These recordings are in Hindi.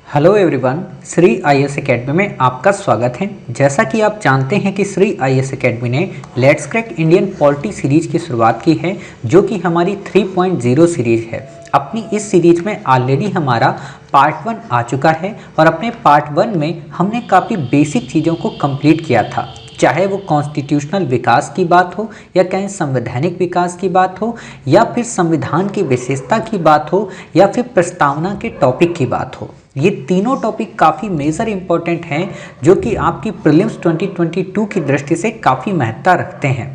Hello everyone, Shri IAS academy में आपका स्वागत है। जैसा कि आप जानते हैं कि श्री आईएएस एकेडमी ने let's crack Indian polity series की शुरुआत की है, जो कि हमारी 3.0 सीरीज है। अपनी इस सीरीज में ऑलरेडी हमारा पार्ट 1 आ चुका है और अपने पार्ट 1 में हमने काफ़ी बेसिक चीज़ों को कंप्लीट किया था, चाहे वो कॉन्स्टिट्यूशनल विकास की बात हो या कहीं संवैधानिक विकास की बात हो या फिर संविधान की विशेषता की बात हो या फिर प्रस्तावना के टॉपिक की बात हो। ये तीनों टॉपिक काफ़ी मेजर इंपॉर्टेंट हैं, जो कि आपकी प्रीलिम्स 2022 की दृष्टि से काफ़ी महत्ता रखते हैं।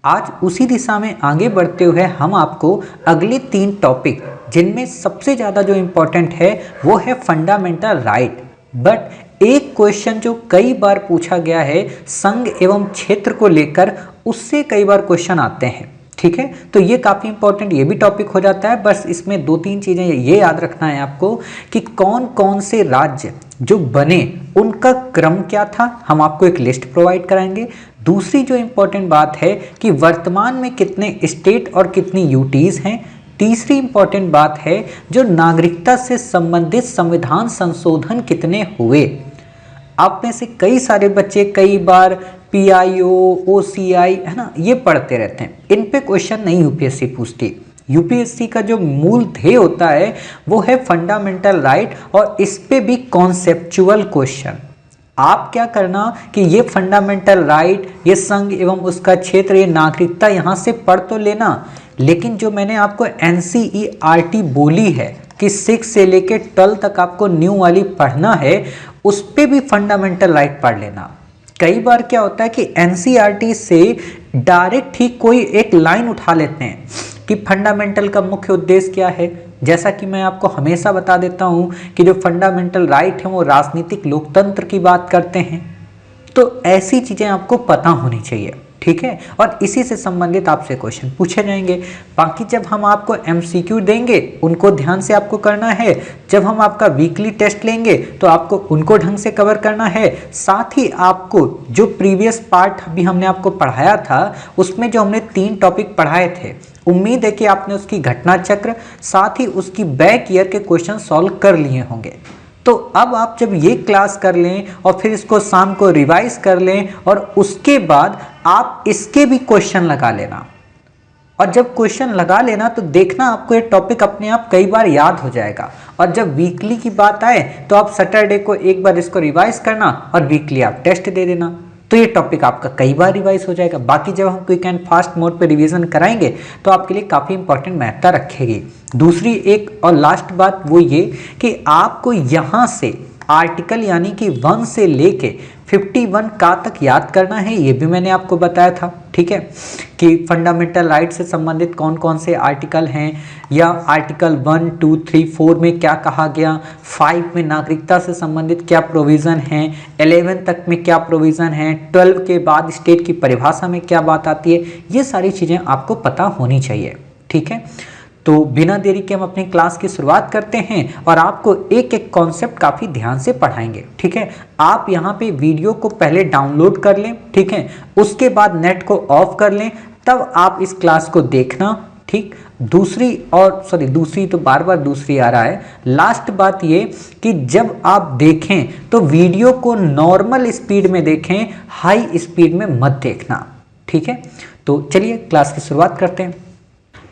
आज उसी दिशा में आगे बढ़ते हुए हम आपको अगले 3 टॉपिक, जिनमें सबसे ज़्यादा जो इम्पोर्टेंट है वो है फंडामेंटल राइट। बट एक क्वेश्चन जो कई बार पूछा गया है संघ एवं क्षेत्र को लेकर, उससे कई बार क्वेश्चन आते हैं, ठीक है। तो ये काफ़ी इंपॉर्टेंट ये भी टॉपिक हो जाता है। बस इसमें 2-3 चीज़ें ये याद रखना है आपको कि कौन कौन से राज्य जो बने उनका क्रम क्या था, हम आपको एक लिस्ट प्रोवाइड कराएंगे। दूसरी जो इम्पोर्टेंट बात है कि वर्तमान में कितने स्टेट और कितनी यूटीज़ हैं। तीसरी इंपॉर्टेंट बात है जो नागरिकता से संबंधित संविधान संशोधन कितने हुए। आप में से कई सारे बच्चे कई बार PIO, OCI है ना, ये पढ़ते रहते हैं। इन पे क्वेश्चन नहीं यूपीएससी पूछती। यूपीएससी का जो मूल ध्येय होता है वो है फंडामेंटल राइट, और इस पे भी कॉन्सेप्चुअल क्वेश्चन। आप क्या करना कि ये फंडामेंटल राइट, ये संघ एवं उसका क्षेत्र, ये नागरिकता यहाँ से पढ़ तो लेना, लेकिन जो मैंने आपको NCERT बोली है कि 6 से लेके 12 तक आपको न्यू वाली पढ़ना है, उस पे भी फंडामेंटल राइट पढ़ लेना। कई बार क्या होता है कि NCERT से डायरेक्ट ही कोई एक लाइन उठा लेते हैं कि फंडामेंटल का मुख्य उद्देश्य क्या है। जैसा कि मैं आपको हमेशा बता देता हूं कि जो फंडामेंटल राइट है वो राजनीतिक लोकतंत्र की बात करते हैं। तो ऐसी चीज़ें आपको पता होनी चाहिए, ठीक है। और इसी से संबंधित आपसे क्वेश्चन पूछे जाएंगे। बाकी जब हम आपको MCQ देंगे उनको ध्यान से आपको करना है। जब हम आपका वीकली टेस्ट लेंगे तो आपको उनको ढंग से कवर करना है। साथ ही आपको जो प्रीवियस पार्ट अभी हमने आपको पढ़ाया था, उसमें जो हमने 3 टॉपिक पढ़ाए थे, उम्मीद है कि आपने उसकी घटना चक्र साथ ही उसकी बैक ईयर के क्वेश्चन सॉल्व कर लिए होंगे। तो अब आप जब ये क्लास कर लें और फिर इसको शाम को रिवाइज कर लें और उसके बाद आप इसके भी क्वेश्चन लगा लेना, और जब क्वेश्चन लगा लेना तो देखना आपको ये टॉपिक अपने आप कई बार याद हो जाएगा। और जब वीकली की बात आए तो आप सैटरडे को एक बार इसको रिवाइज करना और वीकली आप टेस्ट दे देना, तो ये टॉपिक आपका कई बार रिवाइज हो जाएगा। बाकी जब हम क्विक एंड फास्ट मोड पे रिवीजन कराएंगे तो आपके लिए काफ़ी इंपॉर्टेंट महत्ता रखेगी। दूसरी एक और लास्ट बात वो ये कि आपको यहाँ से आर्टिकल यानी कि 1 से लेके 51 का तक याद करना है, ये भी मैंने आपको बताया था, ठीक है, कि फंडामेंटल राइट से संबंधित कौन कौन से आर्टिकल हैं, या आर्टिकल 1, 2, 3, 4 में क्या कहा गया, 5 में नागरिकता से संबंधित क्या प्रोविज़न है, 11 तक में क्या प्रोविज़न है, 12 के बाद स्टेट की परिभाषा में क्या बात आती है। ये सारी चीज़ें आपको पता होनी चाहिए, ठीक है। तो बिना देरी के हम अपनी क्लास की शुरुआत करते हैं और आपको एक एक कॉन्सेप्ट काफ़ी ध्यान से पढ़ाएंगे, ठीक है। आप यहाँ पे वीडियो को पहले डाउनलोड कर लें, ठीक है, उसके बाद नेट को ऑफ कर लें, तब आप इस क्लास को देखना, ठीक। दूसरी तो बार बार दूसरी आ रहा है। लास्ट बात ये कि जब आप देखें तो वीडियो को नॉर्मल स्पीड में देखें, हाई स्पीड में मत देखना, ठीक है। तो चलिए क्लास की शुरुआत करते हैं।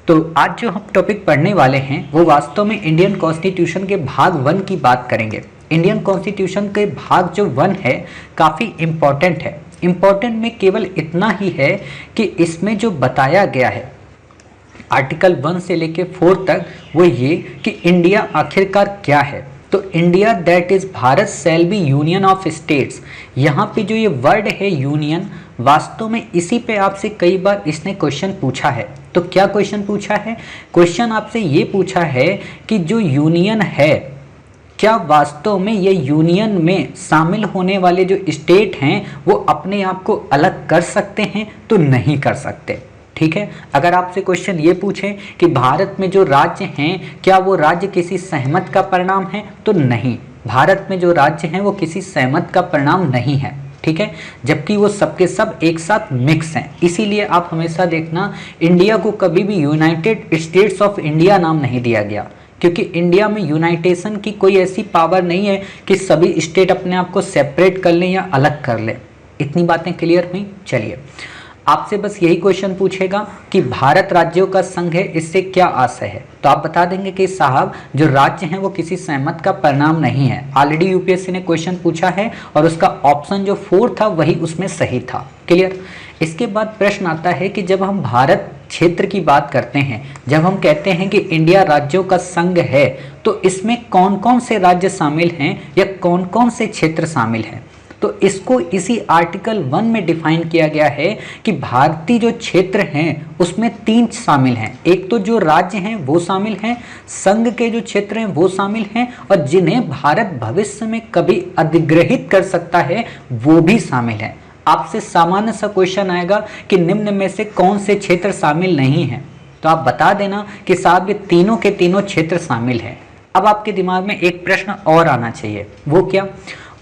तो आज जो हम टॉपिक पढ़ने वाले हैं वो वास्तव में इंडियन कॉन्स्टिट्यूशन के भाग 1 की बात करेंगे। इंडियन कॉन्स्टिट्यूशन के भाग जो 1 है काफ़ी इम्पॉर्टेंट है। इम्पॉर्टेंट में केवल इतना ही है कि इसमें जो बताया गया है आर्टिकल 1 से लेके 4 तक, वो ये कि इंडिया आखिरकार क्या है। तो India that is Bharat shall be union of states. यहाँ पे जो ये वर्ड है यूनियन, वास्तव में इसी पे आपसे कई बार इसने क्वेश्चन पूछा है। तो क्या क्वेश्चन पूछा है? क्वेश्चन आपसे ये पूछा है कि जो यूनियन है, क्या वास्तव में ये यूनियन में शामिल होने वाले जो स्टेट हैं वो अपने आप को अलग कर सकते हैं? तो नहीं कर सकते, ठीक है। अगर आपसे क्वेश्चन ये पूछे कि भारत में जो राज्य हैं क्या वो राज्य किसी सहमत का परिणाम है? तो नहीं, भारत में जो राज्य हैं वो किसी सहमत का परिणाम नहीं है, ठीक है, जबकि वो सबके सब एक साथ मिक्स हैं। इसीलिए आप हमेशा देखना, इंडिया को कभी भी यूनाइटेड स्टेट्स ऑफ इंडिया नाम नहीं दिया गया। क्योंकि इंडिया में यूनाइटेशन की कोई ऐसी पावर नहीं है कि सभी स्टेट अपने आप को सेपरेट कर लें या अलग कर लें। इतनी बातें क्लियर हुई। चलिए, आपसे बस यही क्वेश्चन पूछेगा कि भारत राज्यों का संघ है, इससे क्या आशय है? तो आप बता देंगे कि साहब जो राज्य हैं वो किसी सहमत का परिणाम नहीं है। ऑलरेडी यूपीएससी ने क्वेश्चन पूछा है और उसका ऑप्शन जो 4 था वही उसमें सही था। क्लियर। इसके बाद प्रश्न आता है कि जब हम भारत क्षेत्र की बात करते हैं, जब हम कहते हैं कि इंडिया राज्यों का संघ है, तो इसमें कौन कौन से राज्य शामिल हैं या कौन कौन से क्षेत्र शामिल हैं? तो इसको इसी आर्टिकल 1 में डिफाइन किया गया है कि भारतीय जो क्षेत्र हैं उसमें 3 शामिल हैं। एक तो जो राज्य हैं वो शामिल हैं, संघ के जो क्षेत्र हैं वो शामिल हैं, और जिन्हें भारत भविष्य में कभी अधिग्रहित कर सकता है वो भी शामिल हैं। आपसे सामान्य सा क्वेश्चन आएगा कि निम्न में से कौन से क्षेत्र शामिल नहीं हैं, तो आप बता देना कि साहब ये तीनों के तीनों क्षेत्र शामिल हैं। अब आपके दिमाग में एक प्रश्न और आना चाहिए, वो क्या?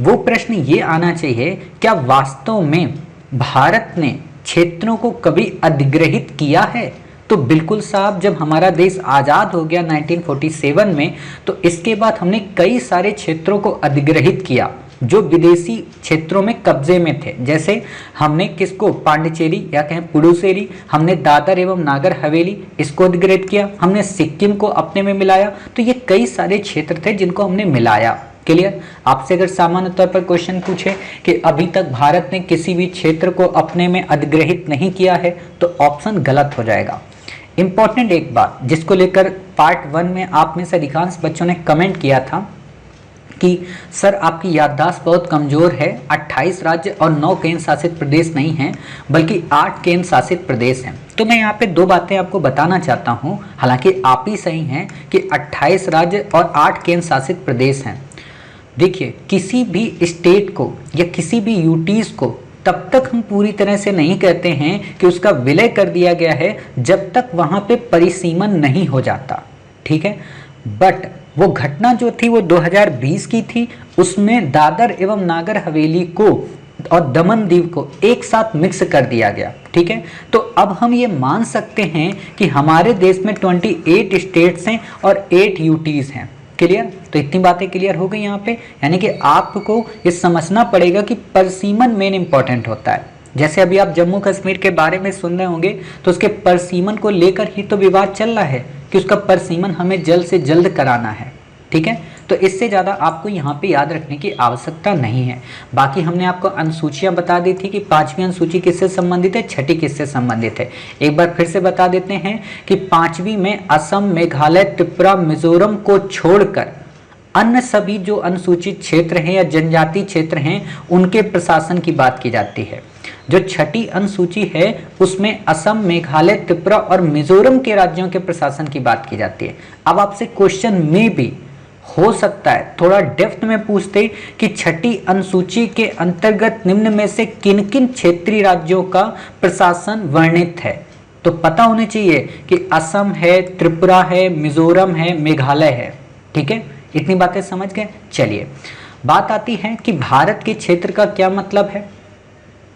वो प्रश्न ये आना चाहिए, क्या वास्तव में भारत ने क्षेत्रों को कभी अधिग्रहित किया है? तो बिल्कुल साहब, जब हमारा देश आज़ाद हो गया 1947 में, तो इसके बाद हमने कई सारे क्षेत्रों को अधिग्रहित किया जो विदेशी क्षेत्रों में कब्जे में थे। जैसे हमने किसको, पांडिचेरी या कहें पुडुचेरी, हमने दादर एवं नागर हवेली इसको अधिग्रहित किया, हमने सिक्किम को अपने में मिलाया। तो ये कई सारे क्षेत्र थे जिनको हमने मिलाया। क्लियर। आपसे अगर सामान्य तौर पर क्वेश्चन पूछे कि अभी तक भारत ने किसी भी क्षेत्र को अपने में अधिग्रहित नहीं किया है, तो ऑप्शन गलत हो जाएगा। इंपॉर्टेंट एक बात जिसको लेकर पार्ट 1 में आप में से अधिकांश बच्चों ने कमेंट किया था कि सर आपकी याददाश्त बहुत कमज़ोर है, 28 राज्य और 9 केंद्र शासित प्रदेश नहीं हैं बल्कि 8 केंद्र शासित प्रदेश हैं। तो मैं यहाँ पे 2 बातें आपको बताना चाहता हूँ, हालांकि आप ही सही हैं कि 28 राज्य और 8 केंद्र शासित प्रदेश हैं। देखिए, किसी भी स्टेट को या किसी भी यूटीज़ को तब तक हम पूरी तरह से नहीं कहते हैं कि उसका विलय कर दिया गया है जब तक वहाँ पे परिसीमन नहीं हो जाता। ठीक है, बट वो घटना जो थी वो 2020 की थी, उसमें दादर एवं नागर हवेली को और दमन दीव को एक साथ मिक्स कर दिया गया। ठीक है, तो अब हम ये मान सकते हैं कि हमारे देश में 28 स्टेट्स हैं और 8 यूटीज़ हैं। क्लियर। तो इतनी बातें क्लियर हो गई यहाँ पे, यानी कि आपको ये समझना पड़ेगा कि परिसीमन मेन इंपॉर्टेंट होता है। जैसे अभी आप जम्मू कश्मीर के बारे में सुन रहे होंगे, तो उसके परिसीमन को लेकर ही तो विवाद चल रहा है कि उसका परिसीमन हमें जल्द से जल्द कराना है। ठीक है, तो इससे ज़्यादा आपको यहाँ पे याद रखने की आवश्यकता नहीं है। बाकी हमने आपको अनुसूचियाँ बता दी थी कि 5वीं अनुसूची किससे संबंधित है, 6ठी किससे संबंधित है। एक बार फिर से बता देते हैं कि 5वीं में असम, मेघालय, त्रिपुरा, मिजोरम को छोड़कर अन्य सभी जो अनुसूचित क्षेत्र हैं या जनजाति क्षेत्र हैं उनके प्रशासन की बात की जाती है। जो 6ठी अनुसूची है उसमें असम, मेघालय, त्रिपुरा और मिजोरम के राज्यों के प्रशासन की बात की जाती है। अब आपसे क्वेश्चन में भी हो सकता है थोड़ा डेप्थ में पूछते कि 6ठी अनुसूची के अंतर्गत निम्न में से किन किन क्षेत्रीय राज्यों का प्रशासन वर्णित है, तो पता होना चाहिए कि असम है, त्रिपुरा है, मिजोरम है, मेघालय है। ठीक है, इतनी बातें समझ गए। चलिए, बात आती है कि भारत के क्षेत्र का क्या मतलब है।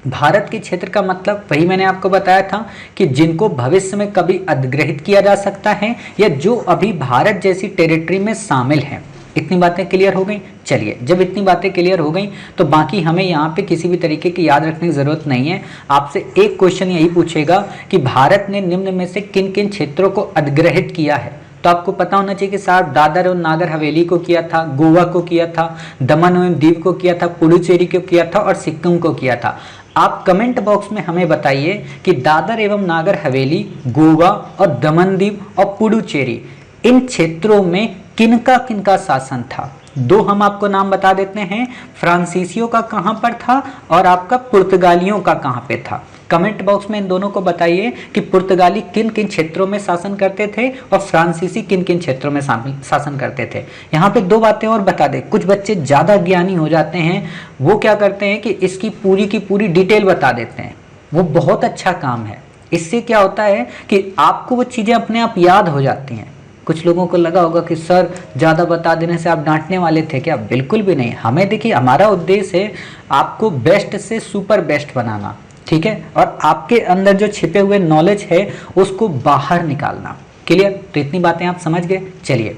भारत के क्षेत्र का मतलब वही मैंने आपको बताया था कि जिनको भविष्य में कभी अधिग्रहित किया जा सकता है या जो अभी भारत जैसी टेरिटरी में शामिल हैं। इतनी बातें क्लियर हो गई। चलिए, जब इतनी बातें क्लियर हो गई तो बाकी हमें यहाँ पे किसी भी तरीके की याद रखने की ज़रूरत नहीं है। आपसे एक क्वेश्चन यही पूछेगा कि भारत ने निम्न में से किन किन क्षेत्रों को अधिग्रहित किया है, तो आपको पता होना चाहिए कि साहब दादर और नागर हवेली को किया था, गोवा को किया था, दमन एवं दीव को किया था, पुडुचेरी को किया था और सिक्किम को किया था। आप कमेंट बॉक्स में हमें बताइए कि दादर एवं नागर हवेली, गोवा और दमन दीव और पुडुचेरी इन क्षेत्रों में किनका किनका शासन था। 2 हम आपको नाम बता देते हैं, फ्रांसीसियों का कहाँ पर था और आपका पुर्तगालियों का कहाँ पे था। कमेंट बॉक्स में इन दोनों को बताइए कि पुर्तगाली किन किन क्षेत्रों में शासन करते थे और फ्रांसीसी किन किन क्षेत्रों में शासन करते थे। यहाँ पे 2 बातें और बता दें, कुछ बच्चे ज़्यादा ज्ञानी हो जाते हैं, वो क्या करते हैं कि इसकी पूरी की पूरी डिटेल बता देते हैं। वो बहुत अच्छा काम है। इससे क्या होता है कि आपको वो चीज़ें अपने आप याद हो जाती हैं। कुछ लोगों को लगा होगा कि सर ज़्यादा बता देने से आप डांटने वाले थे क्या, बिल्कुल भी नहीं। हमें देखिए, हमारा उद्देश्य है आपको बेस्ट से सुपर बेस्ट बनाना। ठीक है, और आपके अंदर जो छिपे हुए नॉलेज है उसको बाहर निकालना। क्लियर। तो इतनी बातें आप समझ गए। चलिए,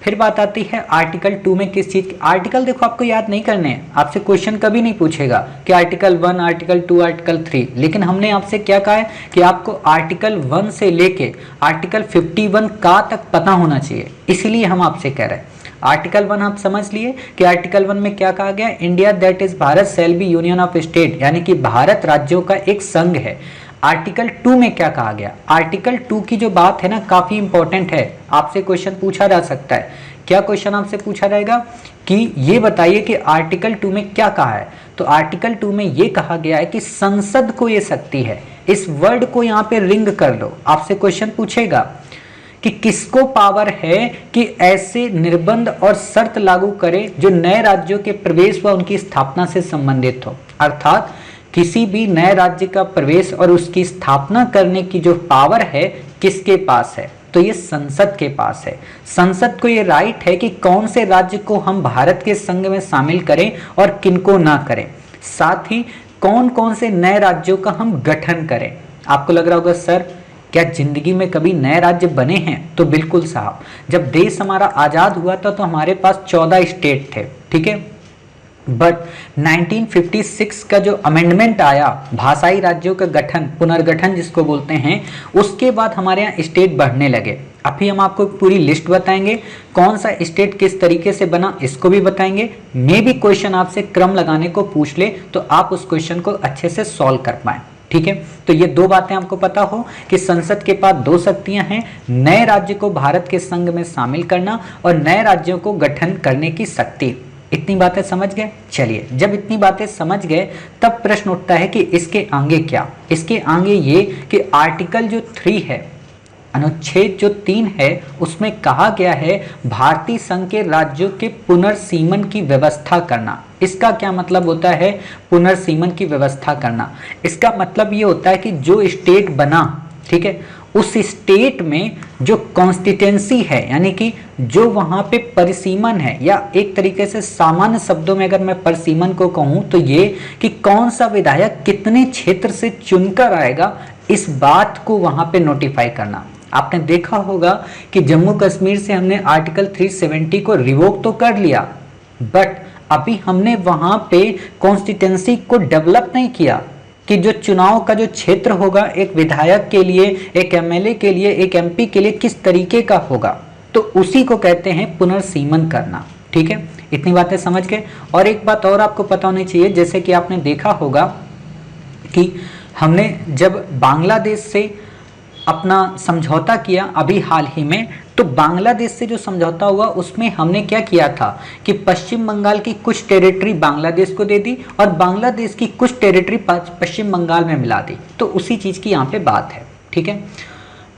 फिर बात आती है आर्टिकल 2 में किस चीज की, आर्टिकल देखो आपको याद नहीं करने हैं, आपसे क्वेश्चन कभी नहीं पूछेगा कि आर्टिकल 1, आर्टिकल 2, आर्टिकल 3, लेकिन हमने आपसे क्या कहा है कि आपको आर्टिकल 1 से लेके आर्टिकल 51 का तक पता होना चाहिए, इसीलिए हम आपसे कह रहे हैं। आर्टिकल 1 आप समझ लिए कि आर्टिकल 1 में क्या कहा गया, India that is Bharat shall be union of state, यानी कि भारत राज्यों का एक संघ है। आर्टिकल 2 में क्या कहा गया, आर्टिकल 2 की जो बात है ना काफी इंपॉर्टेंट है, आपसे क्वेश्चन पूछा जा सकता है। क्या क्वेश्चन आपसे पूछा जाएगा कि ये बताइए कि आर्टिकल 2 में क्या कहा है, तो आर्टिकल 2 में ये कहा गया है कि संसद को ये शक्ति है, इस वर्ड को यहाँ पे रिंग कर लो, आपसे क्वेश्चन पूछेगा कि किसको पावर है कि ऐसे निर्बंध और शर्त लागू करे जो नए राज्यों के प्रवेश व उनकी स्थापना से संबंधित हो, अर्थात किसी भी नए राज्य का प्रवेश और उसकी स्थापना करने की जो पावर है किसके पास है, तो ये संसद के पास है। संसद को ये राइट है कि कौन से राज्य को हम भारत के संघ में शामिल करें और किनको ना करें, साथ ही कौन कौन से नए राज्यों का हम गठन करें। आपको लग रहा होगा सर क्या जिंदगी में कभी नए राज्य बने हैं, तो बिल्कुल साहब, जब देश हमारा आजाद हुआ था तो हमारे पास 14 स्टेट थे, ठीक है, बट 1956 का जो अमेंडमेंट आया भाषाई राज्यों का गठन, पुनर्गठन जिसको बोलते हैं, उसके बाद हमारे यहाँ स्टेट बढ़ने लगे। अभी हम आपको पूरी लिस्ट बताएंगे, कौन सा स्टेट किस तरीके से बना इसको भी बताएंगे। मे भी क्वेश्चन आपसे क्रम लगाने को पूछ ले तो आप उस क्वेश्चन को अच्छे से सॉल्व कर पाए, ठीक है। तो ये दो बातें आपको पता हो कि संसद के पास दो शक्तियां हैं, नए राज्य को भारत के संघ में शामिल करना और नए राज्यों को गठन करने की शक्ति। इतनी बातें समझ गए? चलिए, जब इतनी बातें समझ गए तब प्रश्न उठता है कि इसके आगे क्या। इसके आगे ये कि आर्टिकल जो 3 है, अनुच्छेद जो 3 है, उसमें कहा गया है भारतीय संघ के राज्यों के पुनर्सीमन की व्यवस्था करना। इसका क्या मतलब होता है पुनर्सीमन की व्यवस्था करना? इसका मतलब ये होता है कि जो स्टेट बना, ठीक है, उस स्टेट में जो कॉन्स्टिट्यूंसी है, यानी कि जो वहां पे परिसीमन है, या एक तरीके से सामान्य शब्दों में अगर मैं परिसीमन को कहूं तो ये कि कौन सा विधायक कितने क्षेत्र से चुनकर आएगा, इस बात को वहां पे नोटिफाई करना। आपने देखा होगा कि जम्मू कश्मीर से हमने आर्टिकल 370 को रिवोक तो कर लिया, बट अभी हमने वहां पे कॉन्स्टिट्यूंसी को डेवलप नहीं किया कि जो चुनाव का जो क्षेत्र होगा एक विधायक के लिए, एक एमएलए के लिए, एक एमपी के लिए किस तरीके का होगा, तो उसी को कहते हैं पुनर्सीमन करना, ठीक है। इतनी बातें समझ गए। और एक बात और आपको पता होनी चाहिए, जैसे कि आपने देखा होगा कि हमने जब बांग्लादेश से अपना समझौता किया अभी हाल ही में, तो बांग्लादेश से जो समझौता हुआ उसमें हमने क्या किया था कि पश्चिम बंगाल की कुछ टेरिटरी बांग्लादेश को दे दी और बांग्लादेश की कुछ टेरिटरी पश्चिम बंगाल में मिला दी। तो उसी चीज़ की यहाँ पे बात है, ठीक है।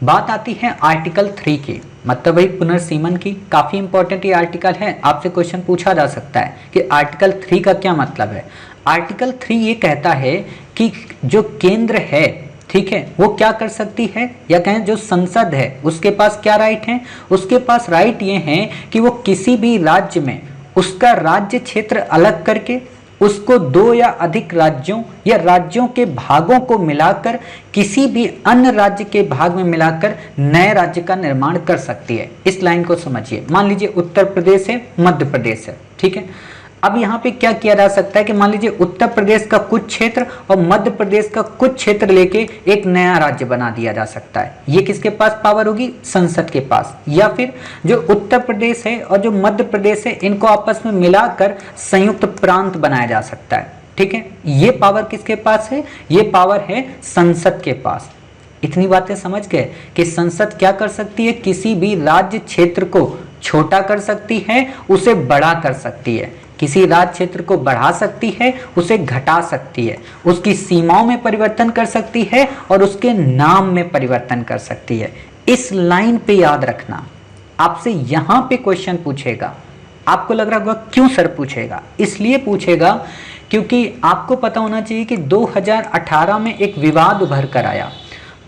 बात आती है आर्टिकल 3 की, मतलब वही पुनर्सीमन की। काफ़ी इंपॉर्टेंट ये आर्टिकल है, आपसे क्वेश्चन पूछा जा सकता है कि आर्टिकल 3 का क्या मतलब है। आर्टिकल 3 ये कहता है कि जो केंद्र है, ठीक है, वो क्या कर सकती है, या कहें जो संसद है उसके पास क्या राइट है, उसके पास राइट ये है कि वो किसी भी राज्य में उसका राज्य क्षेत्र अलग करके उसको 2 या अधिक राज्यों या राज्यों के भागों को मिलाकर किसी भी अन्य राज्य के भाग में मिलाकर नए राज्य का निर्माण कर सकती है। इस लाइन को समझिए। मान लीजिए उत्तर प्रदेश है, मध्य प्रदेश है, ठीक है। अब यहाँ पे क्या किया जा सकता है कि मान लीजिए उत्तर प्रदेश का कुछ क्षेत्र और मध्य प्रदेश का कुछ क्षेत्र लेके एक नया राज्य बना दिया जा सकता है। ये किसके पास पावर होगी? संसद के पास। या फिर जो उत्तर प्रदेश है और जो मध्य प्रदेश है इनको आपस में मिलाकर संयुक्त प्रांत बनाया जा सकता है, ठीक है। ये पावर किसके पास है? ये पावर है संसद के पास। इतनी बातें समझ गए कि संसद क्या कर सकती है, किसी भी राज्य क्षेत्र को छोटा कर सकती है, उसे बड़ा कर सकती है, किसी राज्य क्षेत्र को बढ़ा सकती है, उसे घटा सकती है, उसकी सीमाओं में परिवर्तन कर सकती है और उसके नाम में परिवर्तन कर सकती है। इस लाइन पे याद रखना, आपसे यहां पे क्वेश्चन पूछेगा। आपको लग रहा होगा क्यों सर पूछेगा? इसलिए पूछेगा क्योंकि आपको पता होना चाहिए कि 2018 में एक विवाद उभर कर आया।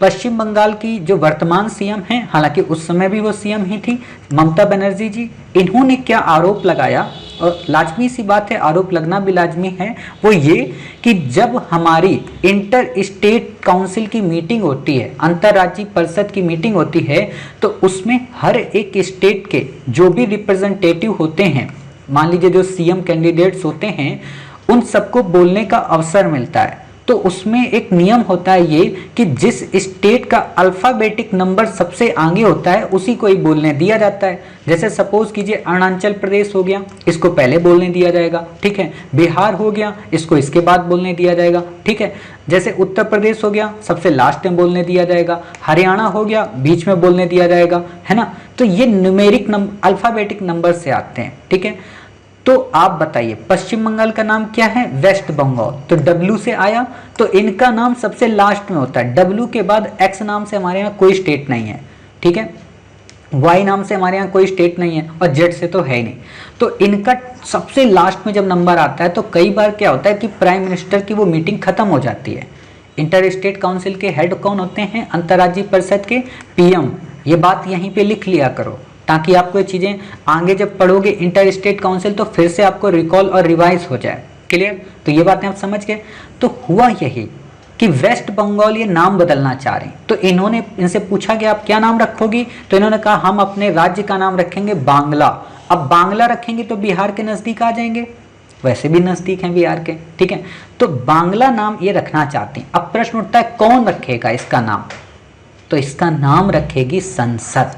पश्चिम बंगाल की जो वर्तमान सीएम हैं, हालांकि उस समय भी वो सीएम ही थी, ममता बनर्जी जी, इन्होंने क्या आरोप लगाया और लाजमी सी बात है, आरोप लगना भी लाजमी है, वो ये कि जब हमारी इंटर स्टेट काउंसिल की मीटिंग होती है, अंतर्राज्यीय परिषद की मीटिंग होती है, तो उसमें हर एक स्टेट के जो भी रिप्रेजेंटेटिव होते हैं, मान लीजिए जो सीएम कैंडिडेट्स होते हैं, उन सबको बोलने का अवसर मिलता है। तो उसमें एक नियम होता है ये कि जिस स्टेट का अल्फाबेटिक नंबर सबसे आगे होता है उसी को ही बोलने दिया जाता है। जैसे सपोज कीजिए अरुणाचल प्रदेश हो गया, इसको पहले बोलने दिया जाएगा, ठीक है। बिहार हो गया, इसको इसके बाद बोलने दिया जाएगा, ठीक है। जैसे उत्तर प्रदेश हो गया, सबसे लास्ट में बोलने दिया जाएगा। हरियाणा हो गया, बीच में बोलने दिया जाएगा, है ना। तो ये न्यूमेरिक नंबर, अल्फाबेटिक नंबर से आते हैं, ठीक है। तो आप बताइए पश्चिम बंगाल का नाम क्या है? वेस्ट बंगाल, तो डब्ल्यू से आया, तो इनका नाम सबसे लास्ट में होता है। डब्ल्यू के बाद एक्स नाम से हमारे यहाँ कोई स्टेट नहीं है, ठीक है। वाई नाम से हमारे यहाँ कोई स्टेट नहीं है और जेड से तो है ही नहीं। तो इनका सबसे लास्ट में जब नंबर आता है तो कई बार क्या होता है कि प्राइम मिनिस्टर की वो मीटिंग खत्म हो जाती है। इंटर स्टेट काउंसिल के हेड कौन होते हैं? अंतर्राज्यीय परिषद के पीएम। ये बात यहीं पे लिख लिया करो ताकि आपको ये चीजें आगे जब पढ़ोगे इंटर स्टेट काउंसिल तो फिर से आपको रिकॉल और रिवाइज हो जाए। क्लियर? तो ये बातें आप समझ गए। तो हुआ यही कि वेस्ट बंगाल ये नाम बदलना चाह रहे हैं, तो इन्होंने इनसे पूछा कि आप क्या नाम रखोगी, तो इन्होंने कहा हम अपने राज्य का नाम रखेंगे बांग्ला। अब बांग्ला रखेंगे तो बिहार के नजदीक आ जाएंगे, वैसे भी नजदीक हैं बिहार के, ठीक है। तो बांग्ला नाम ये रखना चाहते हैं। अब प्रश्न उठता है कौन रखेगा इसका नाम? तो इसका नाम रखेगी संसद,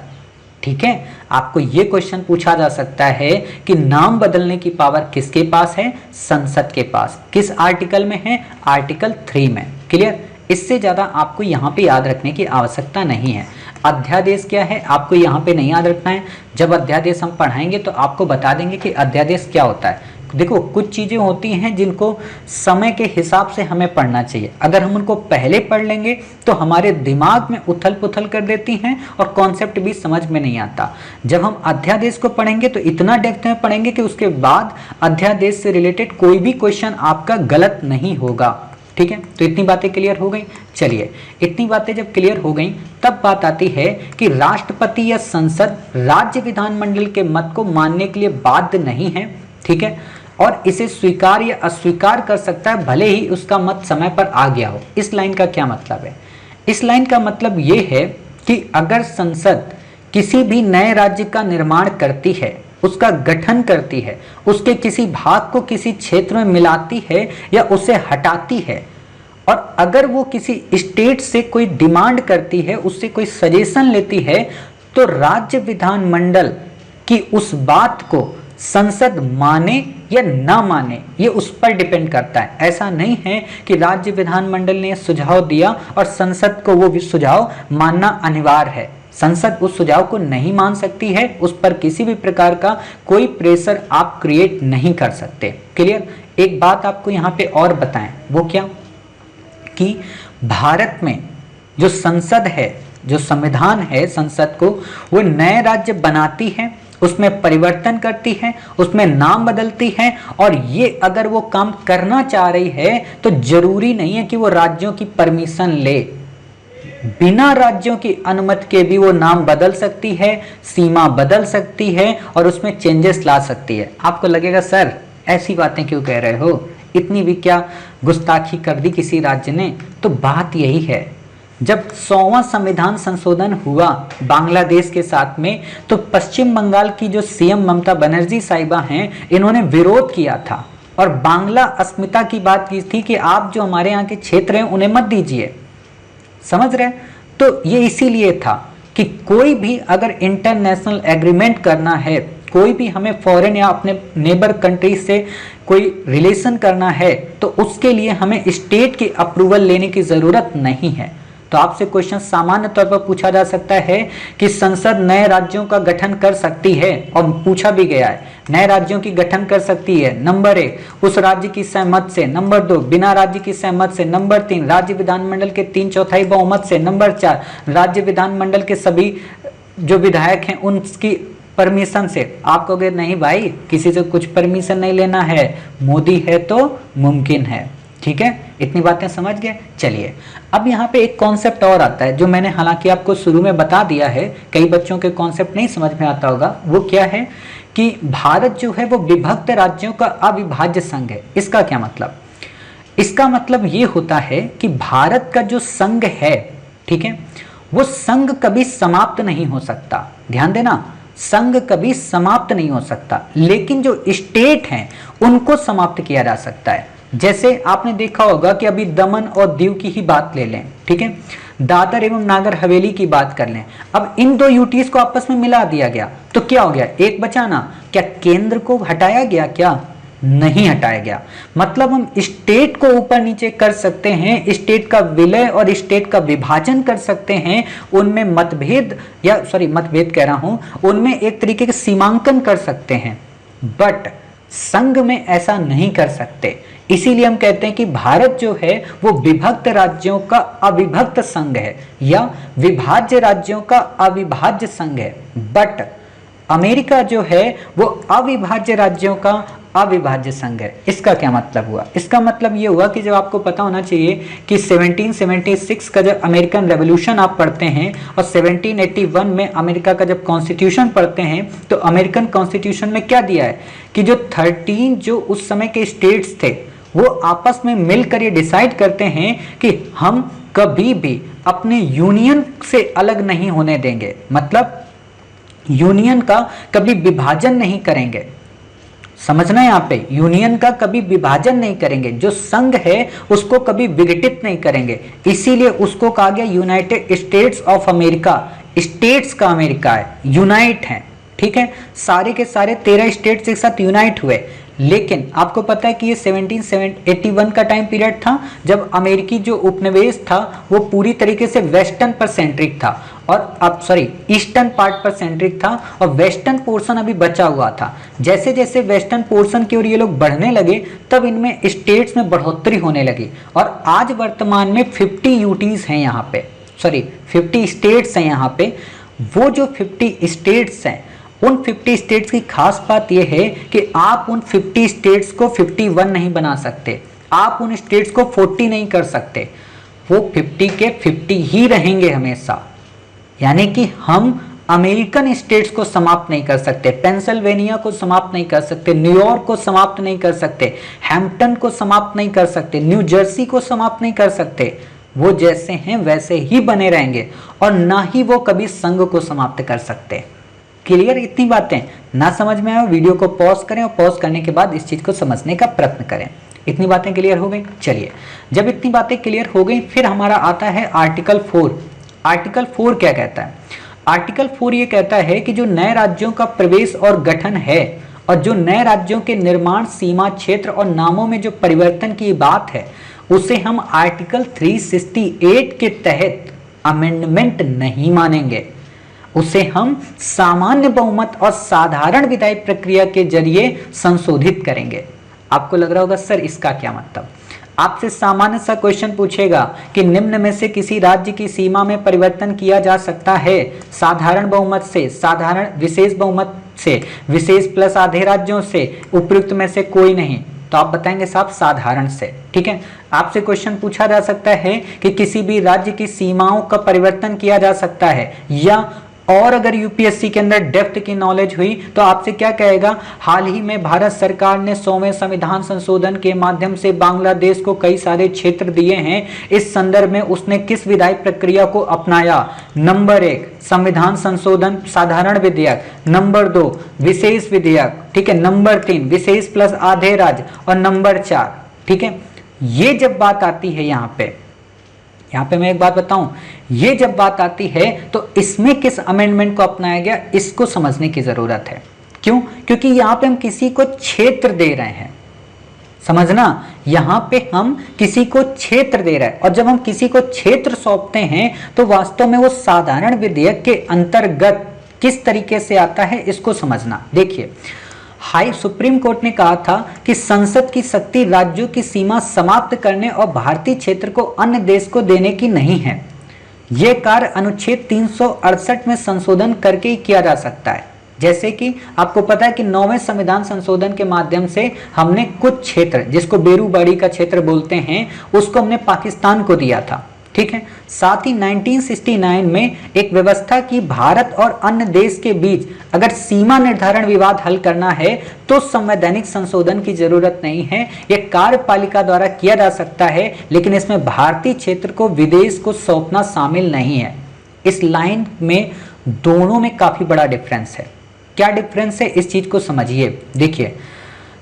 ठीक है। आपको ये क्वेश्चन पूछा जा सकता है कि नाम बदलने की पावर किसके पास है? संसद के पास। किस आर्टिकल में है? आर्टिकल 3 में। क्लियर? इससे ज्यादा आपको यहाँ पे याद रखने की आवश्यकता नहीं है। अध्यादेश क्या है आपको यहाँ पे नहीं याद रखना है। जब अध्यादेश हम पढ़ाएंगे तो आपको बता देंगे कि अध्यादेश क्या होता है। देखो कुछ चीजें होती हैं जिनको समय के हिसाब से हमें पढ़ना चाहिए। अगर हम उनको पहले पढ़ लेंगे तो हमारे दिमाग में उथल पुथल कर देती हैं और कॉन्सेप्ट भी समझ में नहीं आता। जब हम अध्यादेश को पढ़ेंगे तो इतना डेप्थ में पढ़ेंगे कि उसके बाद अध्यादेश से रिलेटेड कोई भी क्वेश्चन आपका गलत नहीं होगा, ठीक है। तो इतनी बातें क्लियर हो गई। चलिए, इतनी बातें जब क्लियर हो गई तब बात आती है कि राष्ट्रपति या संसद राज्य विधानमंडल के मत को मानने के लिए बाध्य नहीं है, ठीक है, और इसे स्वीकार या अस्वीकार कर सकता है भले ही उसका मत समय पर आ गया हो। इस लाइन का क्या मतलब है? इस लाइन का मतलब ये है कि अगर संसद किसी भी नए राज्य का निर्माण करती है, उसका गठन करती है, उसके किसी भाग को किसी क्षेत्र में मिलाती है या उसे हटाती है, और अगर वो किसी स्टेट से कोई डिमांड करती है, उससे कोई सजेशन लेती है, तो राज्य विधानमंडल की उस बात को संसद माने या ना माने ये उस पर डिपेंड करता है। ऐसा नहीं है कि राज्य विधानमंडल ने सुझाव दिया और संसद को वो सुझाव मानना अनिवार्य है। संसद उस सुझाव को नहीं मान सकती है, उस पर किसी भी प्रकार का कोई प्रेशर आप क्रिएट नहीं कर सकते। क्लियर? एक बात आपको यहाँ पे और बताएं, वो क्या कि भारत में जो संसद है, जो संविधान है, संसद को वो नए राज्य बनाती है, उसमें परिवर्तन करती है, उसमें नाम बदलती है, और ये अगर वो काम करना चाह रही है तो जरूरी नहीं है कि वो राज्यों की परमिशन ले। बिना राज्यों की अनुमति के भी वो नाम बदल सकती है, सीमा बदल सकती है और उसमें चेंजेस ला सकती है। आपको लगेगा सर ऐसी बातें क्यों कह रहे हो, इतनी भी क्या गुस्ताखी कर दी किसी राज्य ने? तो बात यही है, जब 100वां संविधान संशोधन हुआ बांग्लादेश के साथ में, तो पश्चिम बंगाल की जो सीएम ममता बनर्जी साहिबा हैं, इन्होंने विरोध किया था और बांग्ला अस्मिता की बात की थी कि आप जो हमारे यहाँ के क्षेत्र हैं उन्हें मत दीजिए। समझ रहे? तो ये इसीलिए था कि कोई भी अगर इंटरनेशनल एग्रीमेंट करना है, कोई भी हमें फॉरेन या अपने नेबर कंट्री से कोई रिलेशन करना है, तो उसके लिए हमें स्टेट की अप्रूवल लेने की जरूरत नहीं है। तो आपसे क्वेश्चन सामान्य तौर पर पूछा जा सकता है कि संसद नए राज्यों का गठन कर सकती है, और पूछा भी गया है, नए राज्यों की गठन कर सकती है। नंबर 1 उस राज्य की सहमत से, नंबर 2 बिना राज्य की सहमत से, नंबर 3 राज्य विधानमंडल के 3/4 बहुमत से, नंबर 4 राज्य विधानमंडल के सभी जो विधायक हैं उनकी परमिशन से। आप कहोगे नहीं भाई किसी से कुछ परमिशन नहीं लेना है, मोदी है तो मुमकिन है। ठीक है, इतनी बातें समझ गए। चलिए अब यहाँ पे एक कॉन्सेप्ट और आता है जो मैंने हालांकि आपको शुरू में बता दिया है, कई बच्चों के कॉन्सेप्ट नहीं समझ में आता होगा। वो क्या है कि भारत जो है वो विभक्त राज्यों का अविभाज्य संघ है। इसका क्या मतलब? इसका मतलब ये होता है कि भारत का जो संघ है, ठीक है, वो संघ कभी समाप्त नहीं हो सकता। ध्यान देना, संघ कभी समाप्त नहीं हो सकता, लेकिन जो स्टेट हैं उनको समाप्त किया जा सकता है। जैसे आपने देखा होगा कि अभी दमन और दीव की ही बात ले लें, ठीक है, दादर एवं नागर हवेली की बात कर लें। अब इन दो यूटीज को आपस में मिला दिया गया तो क्या हो गया? एक बचा ना। क्या केंद्र को हटाया गया? क्या नहीं हटाया गया। मतलब हम स्टेट को ऊपर नीचे कर सकते हैं, स्टेट का विलय और स्टेट का विभाजन कर सकते हैं, उनमें मतभेद मतभेद कह रहा हूं, उनमें एक तरीके के सीमांकन कर सकते हैं, बट संघ में ऐसा नहीं कर सकते। इसीलिए हम कहते हैं कि भारत जो है वो विभक्त राज्यों का अविभक्त संघ है या विभाज्य राज्यों का अविभाज्य संघ है। बट अमेरिका जो है वो अविभाज्य राज्यों का अविभाज्य संघ है। इसका क्या मतलब हुआ? इसका मतलब ये हुआ कि जब आपको पता होना चाहिए कि 1776 का जब अमेरिकन रेवोल्यूशन आप पढ़ते हैं और 1781 में अमेरिका का जब कॉन्स्टिट्यूशन पढ़ते हैं तो अमेरिकन कॉन्स्टिट्यूशन में क्या दिया है कि जो 13 जो उस समय के स्टेट्स थे वो आपस में मिलकर ये डिसाइड करते हैं कि हम कभी भी अपने यूनियन से अलग नहीं होने देंगे, मतलब यूनियन का कभी विभाजन नहीं करेंगे। समझना है, यहाँ पे यूनियन का कभी विभाजन नहीं करेंगे, जो संघ है उसको कभी विघटित नहीं करेंगे। इसीलिए उसको कहा गया United states of America. States का अमेरिका है, यूनाइट है, ठीक है, सारे के सारे 13 स्टेट्स एक साथ यूनाइट हुए। लेकिन आपको पता है कि ये 1781 का टाइम पीरियड था जब अमेरिकी जो उपनिवेश था वो पूरी तरीके से वेस्टर्न पर सेंट्रिक था और ईस्टर्न पार्ट पर सेंट्रिक था और वेस्टर्न पोर्शन अभी बचा हुआ था। जैसे जैसे वेस्टर्न पोर्शन की ओर ये लोग बढ़ने लगे तब इनमें स्टेट्स में बढ़ोतरी होने लगी और आज वर्तमान में 50 यूटीज हैं यहाँ पे, 50 स्टेट्स हैं यहाँ पे। वो जो 50 स्टेट्स हैं उन 50 स्टेट्स की खास बात यह है कि आप उन 50 स्टेट्स को 51 नहीं बना सकते, आप उन स्टेट्स को 40 नहीं कर सकते, वो 50 के 50 ही रहेंगे हमेशा। यानी कि हम अमेरिकन स्टेट्स को समाप्त नहीं कर सकते, पेंसिल्वेनिया को समाप्त नहीं कर सकते, न्यूयॉर्क को समाप्त नहीं कर सकते, हैम्पटन को समाप्त नहीं कर सकते, न्यू जर्सी को समाप्त नहीं कर सकते। वो जैसे हैं वैसे ही बने रहेंगे और ना ही वो कभी संघ को समाप्त कर सकते। क्लियर? इतनी बातें ना समझ में आए वीडियो को पॉज करें और पॉज करने के बाद इस चीज को समझने का प्रयत्न करें। इतनी बातें क्लियर हो गई? चलिए, जब इतनी बातें क्लियर हो गई फिर हमारा आता है आर्टिकल 4। आर्टिकल 4 क्या कहता है? आर्टिकल 4 ये कहता है कि जो नए राज्यों का प्रवेश और गठन है और जो नए राज्यों के निर्माण, सीमा क्षेत्र और नामों में जो परिवर्तन की बात है उसे हम आर्टिकल 368 के तहत अमेंडमेंट नहीं मानेंगे, उसे हम सामान्य बहुमत और साधारण विधायी प्रक्रिया के जरिए संशोधित करेंगे। आपको लग रहा होगा सर इसका क्या मतलब? आपसे सामान्य सा क्वेश्चन पूछेगा कि निम्न में से किसी राज्य की सीमा में परिवर्तन किया जा सकता है साधारण बहुमत से, साधारण विशेष बहुमत से, विशेष प्लस आधे राज्यों से, उपयुक्त में से कोई नहीं। तो आप बताएंगे साहब साधारण से, ठीक है। आपसे क्वेश्चन पूछा जा सकता है कि किसी भी राज्य की सीमाओं का परिवर्तन किया जा सकता है, या और अगर यूपीएससी के अंदर डेप्थ की नॉलेज हुई तो आपसे क्या कहेगा, हाल ही में भारत सरकार ने 100वें संविधान संशोधन के माध्यम से बांग्लादेश को कई सारे क्षेत्र दिए हैं, इस संदर्भ में उसने किस विधायी प्रक्रिया को अपनाया? नंबर 1 संविधान संशोधन साधारण विधेयक, नंबर 2 विशेष विधेयक, ठीक है, नंबर 3 विशेष प्लस आधे राज्य और नंबर 4, ठीक है। ये जब बात आती है यहाँ पे मैं एक बात बताऊं, ये जब बात आती है तो इसमें किस अमेंडमेंट को अपनाया गया इसको समझने की जरूरत है। क्यों? क्योंकि यहाँ पे हम किसी को क्षेत्र दे रहे हैं, समझना, यहाँ पे हम किसी को क्षेत्र दे रहे हैं और जब हम किसी को क्षेत्र सौंपते हैं तो वास्तव में वो साधारण विधेयक के अंतर्गत किस तरीके से आता है इसको समझना। देखिए, सुप्रीम कोर्ट ने कहा था कि संसद की शक्ति राज्यों की सीमा समाप्त करने और भारतीय क्षेत्र को अन्य देश को देने की नहीं है। यह कार्य अनुच्छेद 368 में संशोधन करके ही किया जा सकता है। जैसे कि आपको पता है कि 9वें संविधान संशोधन के माध्यम से हमने कुछ क्षेत्र, जिसको बेरूबाड़ी का क्षेत्र बोलते हैं, उसको हमने पाकिस्तान को दिया था। ठीक है। साथ ही 1969 में एक व्यवस्था की भारत और अन्य देश के बीच अगर सीमा निर्धारण विवाद हल करना है तो संवैधानिक संशोधन की जरूरत नहीं है, यह कार्यपालिका द्वारा किया जा सकता है, लेकिन इसमें भारतीय क्षेत्र को विदेश को सौंपना शामिल नहीं है। इस लाइन में दोनों में काफी बड़ा डिफरेंस है। क्या डिफरेंस है इस चीज को समझिए। देखिए,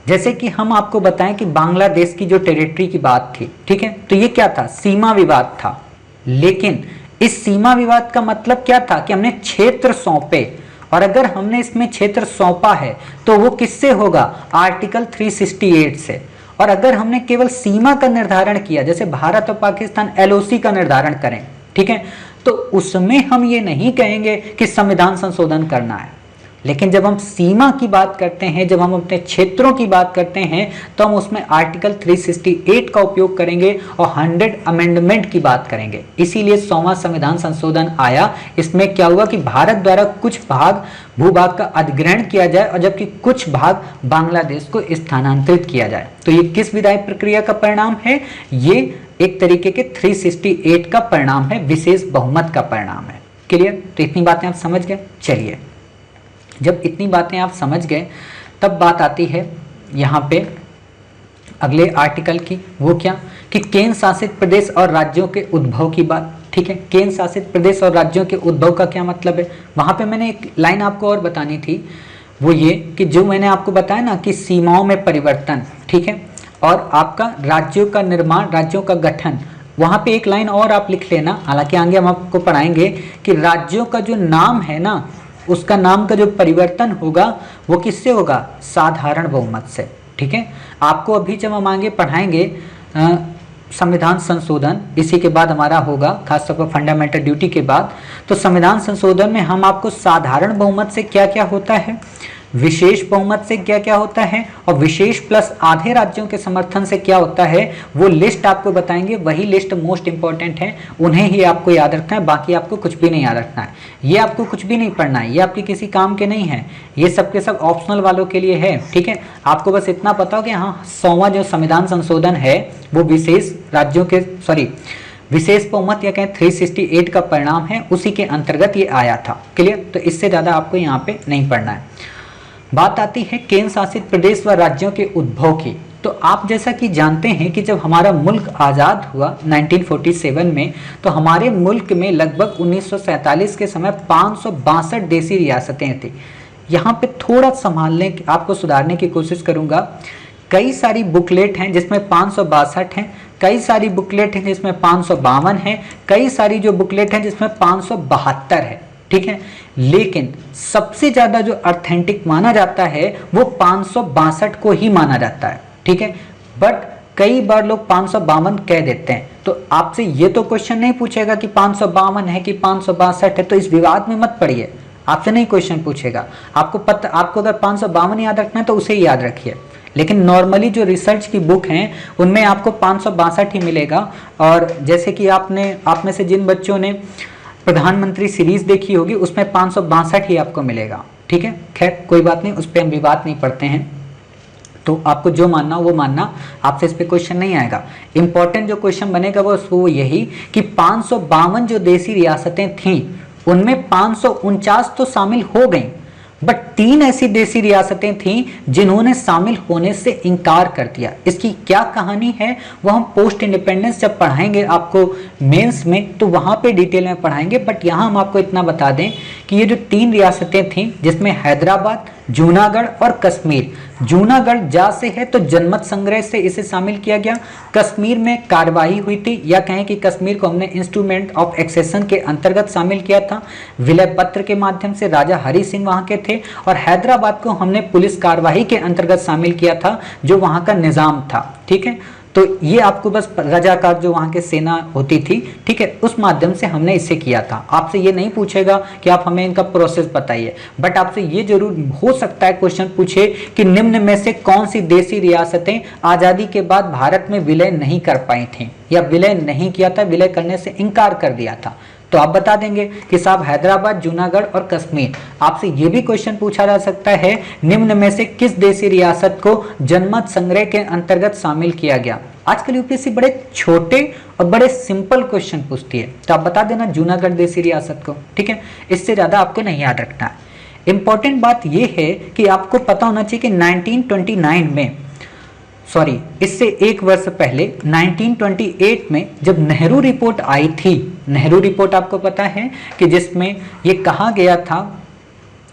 जैसे कि हम आपको बताएं कि बांग्लादेश की जो टेरिटरी की बात थी, ठीक है, तो ये क्या था, सीमा विवाद था। लेकिन इस सीमा विवाद का मतलब क्या था कि हमने क्षेत्र सौंपे, और अगर हमने इसमें क्षेत्र सौंपा है तो वो किससे होगा, आर्टिकल 368 से। और अगर हमने केवल सीमा का निर्धारण किया, जैसे भारत और पाकिस्तान एलओसी का निर्धारण करें, ठीक है, तो उसमें हम ये नहीं कहेंगे कि संविधान संशोधन करना है। लेकिन जब हम सीमा की बात करते हैं, जब हम अपने क्षेत्रों की बात करते हैं, तो हम उसमें आर्टिकल 368 का उपयोग करेंगे और 100 अमेंडमेंट की बात करेंगे। इसीलिए 100वां संविधान संशोधन आया। इसमें क्या हुआ कि भारत द्वारा कुछ भाग भूभाग का अधिग्रहण किया जाए और जबकि कुछ भाग बांग्लादेश को स्थानांतरित किया जाए। तो ये किस विधायी प्रक्रिया का परिणाम है, ये एक तरीके के 368 का परिणाम है, विशेष बहुमत का परिणाम है। क्लियर? तो इतनी बातें आप समझ गए। चलिए, जब इतनी बातें आप समझ गए तब बात आती है यहाँ पे अगले आर्टिकल की। वो क्या कि केंद्र शासित प्रदेश और राज्यों के उद्भव की बात। ठीक है, केंद्र शासित प्रदेश और राज्यों के उद्भव का क्या मतलब है, वहाँ पे मैंने एक लाइन आपको और बतानी थी। वो ये कि जो मैंने आपको बताया ना कि सीमाओं में परिवर्तन, ठीक है, और आपका राज्यों का निर्माण, राज्यों का गठन, वहाँ पे एक लाइन और आप लिख लेना। हालांकि आगे हम आपको पढ़ाएंगे कि राज्यों का जो नाम है ना, उसका नाम का जो परिवर्तन होगा वो किससे होगा, साधारण बहुमत से। ठीक है, आपको अभी जब हम आगे पढ़ाएंगे संविधान संशोधन, इसी के बाद हमारा होगा खासतौर पर फंडामेंटल ड्यूटी के बाद, तो संविधान संशोधन में हम आपको साधारण बहुमत से क्या क्या होता है, विशेष बहुमत से क्या क्या होता है, और विशेष प्लस आधे राज्यों के समर्थन से क्या होता है, वो लिस्ट आपको बताएंगे। वही लिस्ट मोस्ट इंपॉर्टेंट है, उन्हें ही आपको याद रखना है, बाकी आपको कुछ भी नहीं याद रखना है। ये आपको कुछ भी नहीं पढ़ना है, ये आपके किसी काम के नहीं है, ये सब के सब ऑप्शनल वालों के लिए है। ठीक है, आपको बस इतना पता हो कि हाँ 100वां जो संविधान संशोधन है वो विशेष राज्यों के विशेष बहुमत या कहें 368 का परिणाम है, उसी के अंतर्गत ये आया था। क्लियर? तो इससे ज़्यादा आपको यहाँ पे नहीं पढ़ना है। बात आती है केंद्र शासित प्रदेश व राज्यों के उद्भव की। तो आप जैसा कि जानते हैं कि जब हमारा मुल्क आज़ाद हुआ 1947 में, तो हमारे मुल्क में लगभग 1947 के समय 562 देसी रियासतें थी। यहाँ पे थोड़ा संभालने, आपको सुधारने की कोशिश करूँगा। कई सारी बुकलेट हैं जिसमें 562 हैं, कई सारी बुकलेट हैं जिसमें 552 हैं, कई सारी जो बुकलेट हैं जिसमें 572 है। ठीक है, लेकिन सबसे ज्यादा जो ऑथेंटिक माना जाता है वो 562 को ही माना जाता है। ठीक है, बट कई बार लोग 552 कह देते हैं। तो आपसे ये तो क्वेश्चन नहीं पूछेगा कि 552 है कि 562 है, तो इस विवाद में मत पड़िए, आपसे नहीं क्वेश्चन पूछेगा। आपको अगर 552 याद रखना है तो उसे ही याद रखिए। लेकिन नॉर्मली जो रिसर्च की बुक हैं उनमें आपको 562 ही मिलेगा। और जैसे कि आप में से जिन बच्चों ने प्रधानमंत्री सीरीज देखी होगी उसमें 562 ही आपको मिलेगा। ठीक है, खैर कोई बात नहीं, उस पर हम विवाद नहीं पढ़ते हैं। तो आपको जो मानना हो वो मानना, आपसे इस पे क्वेश्चन नहीं आएगा। इंपॉर्टेंट जो क्वेश्चन बनेगा वो यही कि 552 जो देसी रियासतें थीं उनमें 549 तो शामिल हो गई, बट 3 ऐसी देसी रियासतें थीं जिन्होंने शामिल होने से इनकार कर दिया। इसकी क्या कहानी है वो हम पोस्ट इंडिपेंडेंस जब पढ़ाएंगे आपको मेंस में, तो वहां पे डिटेल में पढ़ाएंगे। बट यहाँ हम आपको इतना बता दें कि ये जो 3 रियासतें थीं जिसमें हैदराबाद, जूनागढ़ और कश्मीर, जूनागढ़ जा से है तो जनमत संग्रह से इसे शामिल किया गया, कश्मीर में कार्रवाई हुई थी, या कहें कि कश्मीर को हमने इंस्ट्रूमेंट ऑफ एक्सेशन के अंतर्गत शामिल किया था, विलय पत्र के माध्यम से राजा हरि सिंह वहां के थे, और हैदराबाद को हमने पुलिस कार्रवाई के अंतर्गत शामिल किया था जो वहां का निजाम था। ठीक है, तो ये आपको बस रजाकार जो वहां के सेना होती थी, ठीक है, उस माध्यम से हमने इसे किया था। आपसे ये नहीं पूछेगा कि आप हमें इनका प्रोसेस बताइए, बट आपसे ये जरूर हो सकता है क्वेश्चन पूछे कि निम्न में से कौन सी देसी रियासतें आजादी के बाद भारत में विलय नहीं कर पाई थी, या विलय नहीं किया था, विलय करने से इनकार कर दिया था। तो आप बता देंगे कि साहब हैदराबाद, जूनागढ़ और कश्मीर। आपसे ये भी क्वेश्चन पूछा जा सकता है निम्न में से किस देसी रियासत को जनमत संग्रह के अंतर्गत शामिल किया गया। आजकल यूपीएससी बड़े छोटे और बड़े सिंपल क्वेश्चन पूछती है, तो आप बता देना जूनागढ़ देसी रियासत को, ठीक है। इससे ज्यादा आपको नहीं याद रखना है। इंपॉर्टेंट बात यह है कि आपको पता होना चाहिए कि 1929 में, सॉरी इससे एक वर्ष पहले 1928 में जब नेहरू रिपोर्ट आई थी, नेहरू रिपोर्ट आपको पता है कि जिसमें यह कहा गया था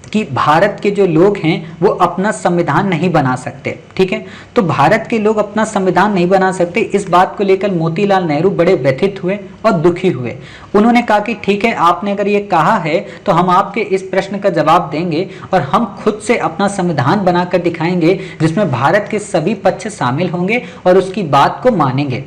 कि भारत के जो लोग हैं वो अपना संविधान नहीं बना सकते, ठीक है। तो भारत के लोग अपना संविधान नहीं बना सकते, इस बात को लेकर मोतीलाल नेहरू बड़े व्यथित हुए और दुखी हुए। उन्होंने कहा कि ठीक है, आपने अगर ये कहा है तो हम आपके इस प्रश्न का जवाब देंगे और हम खुद से अपना संविधान बनाकर दिखाएंगे जिसमें भारत के सभी पक्ष शामिल होंगे और उसकी बात को मानेंगे।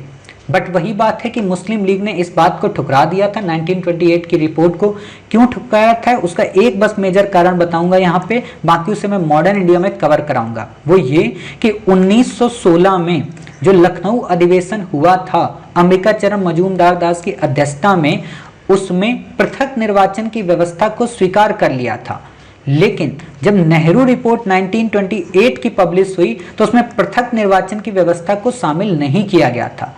बट वही बात है कि मुस्लिम लीग ने इस बात को ठुकरा दिया था 1928 की रिपोर्ट को। क्यों ठुकराया था उसका एक बस मेजर कारण बताऊंगा यहाँ पे, बाकी उसे मैं मॉडर्न इंडिया में कवर कराऊंगा। वो ये कि 1916 में जो लखनऊ अधिवेशन हुआ था अंबिकाचरण मजूमदार दास की अध्यक्षता में, उसमें पृथक निर्वाचन की व्यवस्था को स्वीकार कर लिया था। लेकिन जब नेहरू रिपोर्ट 1928 की पब्लिश हुई तो उसमें पृथक निर्वाचन की व्यवस्था को शामिल नहीं किया गया था।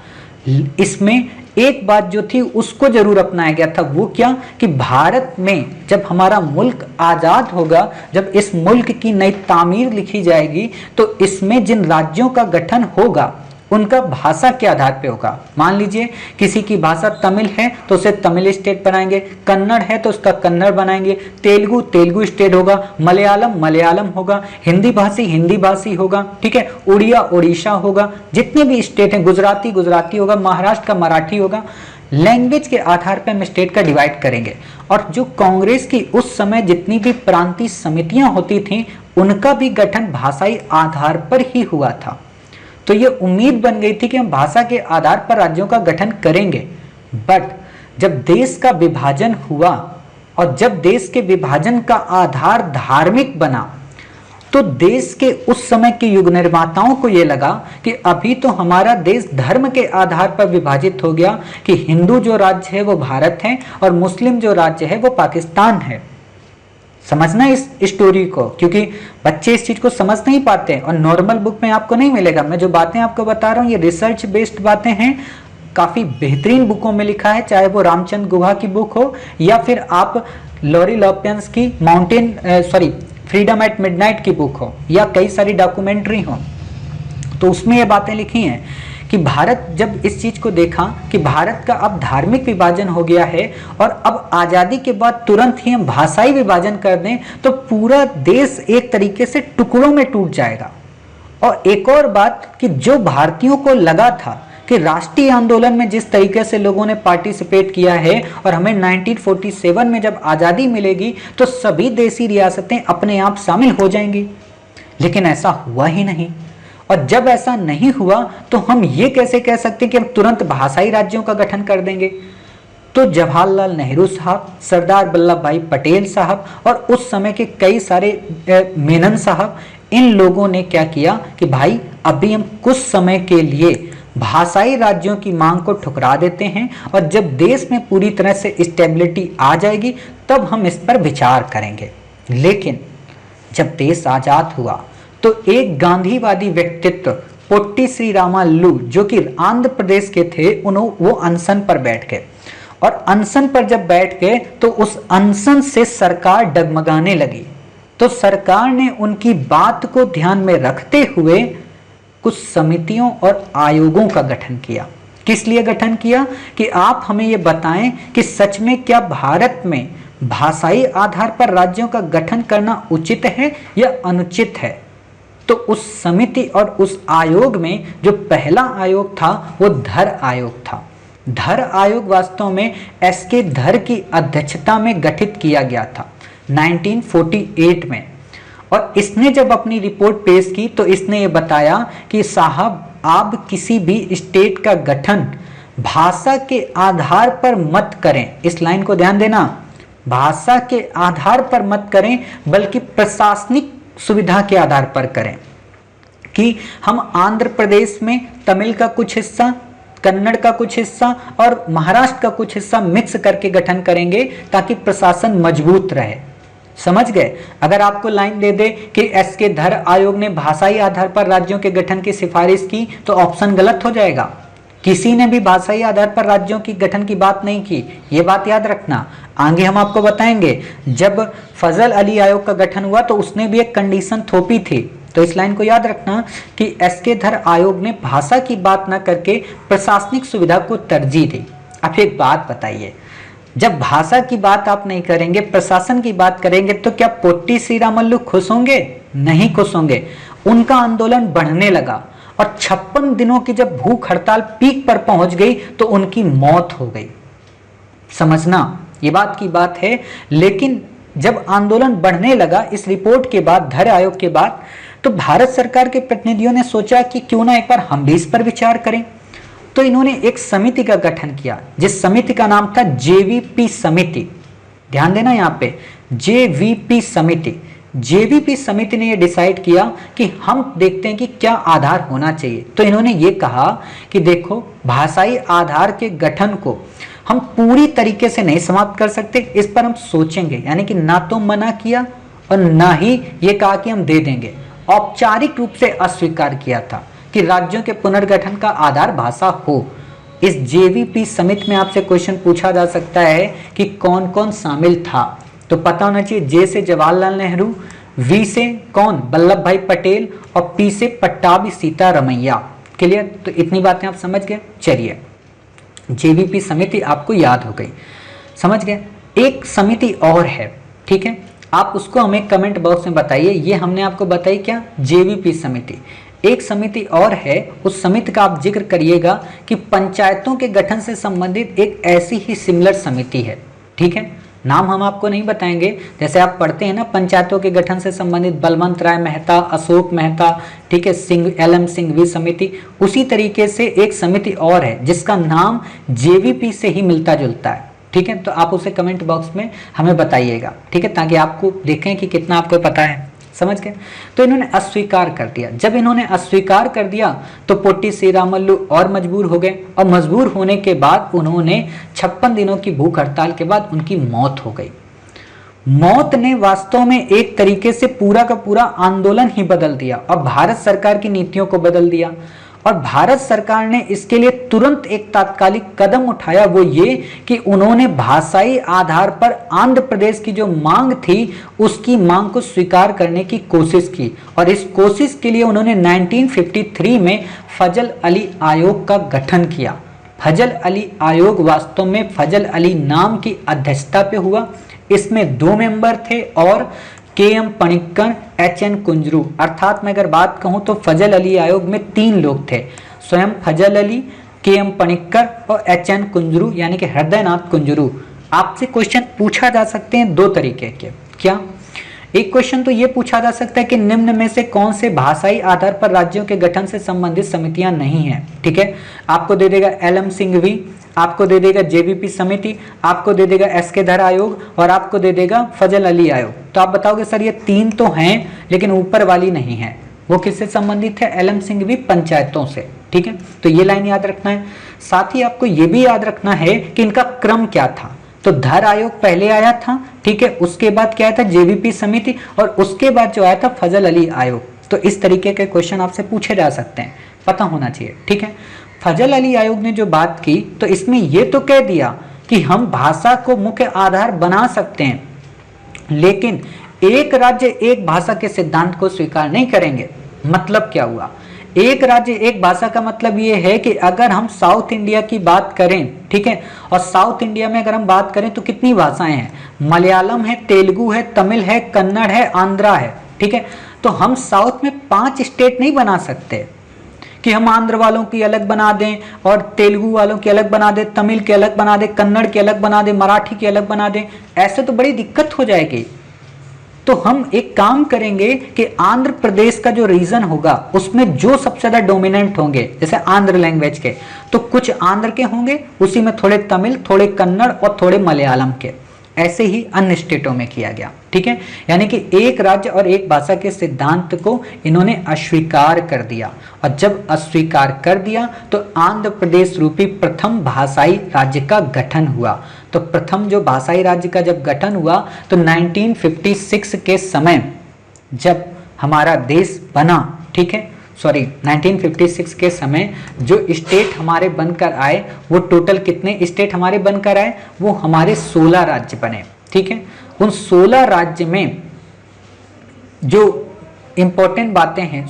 इसमें एक बात जो थी उसको जरूर अपनाया गया था, वो क्या कि भारत में जब हमारा मुल्क आजाद होगा, जब इस मुल्क की नई तामीर लिखी जाएगी तो इसमें जिन राज्यों का गठन होगा उनका भाषा के आधार पे होगा। मान लीजिए किसी की भाषा तमिल है तो उसे तमिल स्टेट बनाएंगे, कन्नड़ है तो उसका कन्नड़ बनाएंगे, तेलुगु तेलुगु स्टेट होगा, मलयालम मलयालम होगा, हिंदी भाषी होगा, ठीक है, उड़िया उड़ीसा होगा, जितने भी स्टेट हैं, गुजराती गुजराती होगा, महाराष्ट्र का मराठी होगा। लैंग्वेज के आधार पर हम स्टेट का डिवाइड करेंगे। और जो कांग्रेस की उस समय जितनी भी प्रांतीय समितियां होती थी उनका भी गठन भाषाई आधार पर ही हुआ था। तो ये उम्मीद बन गई थी कि हम भाषा के आधार पर राज्यों का गठन करेंगे। बट जब देश का विभाजन हुआ और जब देश के विभाजन का आधार धार्मिक बना तो देश के उस समय के युग निर्माताओं को यह लगा कि अभी तो हमारा देश धर्म के आधार पर विभाजित हो गया कि हिंदू जो राज्य है वो भारत है और मुस्लिम जो राज्य है वो पाकिस्तान है। समझना इस स्टोरी को, क्योंकि बच्चे इस चीज को समझ नहीं पाते और नॉर्मल बुक में आपको नहीं मिलेगा। मैं जो बातें आपको बता रहा हूँ ये रिसर्च बेस्ड बातें हैं, काफी बेहतरीन बुकों में लिखा है, चाहे वो रामचंद्र गुहा की बुक हो या फिर आप लॉरी लॉपियंस की फ्रीडम एट मिडनाइट की बुक हो या कई सारी डॉक्यूमेंट्री हो, तो उसमें ये बातें लिखी हैं कि भारत जब इस चीज को देखा कि भारत का अब धार्मिक विभाजन हो गया है और अब आजादी के बाद तुरंत ही हम भाषाई विभाजन कर दें तो पूरा देश एक तरीके से टुकड़ों में टूट जाएगा। और एक और बात कि जो भारतीयों को लगा था कि राष्ट्रीय आंदोलन में जिस तरीके से लोगों ने पार्टिसिपेट किया है और हमें 1947 में जब आजादी मिलेगी तो सभी देसी रियासतें अपने आप शामिल हो जाएंगी, लेकिन ऐसा हुआ ही नहीं। और जब ऐसा नहीं हुआ तो हम ये कैसे कह सकते हैं कि हम तुरंत भाषाई राज्यों का गठन कर देंगे। तो जवाहरलाल नेहरू साहब, सरदार वल्लभ भाई पटेल साहब और उस समय के कई सारे मेनन साहब, इन लोगों ने क्या किया कि भाई अभी हम कुछ समय के लिए भाषाई राज्यों की मांग को ठुकरा देते हैं और जब देश में पूरी तरह से स्टेबिलिटी आ जाएगी तब हम इस पर विचार करेंगे। लेकिन जब देश आजाद हुआ तो एक गांधीवादी व्यक्तित्व पोट्टी श्री रामालू जो कि आंध्र प्रदेश के थे, वो अनशन पर बैठ गए और अनशन पर जब बैठ गए तो उस अनशन से सरकार डगमगाने लगी। तो सरकार ने उनकी बात को ध्यान में रखते हुए कुछ समितियों और आयोगों का गठन किया। किस लिए गठन किया कि आप हमें ये बताएं कि सच में क्या भारत में भाषाई आधार पर राज्यों का गठन करना उचित है या अनुचित है। तो उस समिति और उस आयोग में जो पहला आयोग था वो धर आयोग था। धर आयोग वास्तव में एसके धर की अध्यक्षता में गठित किया गया था 1948 में। और इसने जब अपनी रिपोर्ट पेश की तो इसने ये बताया कि साहब आप किसी भी स्टेट का गठन भाषा के आधार पर मत करें। इस लाइन को ध्यान देना, भाषा के आधार पर मत करें बल्कि प्रशासनिक सुविधा के आधार पर करें कि हम आंध्र प्रदेश में तमिल का कुछ हिस्सा, कन्नड़ का कुछ हिस्सा और महाराष्ट्र का कुछ हिस्सा मिक्स करके गठन करेंगे ताकि प्रशासन मजबूत रहे। समझ गए। अगर आपको लाइन दे दे कि एस के धर आयोग ने भाषाई आधार पर राज्यों के गठन की सिफारिश की, तो ऑप्शन गलत हो जाएगा। किसी ने भी भाषाई आधार पर राज्यों की गठन की बात नहीं की, ये बात याद रखना। आगे हम आपको बताएंगे, जब फजल अली आयोग का गठन हुआ तो उसने भी एक कंडीशन थोपी थी। तो इस लाइन को याद रखना कि एस के धर आयोग ने भाषा की बात न करके प्रशासनिक सुविधा को तरजीह दी। अब एक बात बताइए, जब भाषा की बात आप नहीं करेंगे, प्रशासन की बात करेंगे, तो क्या पोट्टी श्रीरामुलु खुश होंगे? नहीं खुश होंगे। उनका आंदोलन बढ़ने लगा और 56 दिनों की जब भूख हड़ताल पीक पर पहुंच गई तो उनकी मौत हो गई। समझना, ये बात की बात है। लेकिन जब आंदोलन बढ़ने लगा इस रिपोर्ट के बाद, धर आयोग के बाद, तो भारत सरकार के प्रतिनिधियों ने सोचा कि क्यों ना एक बार हम भी इस पर विचार करें। तो इन्होंने एक समिति का गठन किया, जिस समिति का नाम था जेवीपी समिति। ध्यान देना यहाँ पे, जेवीपी समिति। जेवीपी समिति ने यह डिसाइड किया कि हम देखते हैं कि क्या आधार होना चाहिए। तो इन्होंने ये कहा कि देखो, भाषाई आधार के गठन को हम पूरी तरीके से नहीं समाप्त कर सकते, इस पर हम सोचेंगे। यानी कि ना तो मना किया और ना ही ये कहा कि हम दे देंगे। औपचारिक रूप से अस्वीकार किया था कि राज्यों के पुनर्गठन का आधार भाषा हो। इस जेवीपी समिति में आपसे क्वेश्चन पूछा जा सकता है कि कौन कौन शामिल था, तो पता होना चाहिए। जे से जवाहरलाल नेहरू, वी से कौन, वल्लभ भाई पटेल, और पी से पट्टाभी सीतारमैया। क्लियर? तो इतनी बातें आप समझ गए। चलिए, जेवीपी समिति आपको याद हो गई, समझ गए। एक समिति और है, ठीक है, आप उसको हमें कमेंट बॉक्स में बताइए। ये हमने आपको बताई क्या, जेवीपी समिति। एक समिति और है, उस समिति का आप जिक्र करिएगा कि पंचायतों के गठन से संबंधित एक ऐसी ही सिमिलर समिति है, ठीक है। नाम हम आपको नहीं बताएंगे, जैसे आप पढ़ते हैं ना पंचायतों के गठन से संबंधित बलवंत राय मेहता, अशोक मेहता, ठीक है, सिंह, LM सिंघवी समिति, उसी तरीके से एक समिति और है जिसका नाम जेवीपी से ही मिलता जुलता है, ठीक है। तो आप उसे कमेंट बॉक्स में हमें बताइएगा, ठीक है, ताकि आपको देखें कि कितना आपको पता है। समझ गए। तो इन्होंने अस्वीकार कर दिया। जब इन्होंने अस्वीकार कर दिया तो पोट्टी श्रीरामुलु और मजबूर हो गए, और मजबूर होने के बाद उन्होंने 56 दिनों की भूख हड़ताल के बाद उनकी मौत हो गई। मौत ने वास्तव में एक तरीके से पूरा का पूरा आंदोलन ही बदल दिया और भारत सरकार की नीतियों को बदल दिया। और भारत सरकार ने इसके लिए तुरंत एक तात्कालिक कदम उठाया, वो ये कि उन्होंने भाषाई आधार पर आंध्र प्रदेश की जो मांग थी उसकी मांग को स्वीकार करने की कोशिश की। और इस कोशिश के लिए उन्होंने 1953 में फजल अली आयोग का गठन किया। फजल अली आयोग वास्तव में फजल अली नाम की अध्यक्षता पे हुआ। इसमें 2 मेंबर थे और KM पणिक्कर, HN कुंजरू। अर्थात मैं अगर बात कहूं तो फजल अली आयोग में 3 लोग थे, स्वयं फजल अली, KM पणिक्कर और HN कुंजरू, यानी कि हृदयनाथ कुंजरू। आपसे क्वेश्चन पूछा जा सकते हैं 2 तरीके के। क्या? एक क्वेश्चन तो ये पूछा जा सकता है कि निम्न में से कौन से भाषाई आधार पर राज्यों के गठन से संबंधित समितियां नहीं हैं, ठीक है। आपको दे देगा LM सिंघवी, आपको दे देगा जेवीपी समिति, आपको दे देगा SK धर आयोग और आपको दे देगा फजल अली आयोग। तो आप बताओगे सर ये 3 तो हैं लेकिन ऊपर वाली नहीं है, वो किससे संबंधित है? LM सिंघवी, पंचायतों से, ठीक है। तो ये लाइन याद रखना है। साथ ही आपको ये भी याद रखना है कि इनका क्रम क्या था। तो धर आयोग पहले आया था, ठीक है, उसके बाद क्या आया था? जेवीपी समिति, और उसके बाद जो आया था फजल अली आयोग। तो इस तरीके के क्वेश्चन आपसे पूछे जा सकते हैं, पता होना चाहिए, ठीक है। फजल अली आयोग ने जो बात की तो इसमें यह तो कह दिया कि हम भाषा को मुख्य आधार बना सकते हैं, लेकिन एक राज्य एक भाषा के सिद्धांत को स्वीकार नहीं करेंगे। मतलब क्या हुआ? एक राज्य एक भाषा का मतलब ये है कि अगर हम साउथ इंडिया की बात करें, ठीक है, और साउथ इंडिया में अगर हम बात करें तो कितनी भाषाएं हैं? मलयालम है, तेलुगु है, तमिल है, कन्नड़ है, आंध्रा है, ठीक है। तो हम साउथ में 5 स्टेट नहीं बना सकते कि हम आंध्र वालों की अलग बना दें और तेलुगु वालों की अलग बना दें, तमिल की अलग बना दें, कन्नड़ की अलग बना दें, मराठी की अलग बना दें। ऐसे तो बड़ी दिक्कत हो जाएगी। तो हम एक काम करेंगे कि आंध्र प्रदेश का जो रीजन होगा उसमें जो सबसे ज्यादा डोमिनेंट होंगे, जैसे आंध्र लैंग्वेज के, तो कुछ आंध्र के होंगे, उसी में थोड़े तमिल, थोड़े कन्नड़ और थोड़े मलयालम के। ऐसे ही अन्य स्टेटों में किया गया। ठीक है, यानी कि एक राज्य और एक भाषा के सिद्धांत को इन्होंने अस्वीकार कर दिया, और जब अस्वीकार कर दिया तो आंध्र प्रदेश रूपी प्रथम भाषाई राज्य का गठन हुआ। तो प्रथम जो भाषाई राज्य का जब गठन हुआ तो 1956 के समय जब हमारा देश बना, ठीक है, 1956 के समय जो स्टेट हमारे बनकर आए वो टोटल कितने स्टेट हमारे बनकर आए, वो हमारे 16 राज्य बने। ठीक है, उन 16 राज्य में जो इंपॉर्टेंट बातें हैं,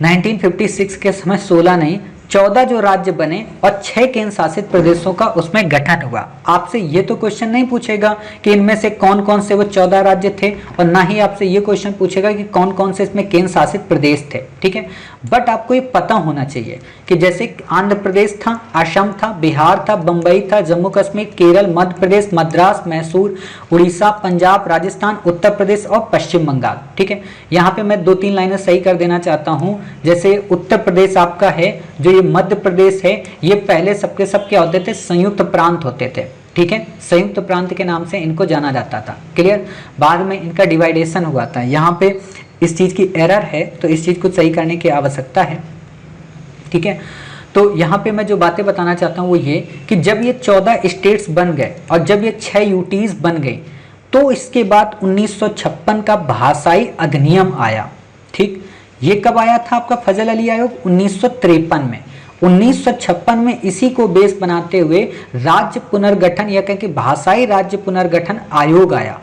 1956 के समय 16 नहीं 14 जो राज्य बने और 6 केंद्र शासित प्रदेशों का उसमें गठन हुआ। आपसे ये तो क्वेश्चन नहीं पूछेगा कि इनमें से कौन कौन से वो 14 राज्य थे, और ना ही आपसे ये क्वेश्चन पूछेगा कि कौन कौन से इसमें केंद्र शासित प्रदेश थे। ठीक है, बट आपको ये पता होना चाहिए कि जैसे आंध्र प्रदेश था, असम था, बिहार था, बंबई था, जम्मू कश्मीर, केरल, मध्य प्रदेश, मद्रास, मैसूर, उड़ीसा, पंजाब, राजस्थान, उत्तर प्रदेश और पश्चिम बंगाल। ठीक है, यहाँ पे मैं 2-3 लाइनें सही कर देना चाहता हूँ। जैसे उत्तर प्रदेश आपका है, जो ये मध्य प्रदेश है, ये पहले सबके सब क्या होते थे, संयुक्त प्रांत होते थे। ठीक है, संयुक्त प्रांत के नाम से इनको जाना जाता था। क्लियर, बाद में इनका डिवाइडेशन हुआ था। यहाँ पे इस चीज की एरर है, तो इस चीज को सही करने की आवश्यकता है। ठीक है, तो यहाँ पे मैं जो बातें बताना चाहता हूँ वो ये कि जब ये 14 स्टेट्स बन गए और जब ये 6 यूटीज बन गई, तो इसके बाद 1956 का भाषाई अधिनियम आया। ठीक, ये कब आया था आपका फजल अली आयोग, 1953 में। 1956 में इसी को बेस बनाते हुए राज्य पुनर्गठन या कहें कि भाषाई राज्य पुनर्गठन आयोग आया,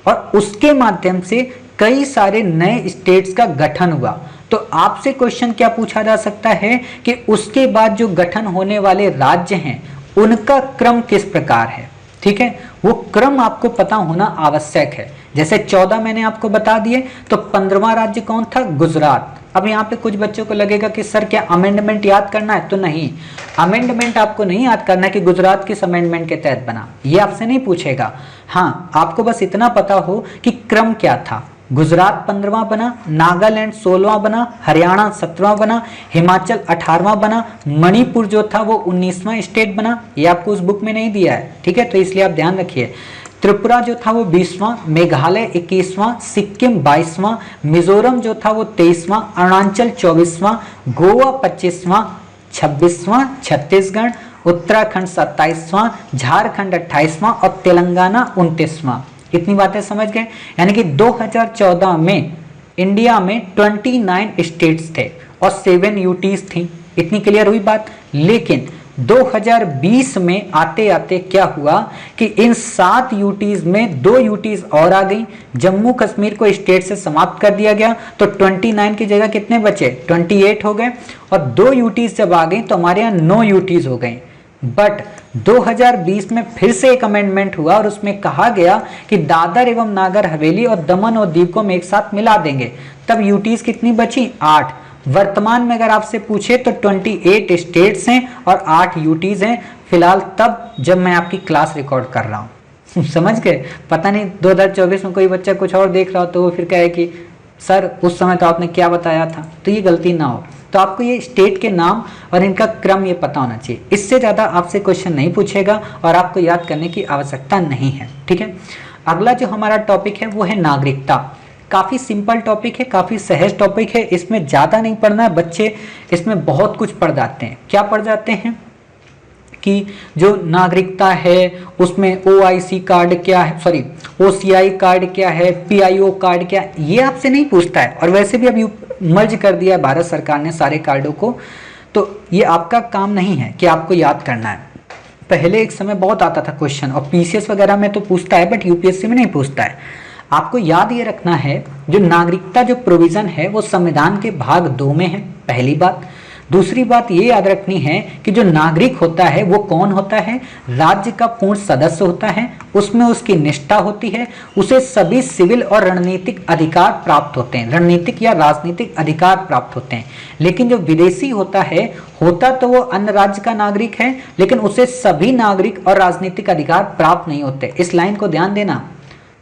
और उसके माध्यम से कई सारे नए स्टेट्स का गठन हुआ। तो आपसे क्वेश्चन क्या पूछा जा सकता है कि उसके बाद जो गठन होने वाले राज्य हैं उनका क्रम किस प्रकार है। ठीक है, वो क्रम आपको पता होना आवश्यक है। जैसे 14 मैंने आपको बता दिए, तो 15वां राज्य कौन था, गुजरात। अब यहाँ पे कुछ बच्चों को लगेगा कि सर क्या अमेंडमेंट याद करना है, तो नहीं, अमेंडमेंट आपको नहीं याद करना कि गुजरात किस अमेंडमेंट के तहत बना, ये आपसे नहीं पूछेगा। हाँ, आपको बस इतना पता हो कि क्रम क्या था। गुजरात 15वां बना, नागालैंड 16वां बना, हरियाणा 17वां बना, हिमाचल 18वां बना, मणिपुर जो था वो 19वां स्टेट बना। ये आपको उस बुक में नहीं दिया है, ठीक है, तो इसलिए आप ध्यान रखिए। त्रिपुरा जो था वो 20वां, मेघालय 21वां, सिक्किम 22वां, मिजोरम जो था वो 23वां, अरुणाचल 24वां, गोवा 25वां, 26वां, छत्तीसगढ़, उत्तराखंड 27वां, झारखंड 28वां और तेलंगाना 29वां। इतनी बातें समझ गए। यानी कि 2014 में इंडिया में 29 स्टेट्स थे और 7 यूटीज थी। इतनी क्लियर हुई बात। लेकिन 2020 में आते आते क्या हुआ कि इन 7 यूटीज में 2 यूटीज और आ गई। जम्मू कश्मीर को स्टेट से समाप्त कर दिया गया, तो 29 की जगह कितने बचे, 28 हो गए। और 2 यूटीज जब आ गई तो हमारे यहाँ 9 यूटीज हो गई। बट 2020 में फिर से एक अमेंडमेंट हुआ और उसमें कहा गया कि दादर एवं नागर हवेली और दमन और दीव को हम एक साथ मिला देंगे। तब यूटीज कितनी बची, 8। वर्तमान में अगर आपसे पूछे तो 28 स्टेट्स हैं और 8 यूटीज हैं फिलहाल, तब जब मैं आपकी क्लास रिकॉर्ड कर रहा हूँ। समझ गए। पता नहीं 2024 में कोई बच्चा कुछ और देख रहा हो तो वो फिर कहे कि सर उस समय तो आपने क्या बताया था, तो ये गलती ना हो। तो आपको ये स्टेट के नाम और इनका क्रम ये पता होना चाहिए। इससे ज़्यादा आपसे क्वेश्चन नहीं पूछेगा और आपको याद करने की आवश्यकता नहीं है। ठीक है, अगला जो हमारा टॉपिक है वो है नागरिकता। काफ़ी सिंपल टॉपिक है, काफ़ी सहज टॉपिक है, इसमें ज़्यादा नहीं पढ़ना है। बच्चे इसमें बहुत कुछ पढ़ जाते हैं। क्या पढ़ जाते हैं कि जो नागरिकता है उसमें OIC कार्ड क्या है, OCI कार्ड क्या है, PIO कार्ड क्या है, ये आपसे नहीं पूछता है। और वैसे भी अभी मर्ज कर दिया है भारत सरकार ने सारे कार्डों को, तो ये आपका काम नहीं है कि आपको याद करना है। पहले एक समय बहुत आता था क्वेश्चन, और PCS वगैरह में तो पूछता है बट UPSC में नहीं पूछता है। आपको याद ये रखना है जो नागरिकता जो प्रोविजन है वो संविधान के भाग 2 में है, पहली बात। दूसरी बात ये याद रखनी है कि जो नागरिक होता है वो कौन होता है, राज्य का पूर्ण सदस्य होता है, उसमें उसकी निष्ठा होती है, उसे सभी सिविल और रणनीतिक अधिकार प्राप्त होते हैं, रणनीतिक या राजनीतिक अधिकार प्राप्त होते हैं। लेकिन जो विदेशी होता है, होता तो वो अन्य राज्य का नागरिक है, लेकिन उसे सभी नागरिक और राजनीतिक अधिकार प्राप्त नहीं होते। इस लाइन को ध्यान देना,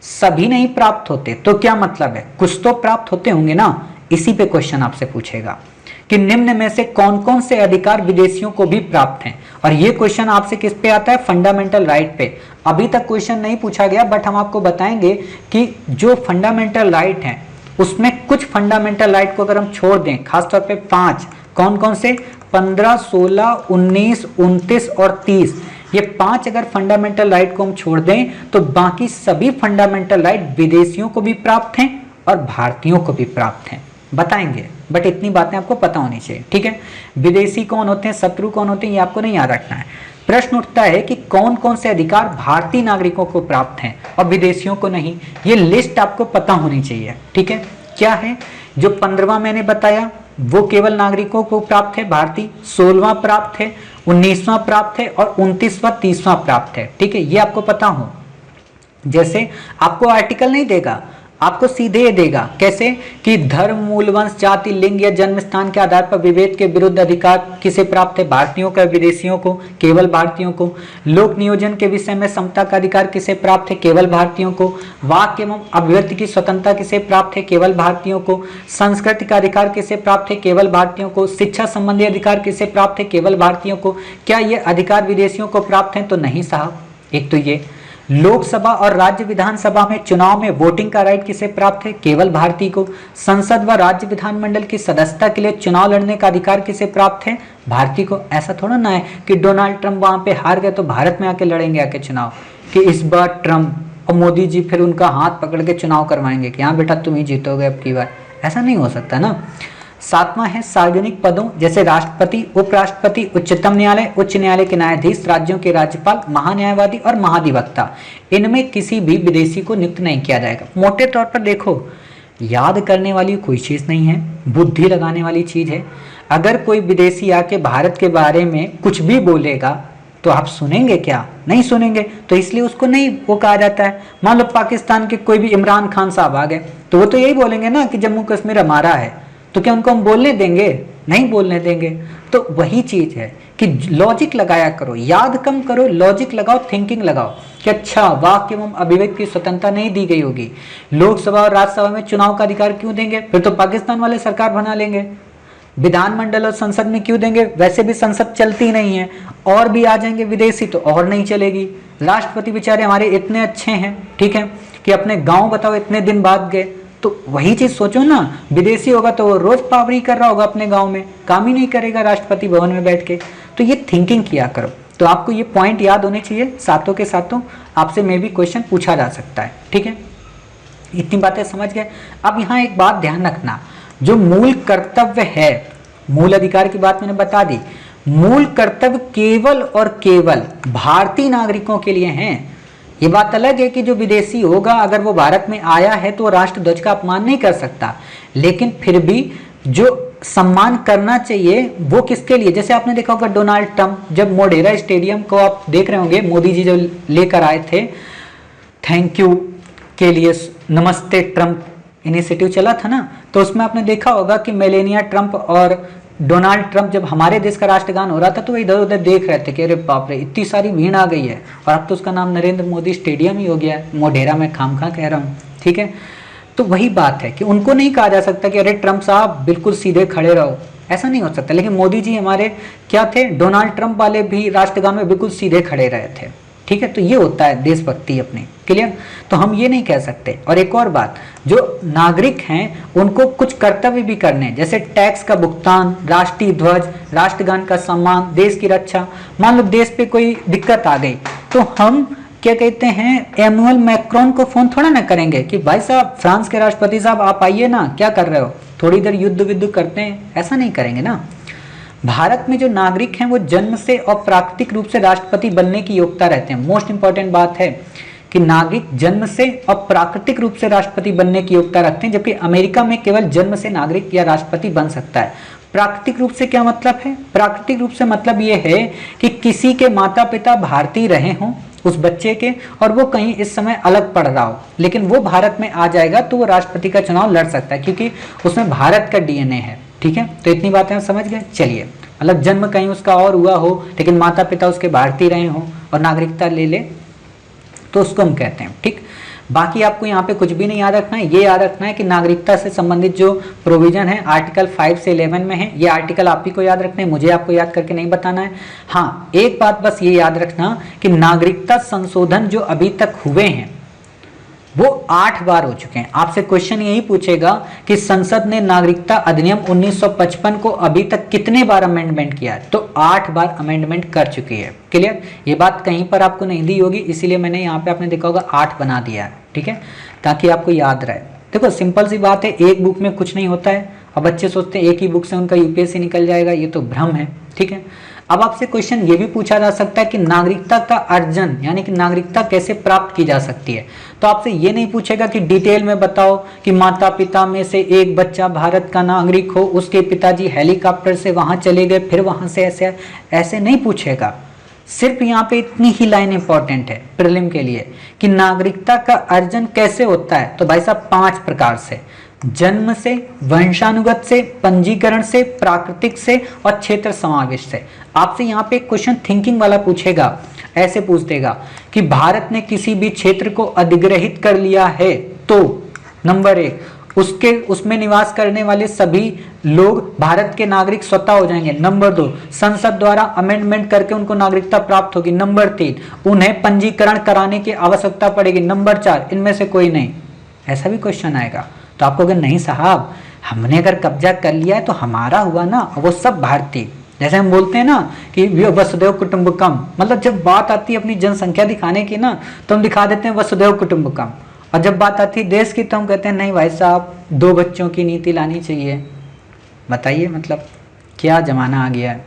सभी नहीं प्राप्त होते। तो क्या मतलब है, कुछ तो प्राप्त होते होंगे ना, इसी पे क्वेश्चन आपसे पूछेगा कि निम्न में से कौन कौन से अधिकार विदेशियों को भी प्राप्त हैं। और ये क्वेश्चन आपसे किस पे आता है, फंडामेंटल राइट पे। अभी तक क्वेश्चन नहीं पूछा गया, बट हम आपको बताएंगे कि जो फंडामेंटल राइट है उसमें कुछ फंडामेंटल राइट को अगर हम छोड़ दें, खासतौर पे 5, कौन कौन से, 15, 16, 19, 29 और 30, ये 5 अगर फंडामेंटल राइट को हम छोड़ दें तो बाकी सभी फंडामेंटल राइट विदेशियों को भी प्राप्त हैं और भारतीयों को भी प्राप्त हैं। बताएंगे, बट इतनी बातें आपको पता होनी चाहिए, ठीक है। विदेशी कौन होते हैं, शत्रु कौन होते हैं, ये आपको नहीं याद रखना है। प्रश्न उठता है कि कौन कौन से अधिकार भारतीय नागरिकों को प्राप्त हैं और विदेशियों को नहीं, ये लिस्ट आपको पता होनी चाहिए, ठीक है। क्या है, जो 15वां मैंने बताया वो केवल नागरिकों को प्राप्त है भारतीय, 16वां प्राप्त है, 19वां प्राप्त है और 29वां 30वां प्राप्त है, ठीक है। ये आपको पता हो। जैसे आपको आर्टिकल नहीं देगा, आपको सीधे देगा, कैसे कि धर्म, मूल वंश, जाति, लिंग या जन्म स्थान के आधार पर विभेद के विरुद्ध अधिकार किसे प्राप्त है, भारतीयों का, विदेशियों को, केवल भारतीयों को। लोक नियोजन के विषय में समता का अधिकार किसे प्राप्त है, केवल भारतीयों को। वाक्य एवं अभिव्यक्ति की स्वतंत्रता किसे प्राप्त है, केवल भारतीयों को। संस्कृति का अधिकार किसे प्राप्त है, केवल भारतीयों को। शिक्षा संबंधी अधिकार किसे प्राप्त है, केवल भारतीयों को। क्या ये अधिकार विदेशियों को प्राप्त है, तो नहीं साहब। एक तो ये लोकसभा और राज्य विधानसभा में चुनाव में वोटिंग का राइट किसे प्राप्त है, केवल भारतीय को। संसद व राज्य विधानमंडल की सदस्यता के लिए चुनाव लड़ने का अधिकार किसे प्राप्त है, भारतीय को। ऐसा थोड़ा ना है कि डोनाल्ड ट्रंप वहां पे हार गए तो भारत में आके लड़ेंगे आके चुनाव, कि इस बार ट्रंप और मोदी जी फिर उनका हाथ पकड़ के चुनाव करवाएंगे कि हाँ बेटा तुम ही जीतोगे अब की बार। ऐसा नहीं हो सकता ना। 7वां है सार्वजनिक पदों जैसे राष्ट्रपति, उपराष्ट्रपति, उच्चतम न्यायालय, उच्च न्यायालय के न्यायाधीश, राज्यों के राज्यपाल, महान्यायवादी और महाधिवक्ता, इनमें किसी भी विदेशी को नियुक्त नहीं किया जाएगा। मोटे तौर पर देखो, याद करने वाली कोई चीज़ नहीं है, बुद्धि लगाने वाली चीज़ है। अगर कोई विदेशी आके भारत के बारे में कुछ भी बोलेगा तो आप सुनेंगे क्या, नहीं सुनेंगे। तो इसलिए उसको नहीं वो कहा जाता है। मान लो पाकिस्तान के कोई भी इमरान खान साहब आ गए तो वो तो यही बोलेंगे ना कि जम्मू कश्मीर हमारा है, तो क्या उनको हम बोलने देंगे, नहीं बोलने देंगे। तो वही चीज है कि लॉजिक लगाया करो, याद कम करो, लॉजिक लगाओ, थिंकिंग लगाओ कि अच्छा वाक्य एवं अभिव्यक्ति की स्वतंत्रता नहीं दी गई होगी, लोकसभा और राज्यसभा में चुनाव का अधिकार क्यों देंगे, फिर तो पाकिस्तान वाले सरकार बना लेंगे। विधानमंडल और संसद में क्यों देंगे, वैसे भी संसद चलती नहीं है, और भी आ जाएंगे विदेशी तो और नहीं चलेगी। राष्ट्रपति बेचारे हमारे इतने अच्छे हैं, ठीक है, कि अपने गांव बताओ इतने दिन बाद गए। तो वही चीज सोचो ना, विदेशी होगा तो वो रोज पावरी कर रहा होगा अपने गांव में, काम ही नहीं करेगा राष्ट्रपति भवन में बैठ के। तो ये थिंकिंग किया करो। तो आपको ये पॉइंट याद होने चाहिए, सातों के सातों आपसे में भी क्वेश्चन पूछा जा सकता है, ठीक है। इतनी बातें समझ गए। अब यहाँ एक बात ध्यान रखना, जो मूल कर्तव्य है, मूल अधिकार की बात मैंने बता दी, मूल कर्तव्य केवल और केवल भारतीय नागरिकों के लिए हैं। ये बात अलग है कि जो विदेशी होगा अगर वो भारत में आया है तो राष्ट्रध्वज का अपमान नहीं कर सकता, लेकिन फिर भी जो सम्मान करना चाहिए वो किसके लिए, जैसे आपने देखा होगा डोनाल्ड ट्रंप जब मोढेरा स्टेडियम को आप देख रहे होंगे, मोदी जी जब लेकर आए थे थैंक यू के लिए, नमस्ते ट्रंप इनिशिएटिव चला था ना, तो उसमें आपने देखा होगा कि मेलेनिया ट्रंप और डोनाल्ड ट्रंप जब हमारे देश का राष्ट्रगान हो रहा था तो वो इधर उधर देख रहे थे कि अरे बाप रे इतनी सारी भीड़ आ गई है, और अब तो उसका नाम नरेंद्र मोदी स्टेडियम ही हो गया है, मोढेरा में खामखा कह रहा हूँ, ठीक है। तो वही बात है कि उनको नहीं कहा जा सकता कि अरे ट्रंप साहब बिल्कुल सीधे खड़े रहो, ऐसा नहीं हो सकता। लेकिन मोदी जी हमारे क्या थे, डोनाल्ड ट्रंप वाले भी राष्ट्रगान में बिल्कुल सीधे खड़े रहे थे, ठीक है। तो ये होता है देशभक्ति अपनी, क्लियर। तो हम ये नहीं कह सकते। और एक और बात, जो नागरिक हैं उनको कुछ कर्तव्य भी करने, जैसे टैक्स का भुगतान, राष्ट्रीय ध्वज, राष्ट्रगान का सम्मान, देश की रक्षा। मान लो देश पे कोई दिक्कत आ गई तो हम क्या कहते हैं, एमुअल मैक्रोन को फोन थोड़ा ना करेंगे कि भाई साहब फ्रांस के राष्ट्रपति साहब आप आइए ना, क्या कर रहे हो, थोड़ी देर युद्ध विद्ध करते हैं, ऐसा नहीं करेंगे ना। भारत में जो नागरिक हैं वो जन्म से और प्राकृतिक रूप से राष्ट्रपति बनने की योग्यता रहते हैं। मोस्ट इंपॉर्टेंट बात है कि नागरिक जन्म से और प्राकृतिक रूप से राष्ट्रपति बनने की योग्यता रखते हैं, जबकि अमेरिका में केवल जन्म से नागरिक या राष्ट्रपति बन सकता है। प्राकृतिक रूप से क्या मतलब है, प्राकृतिक रूप से मतलब ये है कि किसी के माता पिता भारतीय रहे हों उस बच्चे के, और वो कहीं इस समय अलग पढ़ रहा हो, लेकिन वो भारत में आ जाएगा तो वो राष्ट्रपति का चुनाव लड़ सकता है, क्योंकि उसमें भारत का डीएनए है, ठीक है। तो इतनी बातें हम समझ गए। चलिए, मतलब जन्म कहीं उसका और हुआ हो लेकिन माता पिता उसके भारतीय रहे हों और नागरिकता ले ले तो उसको हम कहते हैं, ठीक। बाकी आपको यहाँ पे कुछ भी नहीं याद रखना है, ये याद रखना है कि नागरिकता से संबंधित जो प्रोविजन है आर्टिकल 5 से 11 में है, ये आर्टिकल आप ही को याद रखना है, मुझे आपको याद करके नहीं बताना है। हाँ, एक बात बस ये याद रखना कि नागरिकता संशोधन जो अभी तक हुए हैं वो 8 बार हो चुके हैं। आपसे क्वेश्चन यही पूछेगा कि संसद ने नागरिकता अधिनियम 1955 को अभी तक कितने बार अमेंडमेंट किया है, तो 8 बार अमेंडमेंट कर चुकी है। क्लियर? ये बात कहीं पर आपको नहीं दी होगी, इसीलिए मैंने यहाँ पे आपने देखा होगा 8 बना दिया है, ठीक है, ताकि आपको याद रहे। देखो सिंपल सी बात है, एक बुक में कुछ नहीं होता है। अब बच्चे सोचते हैं एक ही बुक से उनका यूपीएससी निकल जाएगा, ये तो भ्रम है, ठीक है। अब आपसे क्वेश्चन ये भी पूछा जा सकता है कि नागरिकता का अर्जन यानी कि नागरिकता कैसे प्राप्त की जा सकती है, तो आपसे ये नहीं पूछेगा कि डिटेल में बताओ कि माता पिता में से एक बच्चा भारत का नागरिक हो, उसके पिताजी हेलीकॉप्टर से वहां चले गए, फिर वहां से ऐसे नहीं पूछेगा। सिर्फ यहाँ पे इतनी ही लाइन इंपॉर्टेंट है प्रीलिम के लिए कि नागरिकता का अर्जन कैसे होता है, तो भाई साहब 5 प्रकार से: जन्म से, वंशानुगत से, पंजीकरण से, प्राकृतिक से और क्षेत्र समावेश से। आपसे यहाँ पे क्वेश्चन थिंकिंग वाला पूछेगा, ऐसे पूछ देगा कि भारत ने किसी भी क्षेत्र को अधिग्रहित कर लिया है तो नंबर 1 उसमें निवास करने वाले सभी लोग भारत के नागरिक स्वतः हो जाएंगे। नंबर 2 संसद द्वारा अमेंडमेंट करके उनको नागरिकता प्राप्त होगी। नंबर 3 उन्हें पंजीकरण कराने की आवश्यकता पड़ेगी। नंबर 4 इनमें से कोई नहीं। ऐसा भी क्वेश्चन आएगा तो आपको अगर नहीं साहब हमने अगर कब्जा कर लिया है तो हमारा हुआ ना, वो सब भारतीय। जैसे हम बोलते हैं ना कि वसुधैव कुटुंबकम, मतलब जब बात आती है अपनी जनसंख्या दिखाने की ना तो हम दिखा देते हैं वसुधैव कुटुंबकम, और जब बात आती है देश की तो हम कहते हैं नहीं भाई साहब 2 बच्चों की नीति लानी चाहिए। बताइए मतलब क्या जमाना आ गया है,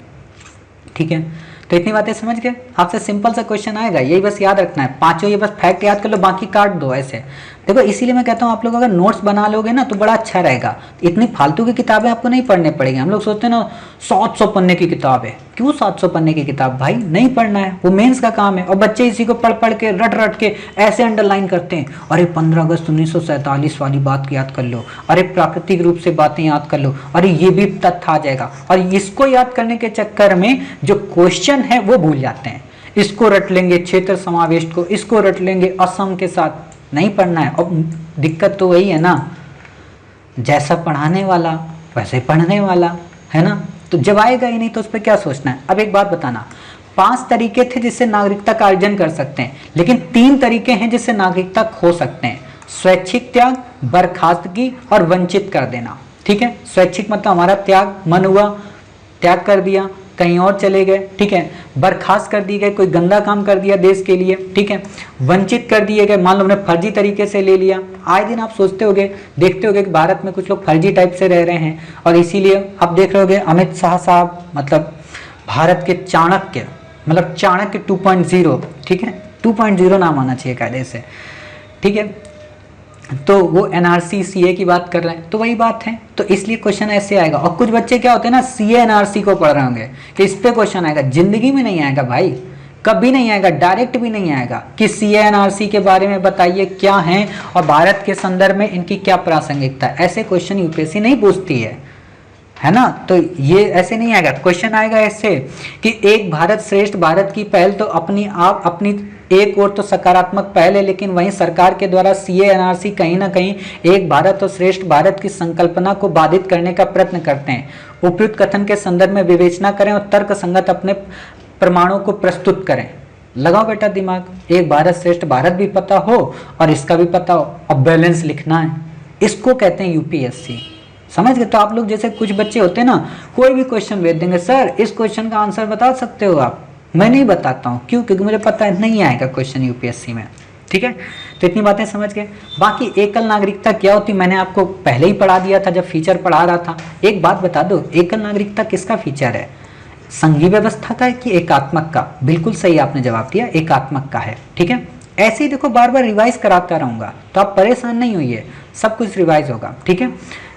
ठीक है। तो इतनी बातें समझ गए। आपसे सिंपल सा क्वेश्चन आएगा, यही बस याद रखना है। 5 ये बस फैक्ट याद कर लो, बाकी काट दो ऐसे। देखो इसीलिए मैं कहता हूँ आप लोग अगर नोट्स बना लोगे ना तो बड़ा अच्छा रहेगा। इतनी फालतू की किताबें आपको नहीं पढ़ने पड़ेगी। हम लोग सोचते हैं ना 700 पन्ने की किताब है, क्यों 700 पन्ने की किताब भाई, नहीं पढ़ना है, वो मेंस का काम है। और बच्चे इसी को पढ़ पढ़ के रट के ऐसे अंडरलाइन करते हैं, अरे 15 अगस्त 1947 वाली बात याद कर लो, अरे प्राकृतिक रूप से बातें याद कर लो, अरे ये भी तथ्य आ जाएगा। और इसको याद करने के चक्कर में जो क्वेश्चन है वो भूल जाते हैं। इसको रट लेंगे क्षेत्र समावेश को, इसको रट लेंगे असम के साथ, नहीं पढ़ना है। और दिक्कत तो वही है ना, जैसा पढ़ाने वाला वैसे पढ़ने वाला, है ना। तो जब आएगा ही नहीं तो उस पर क्या सोचना है। अब एक बात बताना, 5 तरीके थे जिससे नागरिकता का अर्जन कर सकते हैं, लेकिन 3 तरीके हैं जिससे नागरिकता खो सकते हैं: स्वैच्छिक त्याग, बर्खास्तगी और वंचित कर देना। ठीक है, स्वैच्छिक मतलब हमारा त्याग, मन हुआ त्याग कर दिया, कहीं और चले गए, ठीक है। बर्खास्त कर दिए गए, कोई गंदा काम कर दिया देश के लिए, ठीक है। वंचित कर दिए गए, मान लो हमने फर्जी तरीके से ले लिया। आए दिन आप सोचते होगे, देखते होगे कि भारत में कुछ लोग फर्जी टाइप से रह रहे हैं, और इसीलिए आप देख रहे होगे अमित शाह साहब मतलब भारत के चाणक्य, मतलब चाणक्य 2.0, ठीक है, 2.0 नाम आना चाहिए कायदे से, ठीक है। तो वो एनआरसी सीए की बात कर रहे हैं, तो वही बात है। तो इसलिए क्वेश्चन ऐसे आएगा। और कुछ बच्चे क्या होते हैं ना, सीए एनआरसी को पढ़ रहे होंगे कि इस पे क्वेश्चन आएगा। जिंदगी में नहीं आएगा भाई, कभी नहीं आएगा, डायरेक्ट भी नहीं आएगा कि सीए एनआरसी के बारे में बताइए क्या है और भारत के संदर्भ में इनकी क्या प्रासंगिकता है। ऐसे क्वेश्चन यूपीएससी नहीं पूछती है ना। तो ये ऐसे नहीं आएगा। क्वेश्चन आएगा ऐसे कि एक भारत श्रेष्ठ भारत की पहल तो अपनी एक और तो सकारात्मक पहल है, लेकिन वहीं सरकार के द्वारा सीए एनआरसी कहीं ना कहीं एक भारत और श्रेष्ठ भारत की संकल्पना को बाधित करने का प्रयत्न करते हैं। उपयुक्त कथन के संदर्भ में विवेचना करें और तर्क संगत अपने प्रमाणों को प्रस्तुत करें। लगाओ बेटा दिमाग, एक भारत श्रेष्ठ भारत भी पता हो और इसका भी पता हो, अब बैलेंस लिखना है। इसको कहते हैं यूपीएससी, समझ गए। तो आप लोग जैसे कुछ बच्चे होते हैं ना, कोई भी क्वेश्चन भेज देंगे, सर इस क्वेश्चन का आंसर बता सकते हो आप। मैं नहीं बताता हूँ, क्यों? क्योंकि मुझे पता है नहीं आएगा क्वेश्चन यूपीएससी में, ठीक है। तो इतनी बातें समझ गए। बाकी एकल नागरिकता क्या होती, मैंने आपको पहले ही पढ़ा दिया था जब फीचर पढ़ा रहा था। एक बात बता दो, एकल नागरिकता किसका फीचर है, संघीय व्यवस्था का कि एकात्मक का? बिल्कुल सही आपने जवाब दिया, एकात्मक का है, ठीक है। ऐसे ही देखो बार बार रिवाइज कराता रहूंगा, तो आप परेशान नहीं होइए, सब कुछ रिवाइज होगा, ठीक है।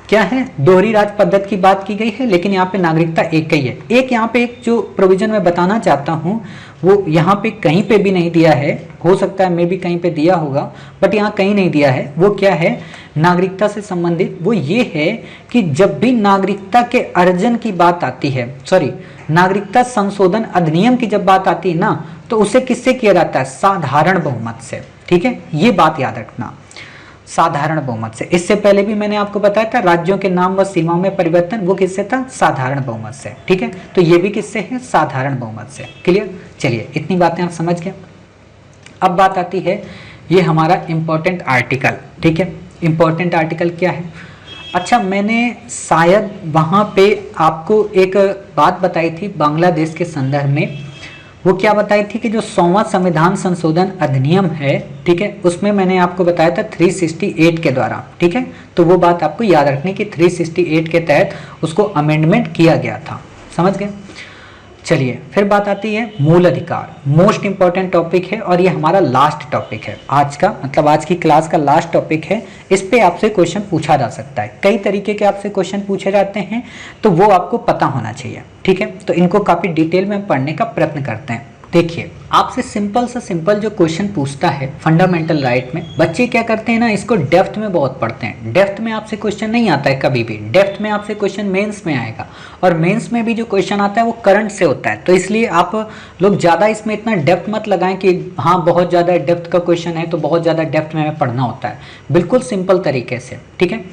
क्या है, दोहरी राज पद्धति की बात की गई है, लेकिन यहाँ पे नागरिकता एक ही है। एक यहाँ पे एक जो प्रोविजन मैं बताना चाहता हूँ वो यहाँ पे कहीं पे भी नहीं दिया है, हो सकता है मे भी कहीं पे दिया होगा, बट यहाँ कहीं नहीं दिया है। वो क्या है नागरिकता से संबंधित, वो ये है कि जब भी नागरिकता के अर्जन की बात आती है, सॉरी नागरिकता संशोधन अधिनियम की जब बात आती है ना, तो उसे किससे किया जाता है, साधारण बहुमत से। ठीक है, ये बात याद रखना, साधारण बहुमत से। इससे पहले भी मैंने आपको बताया था राज्यों के नाम व सीमाओं में परिवर्तन, वो किससे था, साधारण बहुमत से। ठीक है, तो ये भी किससे है, साधारण बहुमत से। क्लियर, चलिए इतनी बातें आप समझ गए। अब बात आती है ये हमारा इंपॉर्टेंट आर्टिकल। ठीक है, इंपॉर्टेंट आर्टिकल क्या है, अच्छा मैंने शायद वहाँ पे आपको एक बात बताई थी बांग्लादेश के संदर्भ में, वो क्या बताई थी कि जो 100वां संविधान संशोधन अधिनियम है, ठीक है, उसमें मैंने आपको बताया था 368 के द्वारा। ठीक है, तो वो बात आपको याद रखनी कि 368 के तहत उसको अमेंडमेंट किया गया था। समझ गए। चलिए फिर बात आती है मूल अधिकार, मोस्ट इंपॉर्टेंट टॉपिक है और ये हमारा लास्ट टॉपिक है आज का, मतलब आज की क्लास का लास्ट टॉपिक है। इस पे आपसे क्वेश्चन पूछा जा सकता है, कई तरीके के आपसे क्वेश्चन पूछे जाते हैं, तो वो आपको पता होना चाहिए। ठीक है, तो इनको काफी डिटेल में पढ़ने का प्रयत्न करते हैं। देखिए आपसे सिंपल से सिंपल जो क्वेश्चन पूछता है फंडामेंटल राइट में, बच्चे क्या करते हैं ना, इसको डेप्थ में बहुत पढ़ते हैं। डेप्थ में आपसे क्वेश्चन नहीं आता है कभी भी, डेप्थ में आपसे क्वेश्चन मेंस में आएगा, और मेंस में भी जो क्वेश्चन आता है वो करंट से होता है। तो इसलिए आप लोग ज़्यादा इसमें इतना डेप्थ मत लगाएं कि हाँ बहुत ज़्यादा डेप्थ का क्वेश्चन है तो बहुत ज़्यादा डेप्थ में हमें पढ़ना होता है। बिल्कुल सिंपल तरीके से। ठीक है,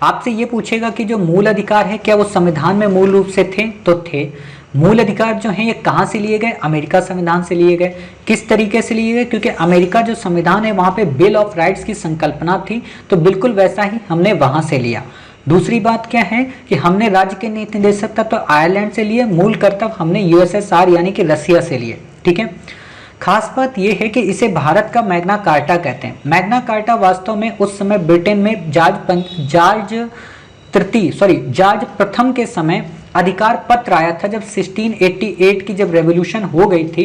आपसे ये पूछेगा कि जो मूल अधिकार है क्या वो संविधान में मूल रूप से थे, तो थे। मूल अधिकार जो हैं ये कहाँ से लिए गए, अमेरिका संविधान से लिए गए। किस तरीके से लिए गए, क्योंकि अमेरिका जो संविधान है वहाँ पे बिल ऑफ राइट्स की संकल्पना थी, तो बिल्कुल वैसा ही हमने वहाँ से लिया। दूसरी बात क्या है कि हमने राज्य के नीति निर्देशक तत्व आयरलैंड से लिए, मूल कर्तव्य हमने यूएसएसआर यानी कि रसिया से लिए। ठीक है, खास बात यह है कि इसे भारत का मैग्ना कार्टा कहते हैं। मैग्ना कार्टा वास्तव में उस समय ब्रिटेन में जॉर्ज प्रथम के समय अधिकार पत्र आया था, जब 1688 की जब रेवोल्यूशन हो गई थी,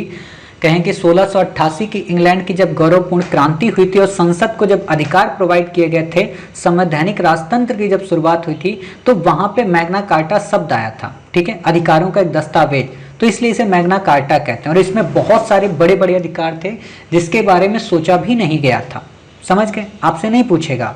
कहें कि 1688 की इंग्लैंड की जब गौरवपूर्ण क्रांति हुई थी और संसद को जब अधिकार प्रोवाइड किए गए थे, संवैधानिक राजतंत्र की जब शुरुआत हुई थी, तो वहां पे मैग्ना कार्टा शब्द आया था। ठीक है, अधिकारों का एक दस्तावेज, तो इसलिए इसे मैग्ना कार्टा कहते हैं। और इसमें बहुत सारे बड़े बड़े अधिकार थे जिसके बारे में सोचा भी नहीं गया था। समझ गए, आपसे नहीं पूछेगा।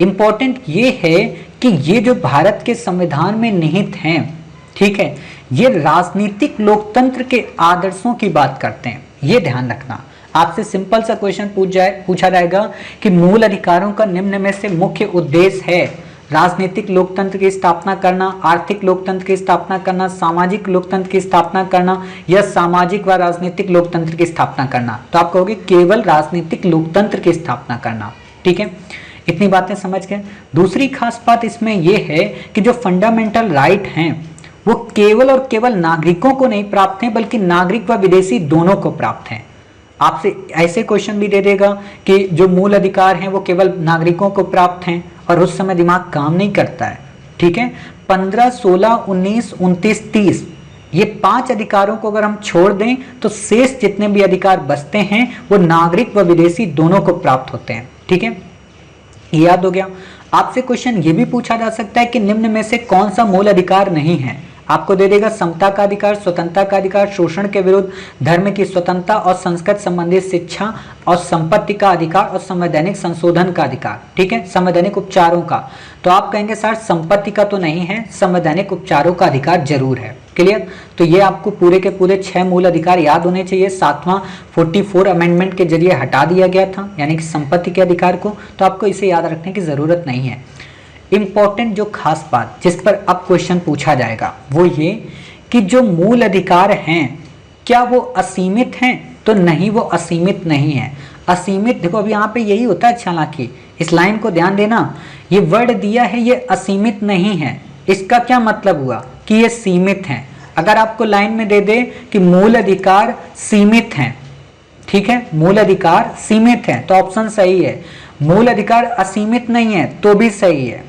इंपॉर्टेंट ये है कि ये जो भारत के संविधान में निहित हैं, ठीक है, ये राजनीतिक लोकतंत्र के आदर्शों की बात करते हैं, ये ध्यान रखना। आपसे सिंपल सा क्वेश्चन पूछा जाएगा कि मूल अधिकारों का निम्न में से मुख्य उद्देश्य है राजनीतिक लोकतंत्र की स्थापना करना, आर्थिक लोकतंत्र की स्थापना करना, सामाजिक लोकतंत्र की स्थापना करना, या सामाजिक व राजनीतिक लोकतंत्र की स्थापना करना। तो आप कहोगे केवल राजनीतिक लोकतंत्र की स्थापना करना। ठीक है, इतनी बातें समझ गए। दूसरी खास बात इसमें यह है कि जो फंडामेंटल राइट हैं वो केवल और केवल नागरिकों को नहीं प्राप्त हैं, बल्कि नागरिक व विदेशी दोनों को प्राप्त हैं। आपसे ऐसे क्वेश्चन भी दे देगा कि जो मूल अधिकार हैं वो केवल नागरिकों को प्राप्त हैं, और उस समय दिमाग काम नहीं करता है। ठीक है, 15, 16, 19, 29, 30 ये 5 अधिकारों को अगर हम छोड़ दें तो शेष जितने भी अधिकार बचते हैं वो नागरिक व विदेशी दोनों को प्राप्त होते हैं। ठीक है, याद हो गया। आपसे क्वेश्चन ये भी पूछा जा सकता है कि निम्न में से कौन सा मूल अधिकार नहीं है। आपको दे देगा समता का अधिकार, स्वतंत्रता का अधिकार, शोषण के विरुद्ध, धर्म की स्वतंत्रता और संस्कृत संबंधित शिक्षा, और संपत्ति का अधिकार, और संवैधानिक संशोधन का अधिकार। ठीक है, संवैधानिक उपचारों का। तो आप कहेंगे सर संपत्ति का तो नहीं है, संवैधानिक उपचारों का अधिकार जरूर है। क्लियर, तो ये आपको पूरे के पूरे 6 मूल अधिकार याद होने चाहिए। 7वां 44 अमेंडमेंट के जरिए हटा दिया गया था, यानी कि संपत्ति के अधिकार को, तो आपको इसे याद रखने की जरूरत नहीं है। इंपॉर्टेंट जो खास बात जिस पर अब क्वेश्चन पूछा जाएगा वो ये कि जो मूल अधिकार हैं क्या वो असीमित हैं, तो नहीं, वो असीमित नहीं है। असीमित, देखो अभी यहाँ पे यही होता है, चालाकी, इस लाइन को ध्यान देना, ये वर्ड दिया है ये असीमित नहीं है, इसका क्या मतलब हुआ कि ये सीमित हैं। अगर आपको लाइन में दे दे कि मूल अधिकार सीमित हैं, ठीक है, मूल अधिकार सीमित हैं, तो ऑप्शन सही है। मूल अधिकार असीमित नहीं है तो भी सही है।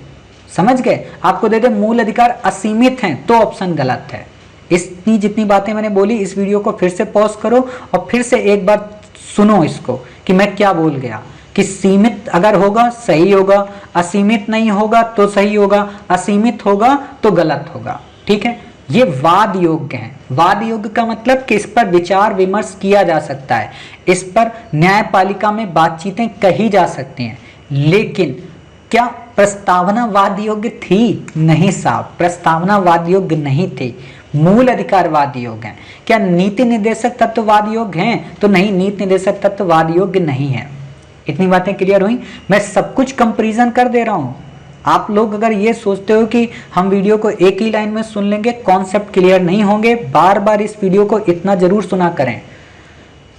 समझ गए, आपको दे दे मूल अधिकार असीमित हैं तो ऑप्शन गलत है। इतनी जितनी बातें मैंने बोली, इस वीडियो को फिर से पॉज करो और फिर से एक बार सुनो इसको कि मैं क्या बोल गया, कि सीमित अगर होगा सही होगा, असीमित नहीं होगा तो सही होगा, असीमित होगा तो गलत होगा। ठीक है, ये वाद योग्य है। वाद योग्य का मतलब कि इस पर विचार विमर्श किया जा सकता है, इस पर न्यायपालिका में बातचीतें कही जा सकती हैं, लेकिन क्या प्रस्तावना वाद योग्य थी? नहीं साहब, प्रस्तावना वाद योग्य नहीं थी। मूल अधिकार वाद योग्य हैं। क्या नीति निर्देशक तत्व वाद योग्य हैं? तो नहीं, नीति निर्देशक तत्व वाद योग्य नहीं है। इतनी बातें क्लियर हुई। मैं सब कुछ कंपैरिजन कर दे रहा हूँ। आप लोग अगर ये सोचते हो कि हम वीडियो को एक ही लाइन में सुन लेंगे, कॉन्सेप्ट क्लियर नहीं होंगे, बार बार इस वीडियो को इतना जरूर सुना करें।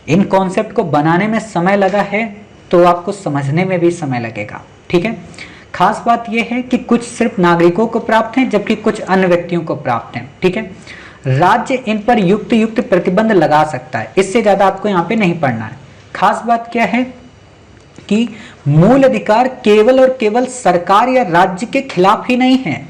इन कॉन्सेप्ट को बनाने में समय लगा है तो आपको समझने में भी समय लगेगा, ठीक है। खास बात यह है कि कुछ सिर्फ नागरिकों को प्राप्त है जबकि कुछ अन्य व्यक्तियों को प्राप्त है, ठीक है। राज्य इन पर युक्त प्रतिबंध लगा सकता है, इससे ज्यादा आपको यहाँ पे नहीं पढ़ना है। खास बात क्या है कि मूल अधिकार केवल और केवल सरकार या राज्य के खिलाफ ही नहीं है,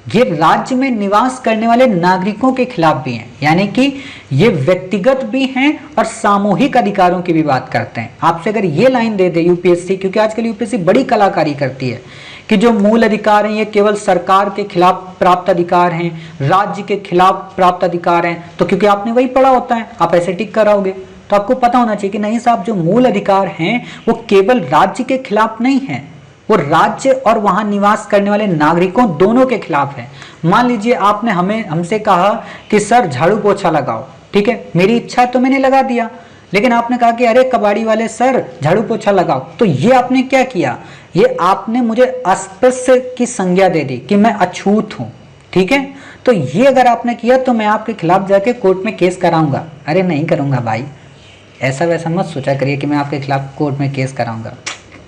ये राज्य में निवास करने वाले नागरिकों के खिलाफ भी हैं, यानी कि ये व्यक्तिगत भी हैं और सामूहिक अधिकारों की भी बात करते हैं। आपसे अगर ये लाइन दे दे यूपीएससी, क्योंकि आजकल यूपीएससी बड़ी कलाकारी करती है कि जो मूल अधिकार हैं ये केवल सरकार के खिलाफ प्राप्त अधिकार हैं, राज्य के खिलाफ प्राप्त अधिकार हैं, तो क्योंकि आपने वही पढ़ा होता है आप ऐसे टिक कराओगे, तो आपको पता होना चाहिए कि नहीं साहब, जो मूल अधिकार हैं वो केवल राज्य के खिलाफ नहीं है, वो राज्य और वहां निवास करने वाले नागरिकों दोनों के खिलाफ है। मान लीजिए आपने हमसे कहा कि सर झाड़ू पोछा लगाओ, ठीक है, मेरी इच्छा तो मैंने लगा दिया, लेकिन आपने कहा कि अरे कबाड़ी वाले सर झाड़ू पोछा लगाओ, तो ये आपने क्या किया, ये आपने मुझे अस्पृश्य की संज्ञा दे दी कि मैं अछूत हूं, ठीक है। तो ये अगर आपने किया तो मैं आपके खिलाफ जाके कोर्ट में केस कराऊंगा। अरे नहीं करूंगा भाई, ऐसा वैसा मत सोचा करिए कि मैं आपके खिलाफ कोर्ट में केस कराऊंगा,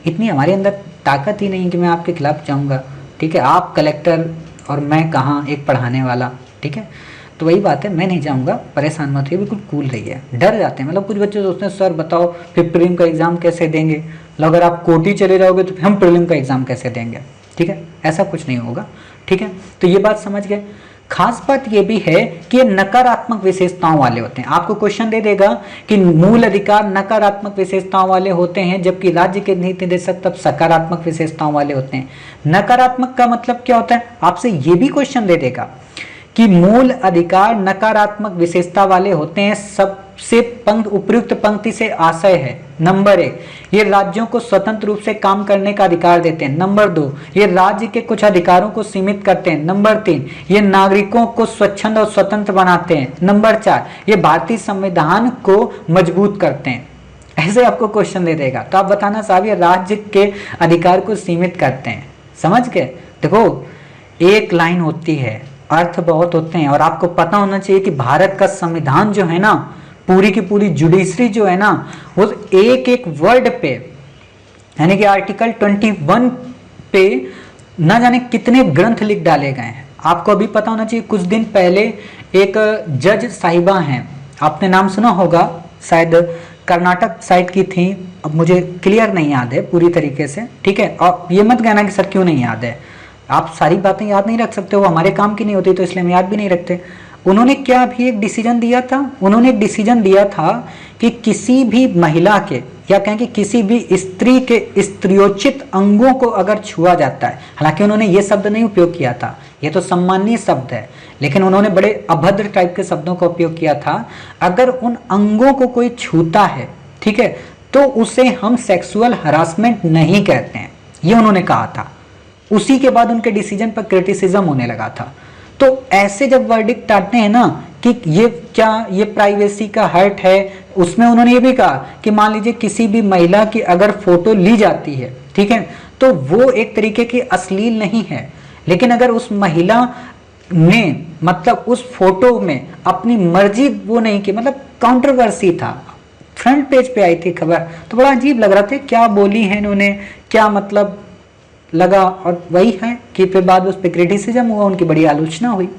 इतनी हमारे अंदर ताकत ही नहीं कि मैं आपके खिलाफ जाऊंगा, ठीक है। आप कलेक्टर और मैं कहाँ, एक पढ़ाने वाला, ठीक है। तो वही बात है, मैं नहीं जाऊंगा, परेशान मत होइए, बिल्कुल कूल रहिए। डर जाते हैं, मतलब कुछ बच्चे सोचते हैं सर बताओ फिर प्रीलिम का एग्जाम कैसे देंगे, मतलब अगर आप कोटी चले जाओगे तो फिर हम प्रीलिम का एग्जाम कैसे देंगे, ठीक है। ऐसा कुछ नहीं होगा, ठीक है। तो ये बात समझ गए। खास बात यह भी है कि ये नकारात्मक विशेषताओं वाले होते हैं। आपको क्वेश्चन दे देगा कि मूल अधिकार नकारात्मक विशेषताओं वाले होते हैं जबकि राज्य के नीति निर्देशक तब सकारात्मक विशेषताओं वाले होते हैं। नकारात्मक का मतलब क्या होता है, आपसे ये भी क्वेश्चन दे देगा कि मूल अधिकार नकारात्मक विशेषता वाले होते हैं। सबसे उपयुक्त पंक्ति से आशय है, नंबर 1, ये राज्यों को स्वतंत्र रूप से काम करने का अधिकार देते हैं। नंबर 2, ये राज्य के कुछ अधिकारों को सीमित करते हैं। नंबर 3, ये नागरिकों को स्वच्छंद और स्वतंत्र बनाते हैं। नंबर 4, ये भारतीय संविधान को मजबूत करते हैं। ऐसे आपको क्वेश्चन दे देगा तो आप बताना साहब ये राज्य के अधिकार को सीमित करते हैं। समझ गए। देखो एक लाइन होती है, अर्थ बहुत होते हैं, और आपको पता होना चाहिए कि भारत का संविधान जो है ना, पूरी की पूरी जुडिशरी जो है ना, वो एक एक वर्ड पे, यानी कि आर्टिकल 21 पे ना जाने कितने ग्रंथ लिख डाले गए हैं। आपको अभी पता होना चाहिए, कुछ दिन पहले एक जज साहिबा हैं, आपने नाम सुना होगा, शायद कर्नाटक साइड की थी, अब मुझे क्लियर नहीं याद है पूरी तरीके से, ठीक है। और ये मत कहना कि सर क्यों नहीं याद है, आप सारी बातें याद नहीं रख सकते, वो हमारे काम की नहीं होती तो इसलिए हम याद भी नहीं रखते। उन्होंने क्या भी एक डिसीजन दिया था, उन्होंने एक डिसीजन दिया था कि किसी भी महिला के या कहें कि किसी भी स्त्री के स्त्रियोचित अंगों को अगर छुआ जाता है, हालांकि उन्होंने ये शब्द नहीं उपयोग किया था, ये तो सम्माननीय शब्द है, लेकिन उन्होंने बड़े अभद्र टाइप के शब्दों का उपयोग किया था। अगर उन अंगों को कोई छूता है, ठीक है, तो उसे हम सेक्सुअल हरासमेंट नहीं कहते हैं, ये उन्होंने कहा था। उसी के बाद उनके डिसीजन पर क्रिटिसिज्म होने लगा था। तो ऐसे जब वर्डिक्ट आते हैं ना कि ये क्या, ये प्राइवेसी का हर्ट है, उसमें उन्होंने ये भी कहा कि मान लीजिए किसी भी महिला की अगर फोटो ली जाती है, ठीक है, तो वो एक तरीके की अश्लील नहीं है, लेकिन अगर उस महिला ने मतलब उस फोटो में अपनी मर्जी वो नहीं की, मतलब कंट्रोवर्सी था, फ्रंट पेज पे आई थी खबर, तो बड़ा अजीब लग रहा था क्या बोली है इन्होंने, क्या मतलब लगा। और वही है कि फिर बाद उस पर क्रिटिसिज्म हुआ, उनकी बड़ी आलोचना हुई,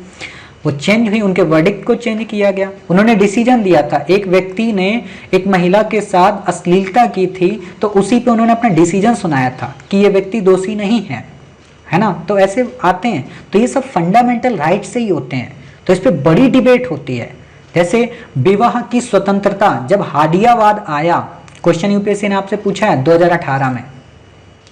वो चेंज हुई, उनके वर्डिक्ट को चेंज किया गया। उन्होंने डिसीजन दिया था, एक व्यक्ति ने एक महिला के साथ अश्लीलता की थी तो उसी पे उन्होंने अपना डिसीजन सुनाया था कि ये व्यक्ति दोषी नहीं है, है ना। तो ऐसे आते हैं, तो ये सब फंडामेंटल राइट से ही होते हैं, तो इस पर बड़ी डिबेट होती है। जैसे विवाह की स्वतंत्रता, जब हादियावाद आया, क्वेश्चन यूपीएससी ने आपसे पूछा है 2018 में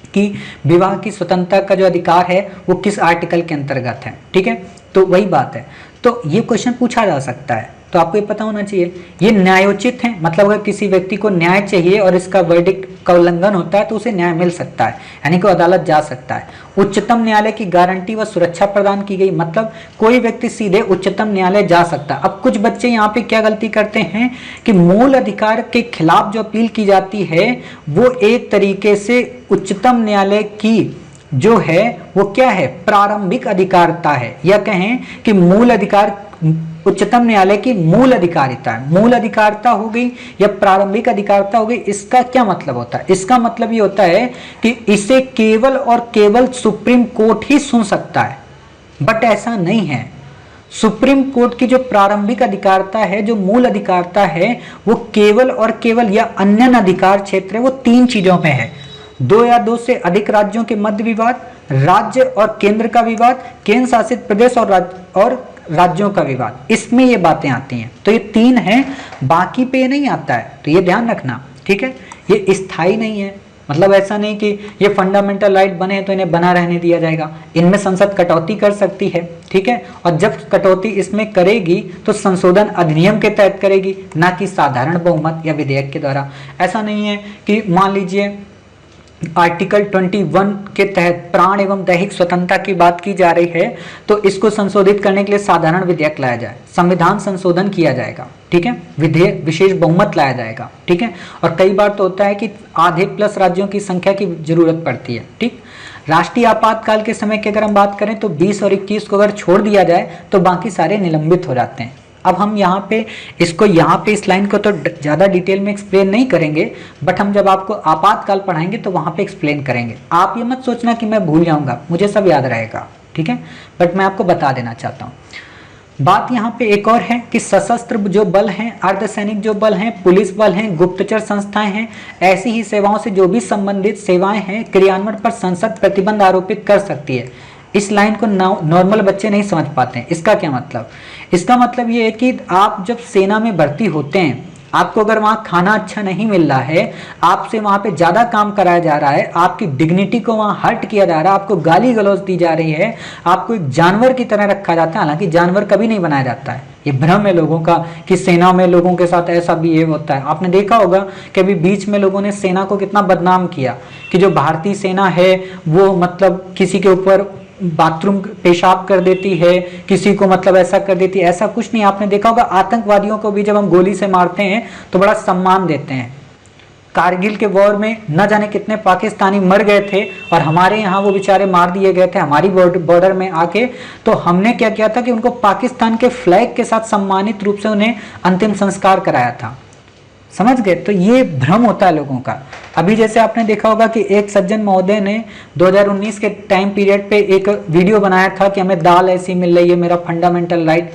कि विवाह की स्वतंत्रता का जो अधिकार है वो किस आर्टिकल के अंतर्गत है, ठीक है। तो वही बात है, तो ये क्वेश्चन पूछा जा सकता है तो आपको ये पता होना चाहिए। ये न्यायोचित है, मतलब अगर किसी व्यक्ति को न्याय चाहिए और इसका वर्डिक्ट का उल्लंघन होता है तो उसे न्याय मिल सकता है, यानी कि अदालत जा सकता है। उच्चतम न्यायालय की गारंटी व सुरक्षा प्रदान की गई, मतलब कोई व्यक्ति सीधे उच्चतम न्यायालय जा सकता है। अब कुछ बच्चे यहाँ पे क्या गलती करते हैं कि मूल अधिकार के खिलाफ जो अपील की जाती है वो एक तरीके से उच्चतम न्यायालय की जो है वो क्या है, प्रारंभिक अधिकारता है, या कहें कि मूल अधिकार उच्चतम न्यायालय की मूल अधिकारिता है। मूल अधिकारता हो गई या प्रारंभिक अधिकारता हो गई, इसका क्या मतलब होता है? इसका मतलब ये होता है कि इसे केवल और केवल सुप्रीम कोर्ट ही सुन सकता है, बट ऐसा नहीं है। सुप्रीम कोर्ट की जो प्रारंभिक अधिकारता है, जो मूल अधिकारता है, वो केवल और केवल या अन्य अधिकार क्षेत्र है, वो 3 चीजों में है। 2 या 2 से अधिक राज्यों के मध्य विवाद, राज्य और केंद्र का विवाद, केंद्र शासित प्रदेश और राज्यों का विवाद, इसमें ये बातें आती हैं। तो ये 3 हैं, बाकी पे नहीं आता है, तो ये ध्यान रखना, ठीक है। ये स्थायी नहीं है, मतलब ऐसा नहीं कि ये फंडामेंटल राइट बने तो इन्हें बना रहने दिया जाएगा। इनमें संसद कटौती कर सकती है, ठीक है, और जब कटौती इसमें करेगी तो संशोधन अधिनियम के तहत करेगी, ना कि साधारण बहुमत या विधेयक के द्वारा। ऐसा नहीं है कि मान लीजिए आर्टिकल 21 के तहत प्राण एवं दैहिक स्वतंत्रता की बात की जा रही है तो इसको संशोधित करने के लिए साधारण विधेयक लाया जाए, संविधान संशोधन किया जाएगा, ठीक है, विधेयक विशेष बहुमत लाया जाएगा, ठीक है। और कई बार तो होता है कि आधे प्लस राज्यों की संख्या की जरूरत पड़ती है, ठीक। राष्ट्रीय आपातकाल के समय की अगर हम बात करें तो 20 और 21 को अगर छोड़ दिया जाए तो बाकी सारे निलंबित हो जाते हैं। अब हम यहाँ पे इसको इस लाइन को तो ज़्यादा डिटेल में एक्सप्लेन नहीं करेंगे, बट हम जब आपको आपातकाल पढ़ाएंगे तो वहाँ पे एक्सप्लेन करेंगे। आप ये मत सोचना कि मैं भूल जाऊँगा, मुझे सब याद रहेगा, ठीक है, बट मैं आपको बता देना चाहता हूँ। बात यहाँ पे एक और है कि सशस्त्र जो बल हैं, अर्धसैनिक जो बल हैं, पुलिस बल हैं, गुप्तचर संस्थाएं हैं, ऐसी ही सेवाओं से जो भी संबंधित सेवाएं हैं, क्रियान्वयन पर संसद प्रतिबंध आरोपित कर सकती है। इस लाइन को नॉर्मल बच्चे नहीं समझ पाते हैं। इसका क्या मतलब? इसका मतलब ये है कि आप जब सेना में भर्ती होते हैं, आपको अगर वहाँ खाना अच्छा नहीं मिल रहा है, आपसे वहाँ पे ज़्यादा काम कराया जा रहा है, आपकी डिग्निटी को वहाँ हर्ट किया जा रहा है, आपको गाली गलौज दी जा रही है, आपको एक जानवर की तरह रखा जाता है। हालांकि जानवर कभी नहीं बनाया जाता है, ये भ्रम है लोगों का कि सेना में लोगों के साथ ऐसा बिहेव होता है। आपने देखा होगा कि अभी बीच में लोगों ने सेना को कितना बदनाम किया कि जो भारतीय सेना है वो मतलब किसी के ऊपर बाथरूम पेशाब कर देती है, किसी को मतलब ऐसा कर देती है। ऐसा कुछ नहीं। आपने देखा होगा आतंकवादियों को भी जब हम गोली से मारते हैं तो बड़ा सम्मान देते हैं। कारगिल के वॉर में न जाने कितने पाकिस्तानी मर गए थे और हमारे यहाँ वो बेचारे मार दिए गए थे हमारी बॉर्डर में आके। तो हमने क्या किया था कि उनको पाकिस्तान के फ्लैग के साथ सम्मानित रूप से उन्हें अंतिम संस्कार कराया था। समझ गए? तो ये भ्रम होता है लोगों का। अभी जैसे आपने देखा होगा कि एक सज्जन महोदय ने 2019 के टाइम पीरियड पे एक वीडियो बनाया था कि हमें दाल ऐसी मिल रही है, मेरा फंडामेंटल राइट।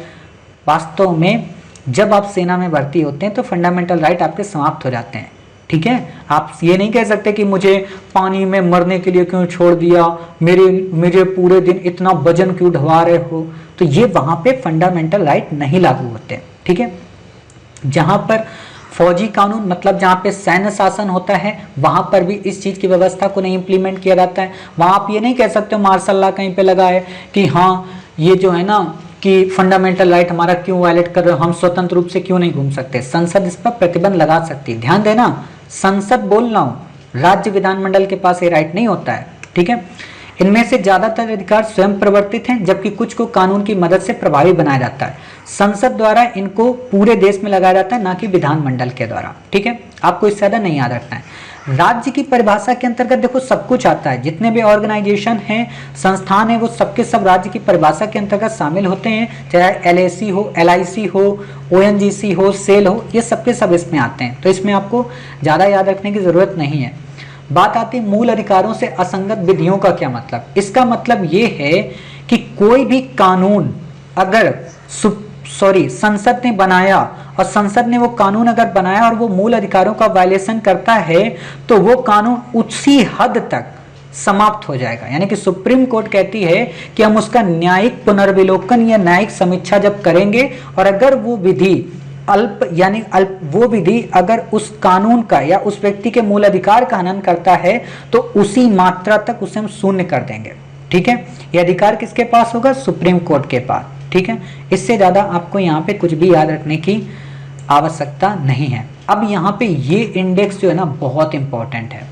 वास्तव में जब आप सेना में भर्ती होते हैं तो फंडामेंटल राइट आपके समाप्त हो जाते हैं, ठीक है। आप ये नहीं कह सकते कि मुझे पानी में मरने के लिए क्यों छोड़ दिया, मेरे पूरे दिन इतना वजन क्यों ढवा रहे हो। तो ये वहाँ पे फंडामेंटल राइट नहीं लागू होते, ठीक है। जहाँ पर फौजी कानून मतलब जहाँ पे सैन्य शासन होता है वहाँ पर भी इस चीज़ की व्यवस्था को नहीं इम्प्लीमेंट किया जाता है। वहाँ आप ये नहीं कह सकते मार्शल लॉ कहीं पे लगा है कि हाँ ये जो है ना कि फंडामेंटल राइट हमारा क्यों वायलेट कर रहे हो, हम स्वतंत्र रूप से क्यों नहीं घूम सकते। संसद इस पर प्रतिबंध लगा सकती है। ध्यान देना, संसद बोल रहा हूँ, राज्य विधानमंडल के पास ये राइट नहीं होता है, ठीक है। इनमें से ज्यादातर अधिकार स्वयं प्रवर्तित हैं, जबकि कुछ को कानून की मदद से प्रभावी बनाया जाता है। संसद द्वारा इनको पूरे देश में लगाया जाता है, ना कि विधानमंडल के द्वारा, ठीक है। आपको इससे ज्यादा नहीं याद रखना है। राज्य की परिभाषा के अंतर्गत देखो सब कुछ आता है, जितने भी ऑर्गेनाइजेशन हैं, संस्थान है, वो सबके सब राज्य की परिभाषा के अंतर्गत शामिल होते हैं। चाहे LAC हो, LIC हो, ONGC हो, सेल हो, ये सबके सब इसमें आते हैं। तो इसमें आपको ज्यादा याद रखने की जरूरत नहीं है। बात आती है मूल अधिकारों से असंगत विधियों का क्या मतलब। इसका मतलब ये है कि कोई भी कानून अगर संसद ने बनाया और संसद ने वो कानून अगर बनाया और वो मूल अधिकारों का वायलेशन करता है तो वो कानून उसी हद तक समाप्त हो जाएगा। यानी कि सुप्रीम कोर्ट कहती है कि हम उसका न्यायिक पुनर्विलोकन या न्यायिक समीक्षा जब करेंगे और अगर वो विधि वो विधि अगर उस कानून का या उस व्यक्ति के मूल अधिकार का हनन करता है तो उसी मात्रा तक उसे हम शून्य कर देंगे, ठीक है। यह अधिकार किसके पास होगा? सुप्रीम कोर्ट के पास, ठीक है, इससे ज़्यादा आपको यहाँ पे कुछ भी याद रखने की आवश्यकता नहीं है। अब यहाँ पे ये इंडेक्स जो है ना बहुत इंपॉर्टेंट है।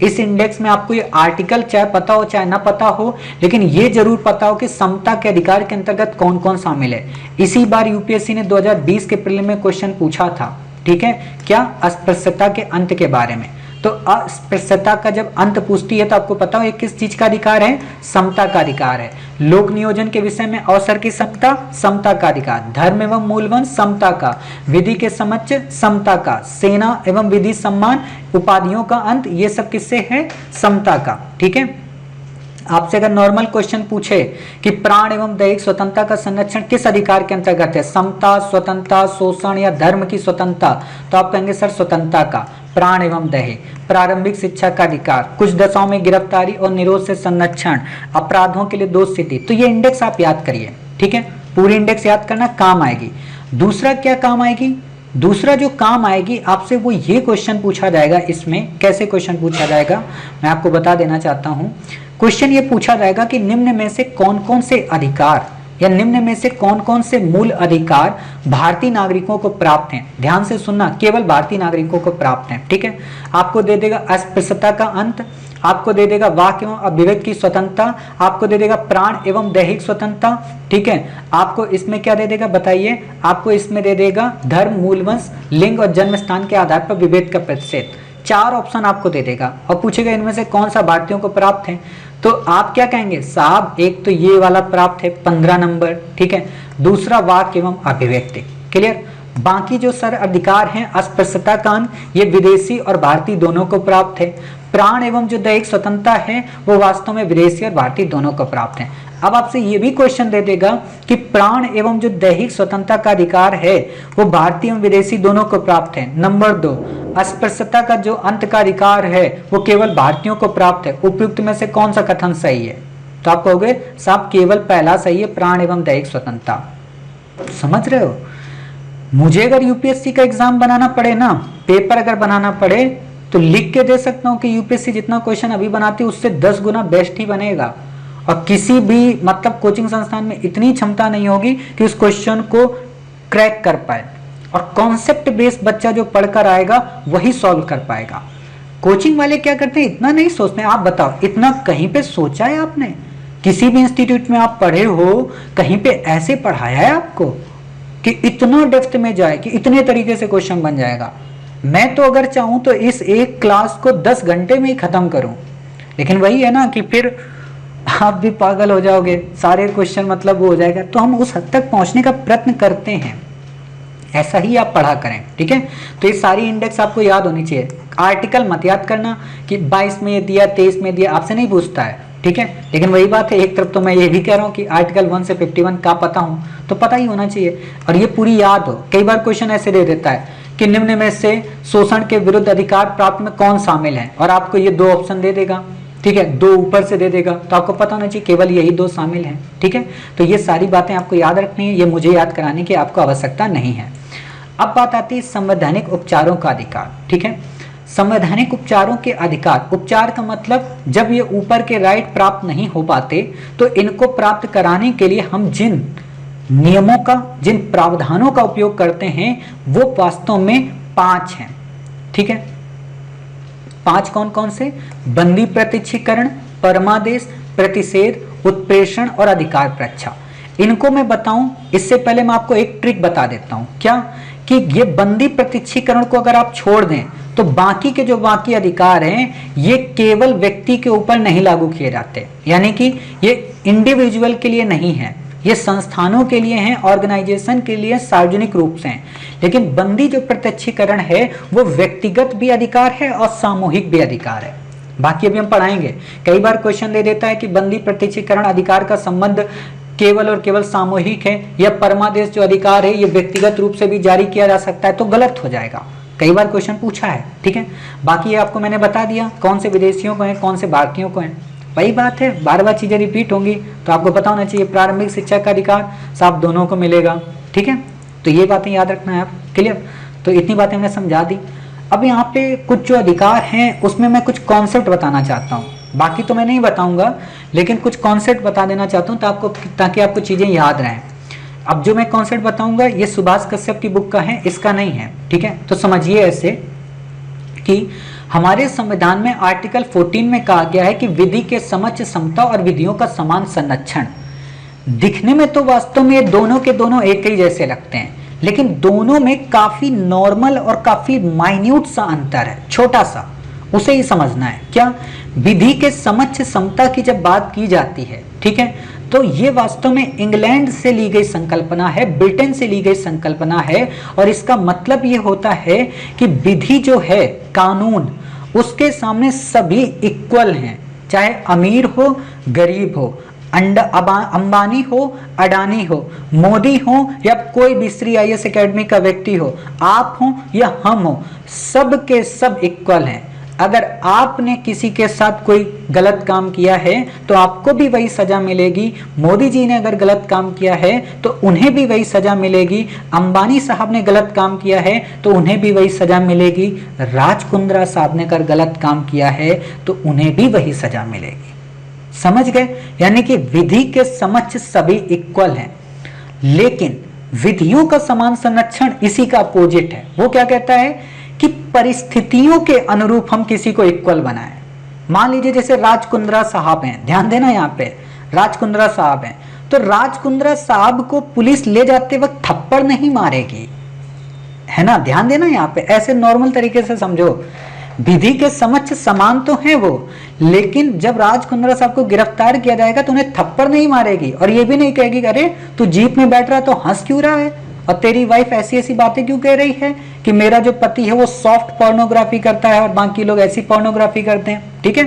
इस इंडेक्स में आपको ये आर्टिकल चाहे पता हो चाहे ना पता हो, लेकिन ये जरूर पता हो कि समता के अधिकार के अंतर्गत कौन कौन शामिल है। इसी बार यूपीएससी ने 2020 के प्रीलिम में क्वेश्चन पूछा था, ठीक है, क्या अस्पृश्यता के अंत के बारे में। तो अस्पृश्यता का जब अंत पूछती है तो आपको पता हो ये किस चीज का अधिकार है, समता का अधिकार है। लोक नियोजन के विषय में अवसर की समता, समता का अधिकार। धर्म एवं मूलवंश, समता का। विधि के समक्ष, समता का। सेना एवं विधि सम्मान, उपाधियों का अंत, ये सब किससे है, समता का, ठीक है। आपसे अगर नॉर्मल क्वेश्चन पूछे कि प्राण एवं दैहिक स्वतंत्रता का संरक्षण किस अधिकार के अंतर्गत है, समता, स्वतंत्रता, शोषण या धर्म की स्वतंत्रता, तो आप कहेंगे सर स्वतंत्रता का। प्राण एवं दैहिक। प्रारंभिक शिक्षा का अधिकार, कुछ दशाओं में गिरफ्तारी और निरोध से संरक्षण, अपराधों के लिए दोष स्थिति। तो ये इंडेक्स आप याद करिए, ठीक है, पूरी इंडेक्स याद करना काम आएगी। दूसरा क्या काम आएगी, दूसरा जो काम आएगी आपसे वो ये क्वेश्चन पूछा जाएगा। इसमें कैसे क्वेश्चन पूछा जाएगा मैं आपको बता देना चाहता हूँ। क्वेश्चन ये पूछा जाएगा कि निम्न में से कौन कौन से अधिकार या निम्न में से कौन कौन से मूल अधिकार भारतीय नागरिकों को प्राप्त हैं। ध्यान से सुनना, केवल भारतीय नागरिकों को प्राप्त हैं, ठीक है। आपको दे देगा अस्पृश्यता का अंत, आपको दे देगा वाक एवं अभिव्यक्ति की स्वतंत्रता, आपको दे देगा प्राण एवं दैहिक स्वतंत्रता, ठीक है। आपको इसमें क्या दे देगा बताइए, आपको इसमें दे देगा धर्म, मूलवंश, लिंग और जन्म स्थान के आधार पर विभेद का प्रतिषेध। 4 ऑप्शन आपको दे देगा और पूछेगा इनमें से कौन सा भारतीयों को प्राप्त है। तो आप क्या कहेंगे साहब, एक तो ये वाला प्राप्त है 15 नंबर, ठीक है। दूसरा वाक एवं अभिव्यक्ति, क्लियर। बाकी जो सर अधिकार हैं, अस्पृश्यता का अंत, ये विदेशी और भारतीय दोनों को प्राप्त है। प्राण एवं जो दैहिक स्वतंत्रता है वो वास्तव में विदेशी और भारतीय दोनों को प्राप्त है। अब आपसे ये भी क्वेश्चन दे देगा कि प्राण एवं जो दैहिक स्वतंत्रता का अधिकार है वो भारतीय एवं विदेशी दोनों को प्राप्त है। नंबर 2, अस्पृश्यता का जो अंत का अधिकार है वो केवल भारतीयों को प्राप्त है। उपयुक्त में से कौन सा कथन सही है, तो आप कहोगे साहब केवल पहला सही है, प्राण एवं दैहिक स्वतंत्रता। समझ रहे हो, मुझे अगर यूपीएससी का एग्जाम बनाना पड़े ना, पेपर अगर बनाना पड़े तो लिख के दे सकता हूँ कि यूपीएससी जितना क्वेश्चन अभी बनाती है उससे 10 गुना बेस्ट ही बनेगा। और किसी भी मतलब कोचिंग संस्थान में इतनी क्षमता नहीं होगी कि उस क्वेश्चन को क्रैक कर पाए। और कॉन्सेप्ट बेस्ड बच्चा जो पढ़कर आएगा वही सॉल्व कर पाएगा। कोचिंग वाले क्या करते हैं, इतना नहीं सोचते। आप बताओ, इतना कहीं पे सोचा है आपने? किसी भी इंस्टीट्यूट में आप पढ़े हो, कहीं पे ऐसे पढ़ाया है आपको कि इतना डेप्थ में जाए कि इतने तरीके से क्वेश्चन बन जाएगा? मैं तो अगर चाहूं तो इस एक क्लास को 10 घंटे में ही खत्म करूं, लेकिन वही है ना कि फिर आप भी पागल हो जाओगे, सारे क्वेश्चन मतलब वो हो जाएगा। तो हम उस हद तक पहुंचने का प्रयत्न करते हैं, ऐसा ही आप पढ़ा करें, ठीक है। तो ये सारी इंडेक्स आपको याद होनी चाहिए। आर्टिकल मत याद करना कि 22 में ये दिया, 23 में दिया, आपसे नहीं पूछता है, ठीक है। लेकिन वही बात है, एक तरफ तो मैं ये भी कह रहा हूँ कि आर्टिकल 1 से 51 का पता हूँ, तो पता ही होना चाहिए और ये पूरी याद हो। कई बार क्वेश्चन ऐसे दे देता है कि निम्न में से शोषण के विरुद्ध अधिकार प्राप्त में कौन शामिल है, और आपको ये 2 ऑप्शन दे देगा, ठीक है, 2 ऊपर से दे देगा, तो आपको पता होना चाहिए केवल यही 2 शामिल हैं, ठीक है। तो ये सारी बातें आपको याद रखनी है, ये मुझे याद कराने की आपको आवश्यकता नहीं है। अब बात आती है संवैधानिक उपचारों का अधिकार, ठीक है। संवैधानिक उपचारों के अधिकार, उपचार का मतलब जब ये ऊपर के राइट प्राप्त नहीं हो पाते तो इनको प्राप्त कराने के लिए हम जिन नियमों का, जिन प्रावधानों का उपयोग करते हैं वो वास्तव में 5 हैं, ठीक है। 5 कौन कौन से? बंदी प्रत्यक्षीकरण, परमादेश, प्रतिषेध, उत्प्रेषण और अधिकार प्रच्छा। इनको मैं बताऊं इससे पहले मैं आपको एक ट्रिक बता देता हूं, क्या कि ये बंदी प्रत्यक्षीकरण को अगर आप छोड़ दें तो बाकी के जो बाकी अधिकार हैं ये केवल व्यक्ति के ऊपर नहीं लागू किए जाते, यानी कि ये इंडिविजुअल के लिए नहीं है, ये संस्थानों के लिए हैं, ऑर्गेनाइजेशन के लिए सार्वजनिक रूप से हैं। लेकिन बंदी जो प्रत्यक्षीकरण है वो व्यक्तिगत भी अधिकार है और सामूहिक भी अधिकार है। बाकी अभी हम पढ़ाएंगे। कई बार क्वेश्चन दे देता है कि बंदी प्रत्यक्षीकरण अधिकार का संबंध केवल और केवल सामूहिक है, या परमादेश जो अधिकार है ये व्यक्तिगत रूप से भी जारी किया जा सकता है, तो गलत हो जाएगा। कई बार क्वेश्चन पूछा है, ठीक है। बाकी ये आपको मैंने बता दिया कौन से विदेशियों को है, कौन से भारतीयों को है। वही बात है, बार बार चीजें रिपीट होंगी तो आपको पता होना चाहिए। प्रारंभिक शिक्षा का अधिकार सब दोनों को मिलेगा, ठीक है। तो ये बातें याद रखना है आप, क्लियर। तो इतनी बातें हमने समझा दी। अब यहाँ पे कुछ जो अधिकार हैं उसमें मैं कुछ कॉन्सेप्ट बताना चाहता हूँ, बाकी तो मैं नहीं बताऊंगा, लेकिन कुछ कॉन्सेप्ट बता देना चाहता हूँ तो आपको, ताकि आपको चीजें याद रहें। अब जो मैं कॉन्सेप्ट बताऊंगा ये सुभाष कश्यप की बुक का है, इसका नहीं है, ठीक है। तो समझिए ऐसे कि हमारे संविधान में आर्टिकल 14 में कहा गया है कि विधि के समक्ष समता और विधियों का समान संरक्षण। दिखने में तो वास्तव में ये दोनों के दोनों एक ही जैसे लगते हैं, लेकिन दोनों में काफी नॉर्मल और काफी माइन्यूट सा अंतर है, छोटा सा, उसे ही समझना है। क्या? विधि के समक्ष समता की जब बात की जाती है, ठीक है, तो ये वास्तव में इंग्लैंड से ली गई संकल्पना है, ब्रिटेन से ली गई संकल्पना है, और इसका मतलब ये होता है कि विधि जो है, कानून, उसके सामने सभी इक्वल हैं, चाहे अमीर हो गरीब हो, अंबानी हो अडानी हो, मोदी हो या कोई भी श्री IAS एकेडमी का व्यक्ति हो, आप हो या हम हो, सब के सब इक्वल हैं। अगर आपने किसी के साथ कोई गलत काम किया है तो आपको भी वही सजा मिलेगी। मोदी जी ने अगर गलत काम किया है तो उन्हें भी वही सजा मिलेगी। अंबानी साहब ने गलत काम किया है तो उन्हें भी वही सजा मिलेगी। राज कुंद्रा साहब ने अगर गलत काम किया है तो उन्हें भी वही सजा मिलेगी। समझ गए? यानी कि विधि के समक्ष सभी इक्वल हैं, लेकिन विधियों का समान संरक्षण इसी का अपोजिट है। वो क्या कहता है कि परिस्थितियों के अनुरूप हम किसी को इक्वल बनाएं। मान लीजिए जैसे राज कुंद्रा साहब हैं, ध्यान देना यहाँ पे, राज कुंद्रा साहब हैं, तो राज कुंद्रा साहब को पुलिस ले जाते वक्त थप्पड़ नहीं मारेगी, है ना, ध्यान देना यहाँ पे, ऐसे नॉर्मल तरीके से समझो। विधि के समक्ष समान तो है वो, लेकिन जब राज कुंद्रा साहब को गिरफ्तार किया जाएगा तो उन्हें थप्पड़ नहीं मारेगी, और ये भी नहीं कहेगी अरे तू जीप में बैठ रहा तो हंस क्यों रहा है, और तेरी वाइफ ऐसी ऐसी बातें क्यों कह रही है कि मेरा जो पति है वो सॉफ्ट पोर्नोग्राफी करता है और बाकी लोग ऐसी पोर्नोग्राफी करते हैं, ठीक है।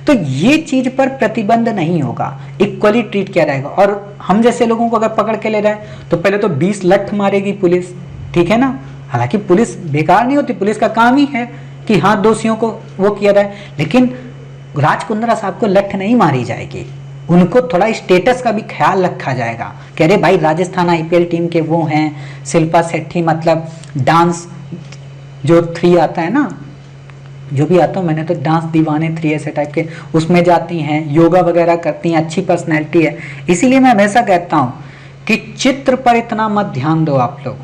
तो ये चीज पर प्रतिबंध नहीं होगा, इक्वली ट्रीट किया जाएगा। और हम जैसे लोगों को अगर पकड़ के ले जाए तो पहले तो 20 लठ मारेगी पुलिस, ठीक है ना। हालांकि पुलिस बेकार नहीं होती, पुलिस का काम ही है कि हाँ दोषियों को वो किया जाए, लेकिन राज कुंद्रा साहब को लठ नहीं मारी जाएगी, उनको थोड़ा स्टेटस का भी ख्याल रखा जाएगा कि अरे भाई राजस्थान IPL टीम के वो हैं शिल्पा शेट्टी, मतलब डांस जो 3 आता है ना, जो भी आता हूँ मैंने तो डांस दीवाने 3 ऐसे टाइप के, उसमें जाती हैं, योगा वगैरह करती हैं, अच्छी पर्सनैलिटी है। इसीलिए मैं हमेशा कहता हूँ कि चित्र पर इतना मत ध्यान दो आप लोग,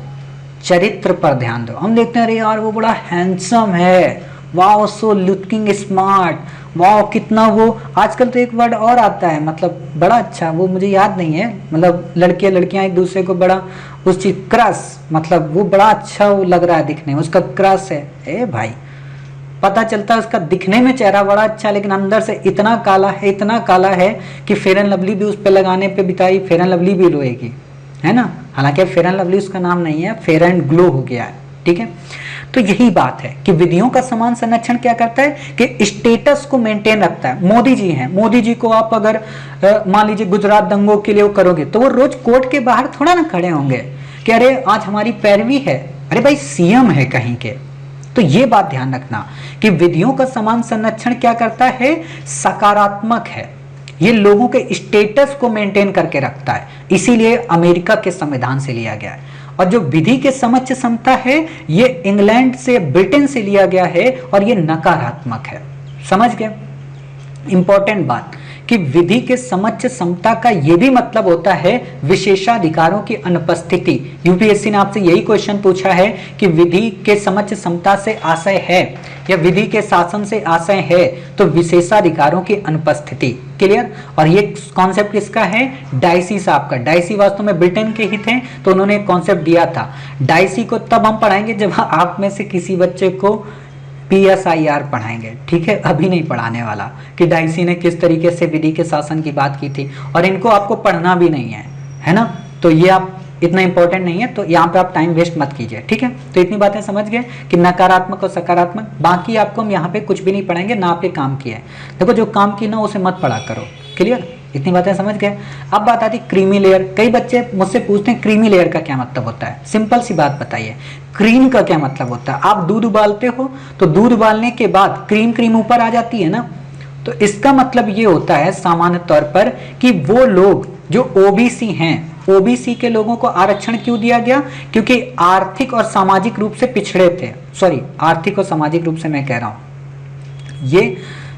चरित्र पर ध्यान दो। हम देखते हैं अरे यार वो बड़ा हैंडसम है, wow so looking smart, wow कितना वो, आजकल तो एक वर्ड और आता है, मतलब बड़ा अच्छा, वो मुझे याद नहीं है, मतलब लड़के लड़कियां एक दूसरे को बड़ा उस चीज क्रश, मतलब वो बड़ा अच्छा वो लग रहा है दिखने में, उसका क्रश है। ए भाई पता चलता है उसका दिखने में चेहरा बड़ा अच्छा, लेकिन अंदर से इतना काला है, इतना काला है कि फेयर एंड लवली भी उस पर लगाने पे बिताई फेयर एंड लवली भी रोएगी, है ना। हालांकि फेयर एंड लवली उसका नाम नहीं है, फेयर एंड ग्लो हो गया है, ठीक है। तो यही बात है कि विधियों का समान संरक्षण क्या करता है कि स्टेटस को मेंटेन रखता है। मोदी जी हैं, मोदी जी को आप अगर मान लीजिए गुजरात दंगों के लिए वो करोगे तो वो रोज कोर्ट के बाहर थोड़ा ना खड़े होंगे कि अरे आज हमारी पैरवी है, अरे भाई CM है कहीं के। तो ये बात ध्यान रखना कि विधियों का समान संरक्षण क्या करता है, सकारात्मक है, ये लोगों के स्टेटस को मेंटेन करके रखता है। इसीलिए अमेरिका के संविधान से लिया गया है। और जो विधि के समक्ष समता है ये इंग्लैंड से, ब्रिटेन से लिया गया है, और ये नकारात्मक है। समझ गए? इंपॉर्टेंट बात कि विधि के समक्ष समता का यह भी मतलब होता है विशेषाधिकारों की अनुपस्थिति। यूपीएससी ने आपसे यही क्वेश्चन पूछा है कि विधि के समक्ष समता से आशय है या विधि के शासन से आशय है, तो विशेषाधिकारों की अनुपस्थिति। क्लियर? और ये कॉन्सेप्ट किसका है? डाइसी साहब का। डाइसी वास्तव में ब्रिटेन के ही थे, तो उन्होंने एक कॉन्सेप्ट दिया था। डाइसी को तब हम पढ़ाएंगे जब आप में से किसी बच्चे को PSIR पढ़ाएंगे, ठीक है। अभी नहीं पढ़ाने वाला कि डाइसी ने किस तरीके से विधि के शासन की बात की थी, और इनको आपको पढ़ना भी नहीं है ना। तो ये आप इतना इंपॉर्टेंट नहीं है, तो यहाँ पे आप टाइम वेस्ट मत कीजिए, ठीक है। तो इतनी बातें समझ गए कि नकारात्मक और सकारात्मक। बाकी आपको हम यहाँ पे कुछ भी नहीं पढ़ाएंगे, ना आपके काम की है। देखो जो काम की ना उसे मत पढ़ा करो। क्लियर? इतनी बातें समझ गए। अब बात आती क्रीमी लेयर। कई बच्चे मुझसे पूछते हैं क्रीमी लेयर का क्या मतलब होता है। सिंपल सी बात बताइए, क्रीम का क्या मतलब होता है। आप दूध उबालते हो तो दूध उबालने के बाद क्रीम ऊपर आ जाती है ना, तो इसका मतलब ये होता है सामान्य तौर पर कि वो लोग जो OBC हैं, OBC के लोगों को आरक्षण क्यों दिया गया? क्योंकि आर्थिक और सामाजिक रूप से पिछड़े थे। सॉरी, आर्थिक और सामाजिक रूप से मैं कह रहा हूं, ये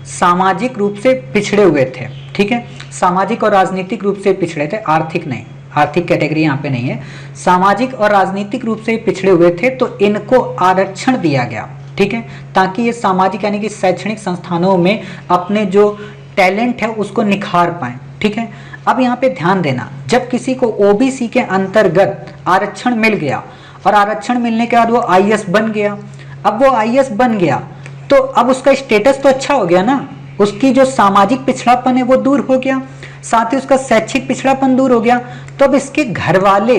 सामाजिक रूप से पिछड़े हुए थे, ठीक है। सामाजिक और राजनीतिक रूप से पिछड़े थे, आर्थिक नहीं, आर्थिक कैटेगरी यहाँ पे नहीं है, सामाजिक और राजनीतिक रूप से पिछड़े हुए थे तो इनको आरक्षण दिया गया, ठीक है, ताकि ये सामाजिक यानी कि शैक्षणिक संस्थानों में अपने जो टैलेंट है उसको निखार पाए, ठीक है। अब यहाँ पे ध्यान देना, जब किसी को ओबीसी के अंतर्गत आरक्षण मिल गया और आरक्षण मिलने के बाद वो आईएएस बन गया, अब वो आईएएस बन गया तो अब उसका स्टेटस तो अच्छा हो गया ना, उसकी जो सामाजिक पिछड़ापन है वो दूर हो गया, साथ ही उसका शैक्षिक पिछड़ापन दूर हो गया। तो अब इसके घर वाले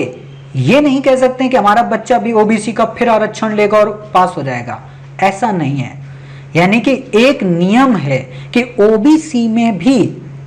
ये नहीं कह सकते कि हमारा बच्चा भी ओबीसी का फिर आरक्षण लेगा और पास हो जाएगा, ऐसा नहीं है। यानी कि एक नियम है कि ओबीसी में भी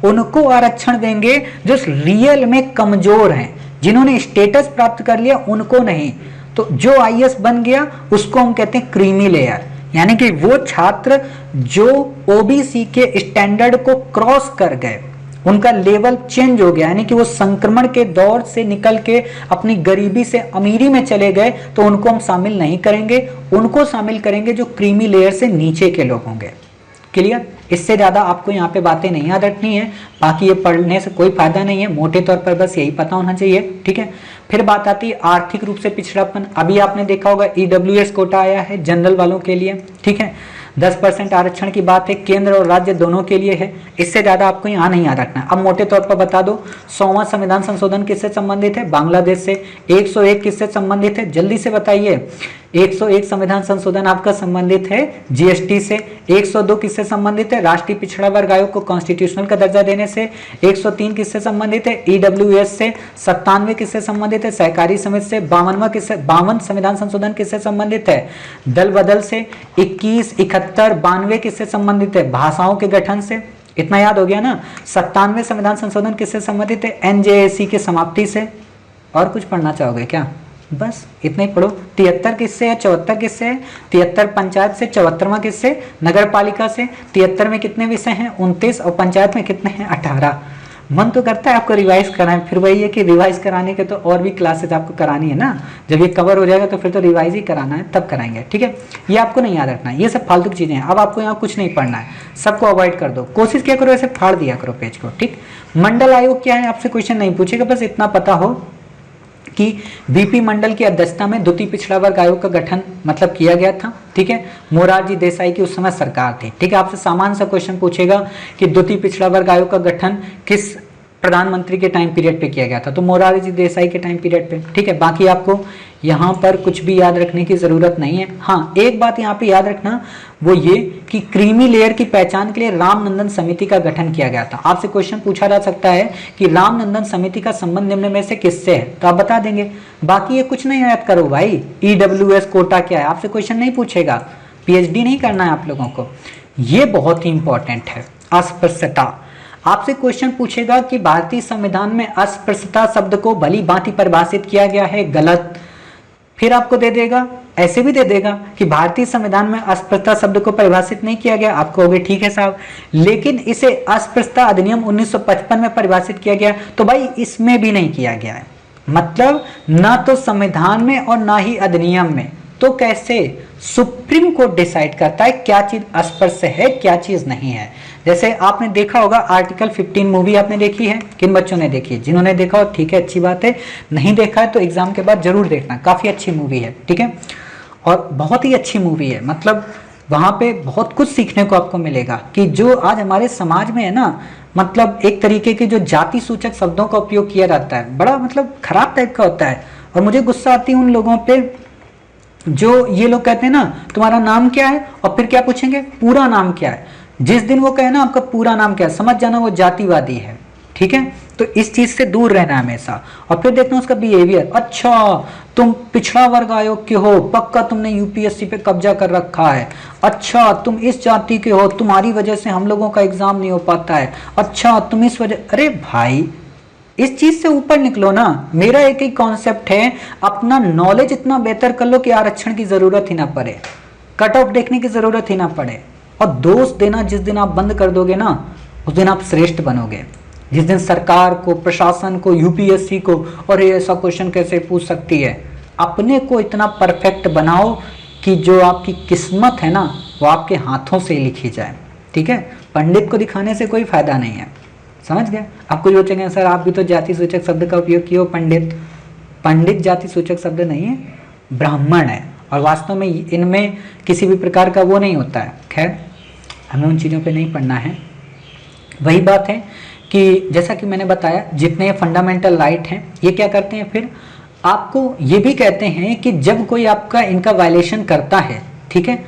उनको आरक्षण देंगे जो रियल में कमजोर हैं, जिन्होंने स्टेटस प्राप्त कर लिया उनको नहीं। तो जो आईएएस बन गया उसको हम कहते हैं क्रीमी लेयर, यानी कि वो छात्र जो ओबीसी के स्टैंडर्ड को क्रॉस कर गए, उनका लेवल चेंज हो गया, यानी कि वो संक्रमण के दौर से निकल के अपनी गरीबी से अमीरी में चले गए, तो उनको हम शामिल नहीं करेंगे, उनको शामिल करेंगे जो क्रीमी लेयर से नीचे के लोग होंगे। क्लियर? इससे ज्यादा आपको यहाँ पे बातें नहीं याद रखनी है, बाकी ये पढ़ने से कोई फायदा नहीं है, मोटे तौर पर बस यही पता होना चाहिए, ठीक है। फिर बात आती है आर्थिक रूप से पिछड़ापन। अभी आपने देखा होगा ईडब्ल्यूएस कोटा आया है जनरल वालों के लिए, ठीक है, 10% आरक्षण की बात है, केंद्र और राज्य दोनों के लिए है, इससे ज्यादा आपको यहाँ नहीं याद रखना। अब मोटे तौर पर बता दो, 100वां संविधान संशोधन किससे संबंधित है? बांग्लादेश से। 101 किससे संबंधित है? जल्दी से बताइए। 101 संविधान संशोधन आपका संबंधित है जीएसटी से। 102 किससे संबंधित है? राष्ट्रीय पिछड़ा वर्ग आयोग को कॉन्स्टिट्यूशनल का दर्जा देने से। 103 किससे संबंधित है? ईडब्ल्यूएस से। 97 किससे संबंधित है? सहकारी समिति से। 52 संविधान संशोधन किससे संबंधित है? दल बदल से। 21, 71, 92 किससे संबंधित है? भाषाओं के गठन से। इतना याद हो गया ना। 97 संविधान संशोधन किससे संबंधित है? एनजेएसी की समाप्ति से। और कुछ पढ़ना चाहोगे क्या? बस इतना ही पढ़ो। 73 किससे है? 74 किससे है? 73 पंचायत से। 74वां किससे? नगर पालिका से। 73 में कितने विषय हैं? 29, और पंचायत में कितने हैं? 18। मन तो करता है आपको रिवाइज कराएं, फिर वही है कि रिवाइज कराने के तो और भी क्लासेज आपको करानी है ना, जब ये कवर हो जाएगा तो फिर तो रिवाइज ही कराना है, तब कराएंगे, ठीक है। ये आपको नहीं याद रखना है, ये सब फालतू चीजें हैं। अब आपको यहाँ कुछ नहीं पढ़ना है, सबको अवॉइड कर दो, कोशिश क्या करो ऐसे फाड़ दिया करो पेज को, ठीक। मंडल आयोग क्या है आपसे क्वेश्चन नहीं पूछेगा, बस इतना पता हो कि बीपी मंडल की अध्यक्षता में द्वितीय पिछड़ा वर्ग आयोग का गठन मतलब किया गया था, ठीक है। मोरारजी देसाई की उस समय सरकार थी, ठीक है। आपसे सामान्य सा क्वेश्चन पूछेगा कि द्वितीय पिछड़ा वर्ग आयोग का गठन किस प्रधानमंत्री के टाइम पीरियड पे किया गया था, तो मोरारजी देसाई के टाइम पीरियड पे, ठीक है। बाकी आपको यहाँ पर कुछ भी याद रखने की जरूरत नहीं है। हाँ, एक बात यहाँ पे याद रखना, वो ये कि क्रीमी लेयर की पहचान के लिए रामनंदन समिति का गठन किया गया था। आपसे क्वेश्चन पूछा जा सकता है कि रामनंदन समिति का संबंध निम्न में से किससे है, तो आप बता देंगे। बाकी ये कुछ नहीं याद करो भाई, ईडब्ल्यूएस कोटा क्या है आपसे क्वेश्चन नहीं पूछेगा, पीएचडी नहीं करना है आप लोगों को, ये बहुत ही इंपॉर्टेंट है। अस्पृश्यता, आपसे क्वेश्चन पूछेगा कि भारतीय संविधान में अस्पृश्यता शब्द को भली भांति परिभाषित किया गया है, गलत। फिर आपको दे देगा, ऐसे भी दे देगा कि भारतीय संविधान में अस्पृश्यता शब्द को परिभाषित नहीं किया गया, आप कहोगे ठीक है साहब, लेकिन इसे अस्पृश्यता अधिनियम 1955 में परिभाषित किया गया, तो भाई इसमें भी नहीं किया गया है। मतलब ना तो संविधान में और ना ही अधिनियम में, तो कैसे? सुप्रीम कोर्ट डिसाइड करता है क्या चीज अस्पृश्य है, क्या चीज नहीं है। जैसे आपने देखा होगा आर्टिकल 15 मूवी आपने देखी है, किन बच्चों ने देखी है? जिन्होंने देखा हो ठीक है, अच्छी बात है, नहीं देखा है तो एग्जाम के बाद जरूर देखना, काफी अच्छी मूवी है, ठीक है। और बहुत ही अच्छी मूवी है, मतलब वहां पे बहुत कुछ सीखने को आपको मिलेगा कि जो आज हमारे समाज में है ना, मतलब एक तरीके के जो जाति सूचक शब्दों का उपयोग किया जाता है, बड़ा मतलब खराब टाइप का होता है। और मुझे गुस्सा आती है उन लोगों पे जो ये लोग कहते हैं ना तुम्हारा नाम क्या है, और फिर क्या पूछेंगे? पूरा नाम क्या है। जिस दिन वो कहे ना आपका पूरा नाम क्या है, समझ जाना वो जातिवादी है, ठीक है। तो इस चीज से दूर रहना हमेशा। और फिर देखना उसका बिहेवियर, अच्छा तुम पिछड़ा वर्ग आयोग के हो, पक्का तुमने यूपीएससी पे कब्जा कर रखा है, अच्छा तुम इस जाति के हो, तुम्हारी वजह से हम लोगों का एग्जाम नहीं हो पाता है, अच्छा तुम इस वजह, अरे भाई इस चीज से ऊपर निकलो ना। मेरा एक ही कॉन्सेप्ट है, अपना नॉलेज इतना बेहतर कर लो कि आरक्षण की जरूरत ही ना पड़े, कट ऑफ देखने की जरूरत ही ना पड़े। और दोष देना जिस दिन आप बंद कर दोगे ना, उस दिन आप श्रेष्ठ बनोगे। जिस दिन सरकार को, प्रशासन को, यूपीएससी को, और ये ऐसा क्वेश्चन कैसे पूछ सकती है, अपने को इतना परफेक्ट बनाओ कि जो आपकी किस्मत है ना वो आपके हाथों से लिखी जाए, ठीक है। पंडित को दिखाने से कोई फायदा नहीं है, समझ गए। अब कुछ सोचेंगे सर आप भी तो जाति सूचक शब्द का उपयोग किए हो पंडित। पंडित जाति सूचक शब्द नहीं है, ब्राह्मण है, और वास्तव में इनमें किसी भी प्रकार का वो नहीं होता है। खैर हमें उन चीज़ों पे नहीं पढ़ना है। वही बात है कि जैसा कि मैंने बताया जितने फंडामेंटल राइट हैं ये क्या करते हैं, फिर आपको ये भी कहते हैं कि जब कोई आपका इनका वायलेशन करता है, ठीक है,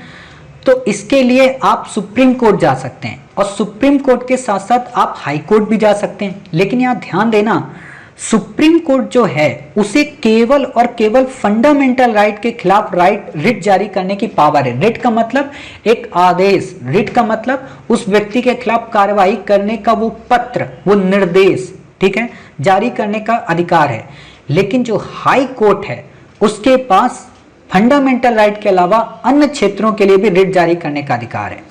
तो इसके लिए आप सुप्रीम कोर्ट जा सकते हैं, और सुप्रीम कोर्ट के साथ साथ आप हाई कोर्ट भी जा सकते हैं। लेकिन यहाँ ध्यान देना, सुप्रीम कोर्ट जो है उसे केवल और केवल फंडामेंटल राइट के खिलाफ रिट जारी करने की पावर है। रिट का मतलब एक आदेश, रिट का मतलब उस व्यक्ति के खिलाफ कार्रवाई करने का वो पत्र, वो निर्देश, ठीक है, जारी करने का अधिकार है। लेकिन जो हाई कोर्ट है उसके पास फंडामेंटल राइट के अलावा अन्य क्षेत्रों के लिए भी रिट जारी करने का अधिकार है।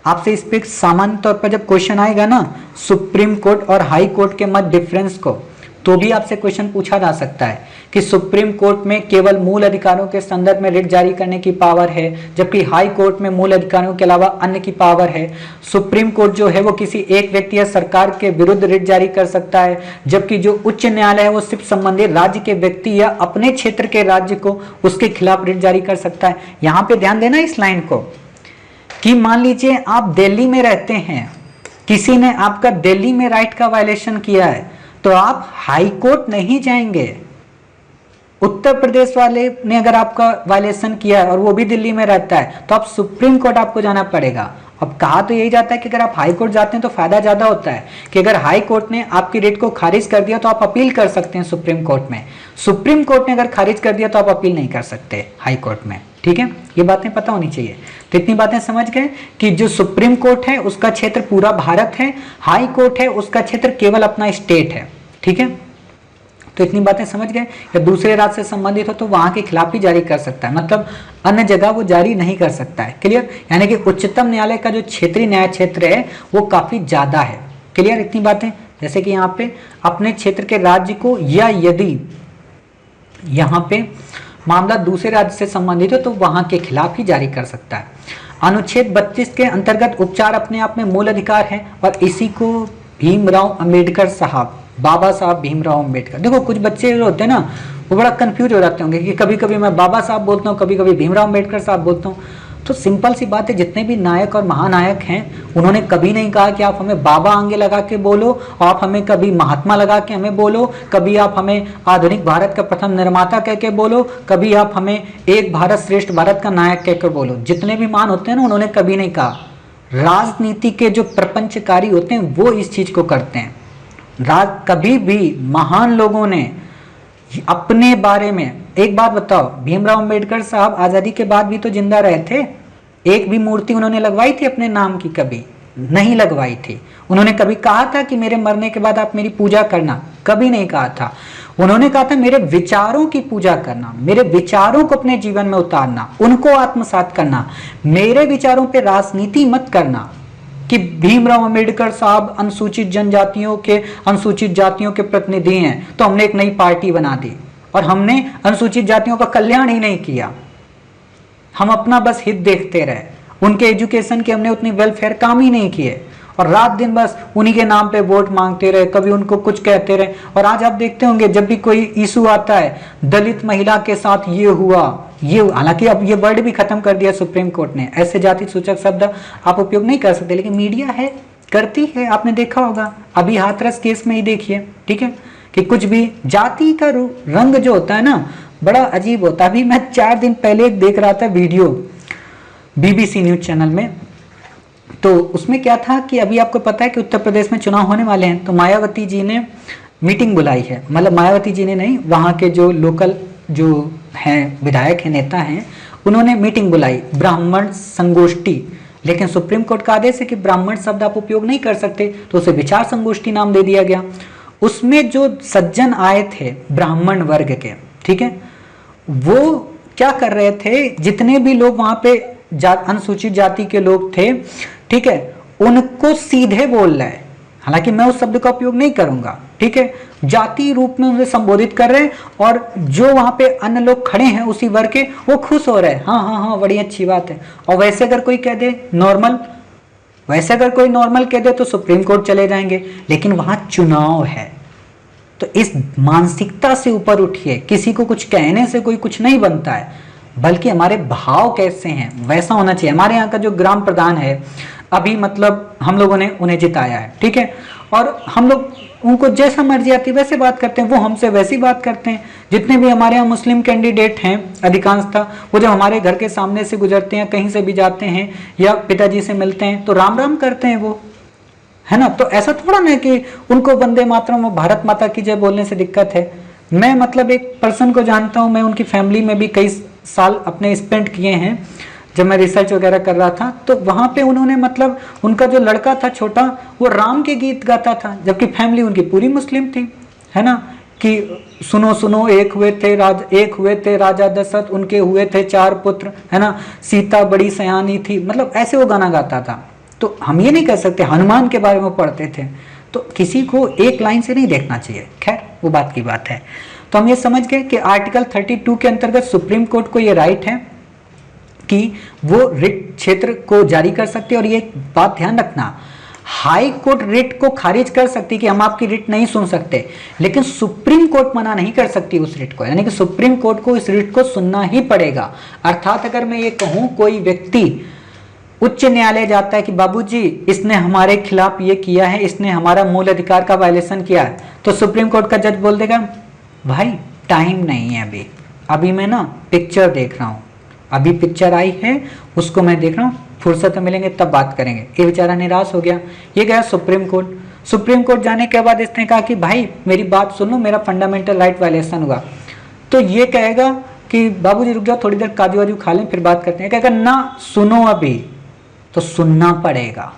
आपसे इस पे सामान्य तौर पर जब क्वेश्चन आएगा ना सुप्रीम कोर्ट और हाई कोर्ट के मध्य डिफरेंस को, तो भी आपसे क्वेश्चन पूछा जा सकता है कि सुप्रीम कोर्ट में केवल मूल अधिकारों के संदर्भ में रिट जारी करने की पावर है, जबकि हाई कोर्ट में मूल अधिकारों के अलावा अन्य की पावर है। सुप्रीम कोर्ट जो है वो किसी एक व्यक्ति या सरकार के विरुद्ध रिट जारी कर सकता है, जबकि जो उच्च न्यायालय है वो सिर्फ संबंधित राज्य के व्यक्ति या अपने क्षेत्र के राज्य को उसके खिलाफ रिट जारी कर सकता है। यहाँ पे ध्यान देना इस लाइन को कि मान लीजिए आप दिल्ली में रहते हैं, किसी ने आपका दिल्ली में राइट का वायलेशन किया है, तो आप हाई कोर्ट नहीं जाएंगे। उत्तर प्रदेश वाले ने अगर आपका वायलेशन किया है और वो भी दिल्ली में रहता है, तो आप सुप्रीम कोर्ट आपको जाना पड़ेगा। अब कहा तो यही जाता है कि अगर आप हाई कोर्ट जाते हैं तो फायदा ज्यादा होता है कि अगर हाई कोर्ट ने आपकी रिट को खारिज कर दिया तो आप अपील कर सकते हैं सुप्रीम कोर्ट में। सुप्रीम कोर्ट ने अगर खारिज कर दिया तो आप अपील नहीं कर सकते हाई कोर्ट में, ठीक है। ये बातें पता होनी चाहिए। तो इतनी बातें समझ गए कि जो सुप्रीम कोर्ट है उसका क्षेत्र पूरा भारत है, हाई कोर्ट है उसका क्षेत्र केवल अपना स्टेट है, ठीक है। तो इतनी बातें समझ गए। या दूसरे राज्य से संबंधित हो तो वहां के खिलाफ ही जारी कर सकता है, मतलब अन्य जगह वो जारी नहीं कर सकता है। क्लियर, यानी कि उच्चतम न्यायालय का जो क्षेत्रीय न्याय क्षेत्र है वो काफी ज्यादा है। क्लियर, इतनी बातें। जैसे कि यहाँ पे अपने क्षेत्र के राज्य को, या यदि यहाँ पे मामला दूसरे राज्य से संबंधित हो तो वहां के खिलाफ ही जारी कर सकता है। अनुच्छेद 32 के अंतर्गत उपचार अपने आप में मूल अधिकार है, और इसी को भीमराव अंबेडकर साहब, बाबा साहब भीमराव अंबेडकर, देखो कुछ बच्चे जो होते हैं ना वो बड़ा कंफ्यूज हो जाते होंगे कि कभी कभी मैं बाबा साहब बोलता हूँ, कभी कभी भीमराव अंबेडकर साहब बोलता हूँ। तो सिंपल सी बात है, जितने भी नायक और महानायक हैं उन्होंने कभी नहीं कहा कि आप हमें बाबा आगे लगा के बोलो, और आप हमें कभी महात्मा लगा के हमें बोलो, कभी आप हमें आधुनिक भारत का प्रथम निर्माता कह के बोलो, कभी आप हमें एक भारत श्रेष्ठ भारत का नायक कहकर बोलो। जितने भी महान होते हैं ना उन्होंने कभी नहीं कहा। राजनीति के जो प्रपंचकारी होते हैं वो इस चीज को करते हैं। कभी भी महान लोगों ने अपने बारे में, एक बात बताओ, भीमराव अंबेडकर साहब आजादी के बाद भी तो जिंदा रहे थे, एक भी मूर्ति उन्होंने लगवाई थी अपने नाम की? कभी नहीं लगवाई थी। उन्होंने कभी कहा था कि मेरे मरने के बाद आप मेरी पूजा करना? कभी नहीं कहा था। उन्होंने कहा था मेरे विचारों की पूजा करना, मेरे विचारों को अपने जीवन में उतारना, उनको आत्मसात करना, मेरे विचारों पे राजनीति मत करना। कि भीमराव अंबेडकर साहब अनुसूचित जनजातियों के, अनुसूचित जातियों के प्रतिनिधि हैं, तो हमने एक नई पार्टी बना दी और हमने अनुसूचित जातियों का कल्याण ही नहीं किया, हम अपना बस हित देखते रहे, उनके एजुकेशन के हमने उतनी वेलफेयर काम ही नहीं किए, और रात दिन बस उन्हीं के नाम पे वोट मांगते रहे, कभी उनको कुछ कहते रहे। और आज आप देखते होंगे जब भी कोई इशू आता है, दलित महिला के साथ ये हुआ, ये, हालांकि अब ये वर्ड भी खत्म कर दिया सुप्रीम कोर्ट ने, ऐसे जाति सूचक शब्द आप उपयोग नहीं कर सकते, लेकिन मीडिया है करती है। आपने देखा होगा अभी हाथरस केस में ही देखिए, ठीक है, कि कुछ भी जाति का रंग जो होता है ना बड़ा अजीब होता है। अभी मैं 4 दिन पहले देख रहा था वीडियो BBC न्यूज चैनल में, तो उसमें क्या था कि अभी आपको पता है कि उत्तर प्रदेश में चुनाव होने वाले हैं, तो मायावती जी ने मीटिंग बुलाई है, मतलब मायावती जी ने नहीं, वहाँ के जो लोकल जो हैं विधायक हैं, नेता हैं, उन्होंने मीटिंग बुलाई ब्राह्मण संगोष्ठी। लेकिन सुप्रीम कोर्ट का आदेश है कि ब्राह्मण शब्द आप उपयोग नहीं कर सकते, तो उसे विचार संगोष्ठी नाम दे दिया गया। उसमें जो सज्जन आए थे ब्राह्मण वर्ग के, ठीक है, वो क्या कर रहे थे, जितने भी लोग वहां पे अनुसूचित जाति के लोग थे, ठीक है, उनको सीधे बोल रहे हैं, हालांकि मैं उस शब्द का उपयोग नहीं करूंगा, ठीक है, जाति रूप में उन्हें संबोधित कर रहे हैं, और जो वहां पे अन्य लोग खड़े हैं उसी वर्ग के, वो खुश हो रहे हैं, हाँ हाँ हाँ बड़ी अच्छी बात है। और वैसे अगर कोई कह दे नॉर्मल वैसे अगर कोई नॉर्मल कह दे तो सुप्रीम कोर्ट चले जाएंगे, लेकिन वहां चुनाव है। तो इस मानसिकता से ऊपर उठिए, किसी को कुछ कहने से कोई कुछ नहीं बनता है, बल्कि हमारे भाव कैसे हैं वैसा होना चाहिए। हमारे यहाँ का जो ग्राम प्रधान है अभी, मतलब हम लोगों ने उन्हें जिताया है, ठीक है, और हम लोग उनको जैसा मर्जी आती वैसे बात करते हैं, वो हमसे वैसी बात करते हैं। जितने भी हमारे यहाँ मुस्लिम कैंडिडेट हैं अधिकांशतः, वो जब हमारे घर के सामने से गुजरते हैं, कहीं से भी जाते हैं या पिताजी से मिलते हैं तो राम राम करते हैं वो, है ना। तो ऐसा थोड़ा ना कि उनको वंदे मातरम और भारत माता की जय बोलने से दिक्कत है। मैं मतलब एक पर्सन को जानता हूँ, मैं उनकी फैमिली में भी कई साल अपने स्पेंड किए हैं जब मैं रिसर्च वगैरह कर रहा था। तो वहाँ पे उन्होंने मतलब उनका जो लड़का था छोटा, वो राम के गीत गाता था, जबकि फैमिली उनकी पूरी मुस्लिम थी, है ना, कि सुनो सुनो एक हुए थे राजा दशरथ, उनके हुए थे 4 पुत्र, है ना, सीता बड़ी सयानी थी, मतलब ऐसे वो गाना गाता था। तो हम ये नहीं कह सकते, हनुमान के बारे में पढ़ते थे। तो किसी को एक लाइन से नहीं देखना चाहिए, खैर वो बात की बात है। तो हम ये समझ गए कि आर्टिकल 32 के अंतर्गत सुप्रीम कोर्ट को ये राइट है कि वो रिट क्षेत्र को जारी कर सकते हैं। और ये बात ध्यान रखना, हाई कोर्ट रिट को खारिज कर सकती कि हम आपकी रिट नहीं सुन सकते, लेकिन सुप्रीम कोर्ट मना नहीं कर सकती उस रिट को, यानी कि सुप्रीम कोर्ट को इस रिट को सुनना ही पड़ेगा। अर्थात अगर मैं ये कहूं कोई व्यक्ति उच्च न्यायालय जाता है कि बाबूजी इसने हमारे खिलाफ ये किया है, इसने हमारा मूल अधिकार का वायलेशन किया है, तो सुप्रीम कोर्ट का जज बोल देगा भाई टाइम नहीं है, अभी मैं ना पिक्चर देख रहा हूँ, अभी पिक्चर आई है उसको मैं देख रहा हूँ, फुर्सत मिलेंगे तब बात करेंगे। ये बेचारा निराश हो गया, ये गया सुप्रीम कोर्ट। सुप्रीम कोर्ट जाने के बाद इसने कहा कि भाई मेरी बात सुन लो, मेरा फंडामेंटल राइट वायलेशन हुआ। तो ये कहेगा कि बाबूजी रुक जाओ, थोड़ी देर काजू वाजू खा लें फिर बात करते हैं। कहेगा ना सुनो, अभी तो सुनना पड़ेगा,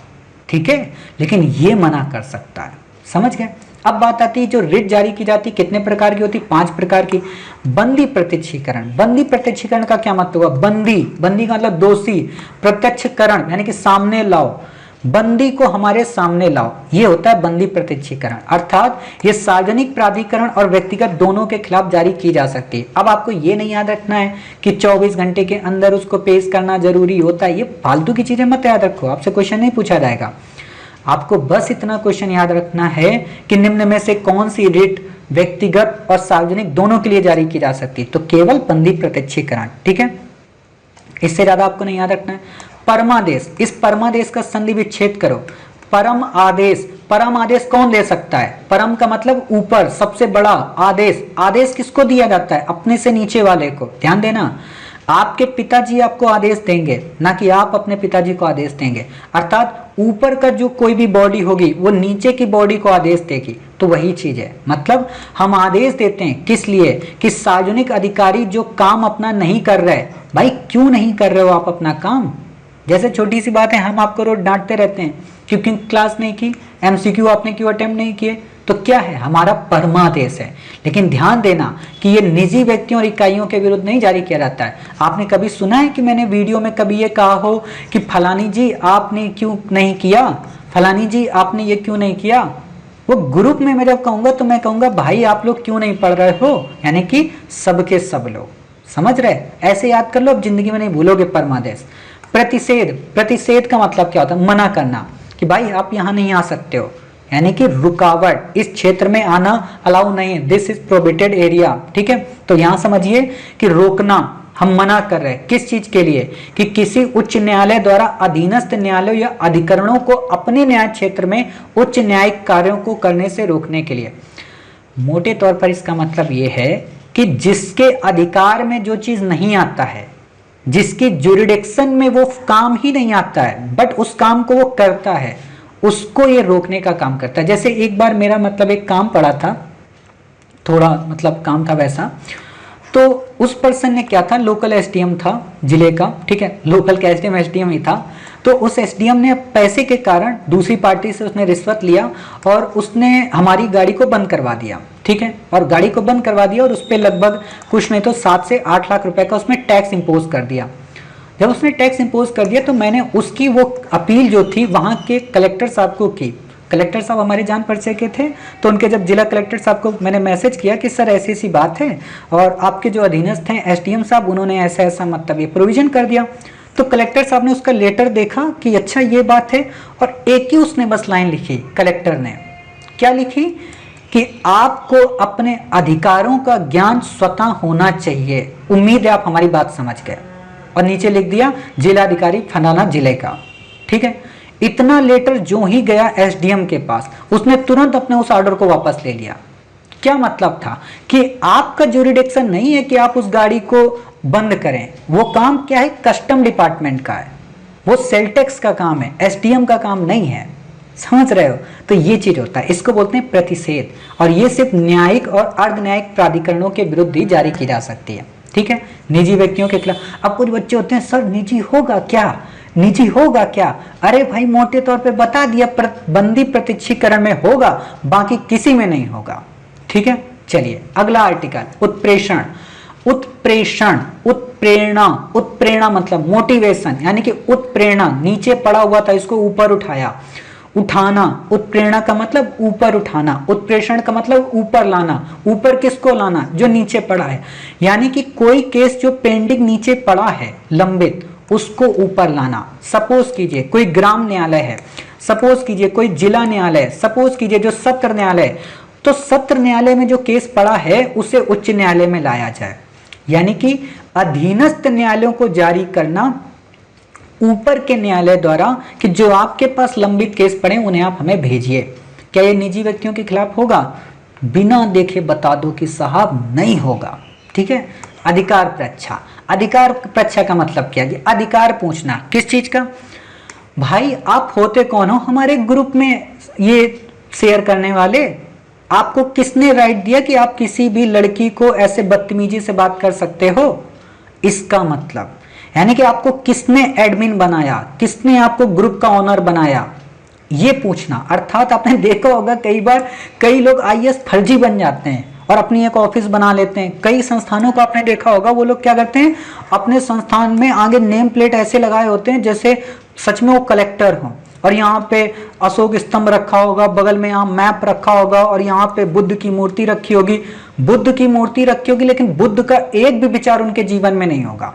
ठीक है, लेकिन ये मना कर सकता है। समझ गए। अब बात आती है जो रिट जारी की जाती कितने प्रकार की होती, 5 प्रकार की। बंदी प्रत्यक्षीकरण, बंदी प्रत्यक्षीकरण का क्या मतलब हुआ, बंदी का मतलब दोषी, प्रत्यक्षकरण यानी कि सामने लाओ, बंदी को हमारे सामने लाओ, ये होता है बंदी प्रत्यक्षीकरण। अर्थात ये सार्वजनिक प्राधिकरण और व्यक्तिगत दोनों के खिलाफ जारी की जा सकती है। अब आपको ये नहीं याद रखना है कि 24 घंटे के अंदर उसको पेश करना जरूरी होता है, ये फालतू की चीजें मत याद रखो, आपसे क्वेश्चन नहीं पूछा जाएगा। आपको बस इतना क्वेश्चन याद रखना है कि निम्न में से कौन सी रिट व्यक्तिगत और सार्वजनिक दोनों के लिए जारी की जा सकती है, तो केवल बंदी प्रत्यक्षीकरण, ठीक है, इससे ज्यादा आपको नहीं याद रखना है। परमादेश, इस परमादेश का संधि विच्छेद करो। परम आदेश, परम आदेश कौन दे सकता है, परम का मतलब ऊपर सबसे बड़ा, आदेश, आदेश किसको दिया जाता है, अपने से नीचे वाले को। ध्यान देना, आपके पिताजी आपको आदेश देंगे, ना कि आप अपने पिताजी को आदेश देंगे। अर्थात ऊपर का जो कोई भी बॉडी होगी वो नीचे की बॉडी को आदेश देगी, तो वही चीज है। मतलब हम आदेश देते हैं किस लिए, कि सार्वजनिक अधिकारी जो काम अपना नहीं कर रहे, भाई क्यों नहीं कर रहे हो आप अपना काम। जैसे छोटी सी बात है, हम आपको रोज डांटते रहते हैं क्योंकि क्लास नहीं की, एमसीक्यू आपने क्यों अटेम्प्ट नहीं किए, तो क्या है, हमारा परमादेश है। लेकिन ध्यान देना कि ये निजी व्यक्तियों और इकाइयों के विरुद्ध नहीं जारी किया जाता है। आपने कभी सुना है कि मैंने वीडियो में कभी ये कहा हो कि फलानी जी आपने क्यों नहीं किया, फलानी जी आपने ये क्यों नहीं किया। वो ग्रुप में मैं जब कहूंगा तो मैं कहूंगा भाई आप लोग क्यों नहीं पढ़ रहे हो, यानी कि सबके सब लोग, समझ रहे, ऐसे याद कर लो, अब जिंदगी में नहीं भूलोगे परमादेश। प्रतिषेध, प्रतिषेध का मतलब क्या होता है, मना करना, कि भाई आप यहाँ नहीं आ सकते हो, यानी कि रुकावट, इस क्षेत्र में आना अलाउ नहीं है, दिस इज प्रोहिबिटेड एरिया, ठीक है। तो यहां समझिए कि रोकना, हम मना कर रहे हैं किस चीज के लिए, कि किसी उच्च न्यायालय द्वारा अधीनस्थ न्यायालयों या अधिकरणों को अपने न्याय क्षेत्र में उच्च न्यायिक कार्यों को करने से रोकने के लिए। मोटे तौर पर इसका मतलब यह है कि जिसके अधिकार में जो चीज नहीं आता है, जिसकी जुरिडिक्शन में वो काम ही नहीं आता है, बट उस काम को वो करता है, उसको ये रोकने का काम करता है। जैसे एक बार मेरा मतलब एक काम पड़ा था, थोड़ा मतलब काम था वैसा, तो उस पर्सन ने क्या था, लोकल एसडीएम था जिले का, ठीक है, लोकल का एसडीएम ही था। तो उस एसडीएम ने पैसे के कारण दूसरी पार्टी से उसने रिश्वत लिया और उसने हमारी गाड़ी को बंद करवा दिया, ठीक है, और गाड़ी को बंद करवा दिया और उस पर लगभग कुछ नहीं तो 7 से 8 लाख रुपए का उसमें टैक्स इंपोज कर दिया। जब उसने टैक्स इंपोज कर दिया तो मैंने उसकी वो अपील जो थी वहाँ के कलेक्टर साहब को की। कलेक्टर साहब हमारे जान परिचय के थे, तो उनके जब जिला कलेक्टर साहब को मैंने मैसेज किया कि सर ऐसी ऐसी बात है और आपके जो अधीनस्थ हैं एसडीएम साहब, उन्होंने ऐसा ऐसा मतलब ये प्रोविजन कर दिया। तो कलेक्टर साहब ने उसका लेटर देखा कि अच्छा ये बात है, और एक ही उसने बस लाइन लिखी, कलेक्टर ने क्या लिखी कि आपको अपने अधिकारों का ज्ञान स्वतः होना चाहिए। उम्मीद है आप हमारी बात समझ गए। और नीचे लिख दिया जिलाधिकारी फलाना जिले का। ठीक है, इतना लेटर जो ही गया एसडीएम के पास, उसने तुरंत अपने उस ऑर्डर को वापस ले लिया। क्या मतलब था कि आपका ज्यूरिडिक्शन नहीं है कि आप उस गाड़ी को बंद करें, वो काम क्या है, कस्टम डिपार्टमेंट का है, वो सेल टैक्स का काम है, एसडीएम का काम नहीं है। समझ रहे हो? तो ये चीज होता है, इसको बोलते हैं प्रतिषेध, और ये सिर्फ न्यायिक और अर्ध न्यायिक प्राधिकरणों के विरुद्ध ही जारी की जा सकती है। ठीक है, निजी व्यक्तियों के खिलाफ। अब कुछ बच्चे होते हैं, सर निजी होगा क्या, निजी होगा क्या? अरे भाई मोटे तौर पे बता दिया, बंदी प्रत्यक्षीकरण में होगा, बाकी किसी में नहीं होगा। ठीक है, चलिए अगला आर्टिकल, उत्प्रेषण। उत्प्रेषण, उत्प्रेरणा, उत्प्रेरणा मतलब मोटिवेशन, यानी कि उत्प्रेरणा, नीचे पड़ा हुआ था इसको ऊपर उठाया, उठाना। उत्प्रेरणा का मतलब ऊपर उठाना, उत्प्रेषण का मतलब ऊपर लाना। ऊपर किसको लाना? जो नीचे पड़ा है। यानी कि कोई केस जो पेंडिंग नीचे पड़ा है लंबित, उसको ऊपर लाना। सपोज कीजिए कोई ग्राम न्यायालय है, सपोज कीजिए कोई जिला न्यायालय, सपोज कीजिए जो सत्र न्यायालय, तो सत्र न्यायालय में जो केस पड़ा है उसे उच्च न्यायालय में लाया जाए। यानी कि अधीनस्थ न्यायालयों को जारी करना ऊपर के न्यायालय द्वारा कि जो आपके पास लंबित केस पड़े उन्हें आप हमें भेजिए। क्या ये निजी व्यक्तियों के खिलाफ होगा? बिना देखे बता दो कि साहब नहीं होगा। ठीक है, अधिकार परीक्षा। अधिकार परीक्षा का मतलब क्या? कि अधिकार पूछना किस चीज का? भाई आप होते कौन हो हमारे ग्रुप में ये शेयर करने वाले? आपको किसने राइट दिया कि आप किसी भी लड़की को ऐसे बदतमीजी से बात कर सकते हो? इसका मतलब यानी कि आपको किसने एडमिन बनाया, किसने आपको ग्रुप का ओनर बनाया, ये पूछना। अर्थात आपने देखा होगा कई बार कई लोग आईएएस फर्जी बन जाते हैं और अपनी एक ऑफिस बना लेते हैं। कई संस्थानों को आपने देखा होगा, वो लोग क्या करते हैं, अपने संस्थान में आगे नेम प्लेट ऐसे लगाए होते हैं जैसे सच में वो कलेक्टर हों, और यहाँ पे अशोक स्तंभ रखा होगा, बगल में यहाँ मैप रखा होगा, और यहाँ पे बुद्ध की मूर्ति रखी होगी। बुद्ध की मूर्ति रखी होगी लेकिन बुद्ध का एक भी विचार उनके जीवन में नहीं होगा।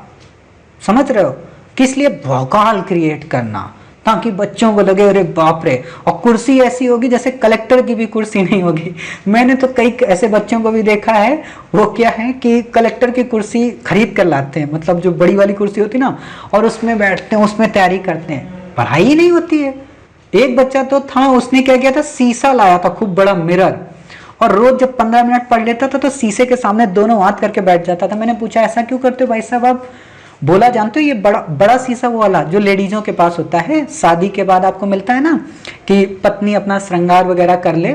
समझ रहे हो? किस लिए? भौकाल क्रिएट करना, ताकि बच्चों को लगे अरे बाप रे। और कुर्सी ऐसी होगी जैसे कलेक्टर की भी कुर्सी नहीं होगी। मैंने तो कई ऐसे बच्चों को भी देखा है, वो क्या है कि कलेक्टर की कुर्सी खरीद कर लाते हैं, मतलब जो बड़ी वाली कुर्सी होती ना, और उसमें बैठते हैं, उसमें तैयारी करते हैं, पढ़ाई ही नहीं होती है। एक बच्चा तो था, उसने क्या किया था, शीशा लाया था, खूब बड़ा मिरर, और रोज जब 15 मिनट पढ़ लेता था तो शीशे के सामने दोनों हाथ करके बैठ जाता था। मैंने पूछा ऐसा क्यों करते हो भाई साहब आप? बोला जानते हो ये बड़ा बड़ा शीशा वो वाला जो लेडीजों के पास होता है, शादी के बाद आपको मिलता है ना, कि पत्नी अपना श्रृंगार वगैरह कर ले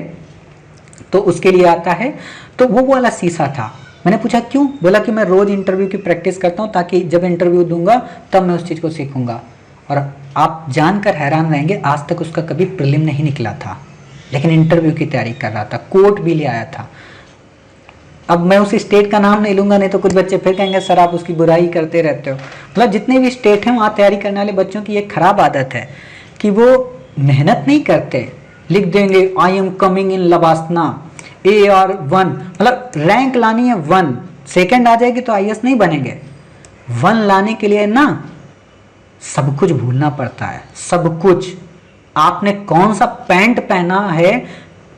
तो उसके लिए आता है, तो वो वाला शीशा था। मैंने पूछा क्यों? बोला कि मैं रोज इंटरव्यू की प्रैक्टिस करता हूँ ताकि जब इंटरव्यू दूंगा तब मैं उस चीज़ को सीखूंगा। और आप जानकर हैरान रहेंगे, आज तक उसका कभी प्रीलिम नहीं निकला था, लेकिन इंटरव्यू की तैयारी कर रहा था, कोर्ट भी ले आया था। अब मैं उस स्टेट का नाम नहीं लूंगा, नहीं तो कुछ बच्चे फिर कहेंगे सर आप उसकी बुराई करते रहते हो। मतलब जितने भी स्टेट हैं वहाँ तैयारी करने वाले बच्चों की एक खराब आदत है कि वो मेहनत नहीं करते, लिख देंगे I am coming in लवासना AR1, मतलब रैंक लानी है 1, सेकंड आ जाएगी तो IAS नहीं बनेंगे। 1 लाने के लिए ना सब कुछ भूलना पड़ता है, सब कुछ। आपने कौन सा पैंट पहना है,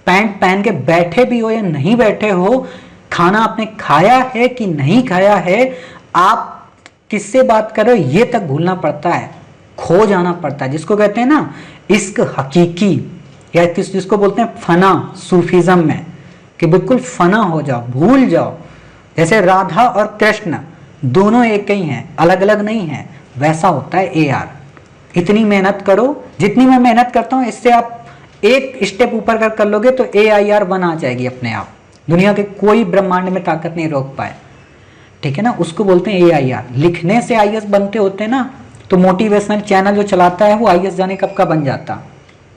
पैंट पहन के बैठे भी हो या नहीं बैठे हो, खाना आपने खाया है कि नहीं खाया है, आप किससे बात कर रहे हो ये तक भूलना पड़ता है, खो जाना पड़ता है। जिसको कहते हैं ना इश्क हकीकी, या जिसको बोलते हैं फना सूफीज्म में, कि बिल्कुल फना हो जाओ, भूल जाओ। जैसे राधा और कृष्ण दोनों एक ही हैं, अलग अलग नहीं है, वैसा होता है AR। इतनी मेहनत करो जितनी मैं मेहनत करता हूँ, इससे आप एक स्टेप ऊपर कर लोगे तो AIR1 आ जाएगी अपने आप। दुनिया के कोई ब्रह्मांड में ताकत नहीं रोक पाए। ठीक है ना, उसको बोलते हैं AIR। लिखने से IAS बनते होते ना, तो मोटिवेशनल चैनल जो चलाता है वो IAS जाने कब का बन जाता।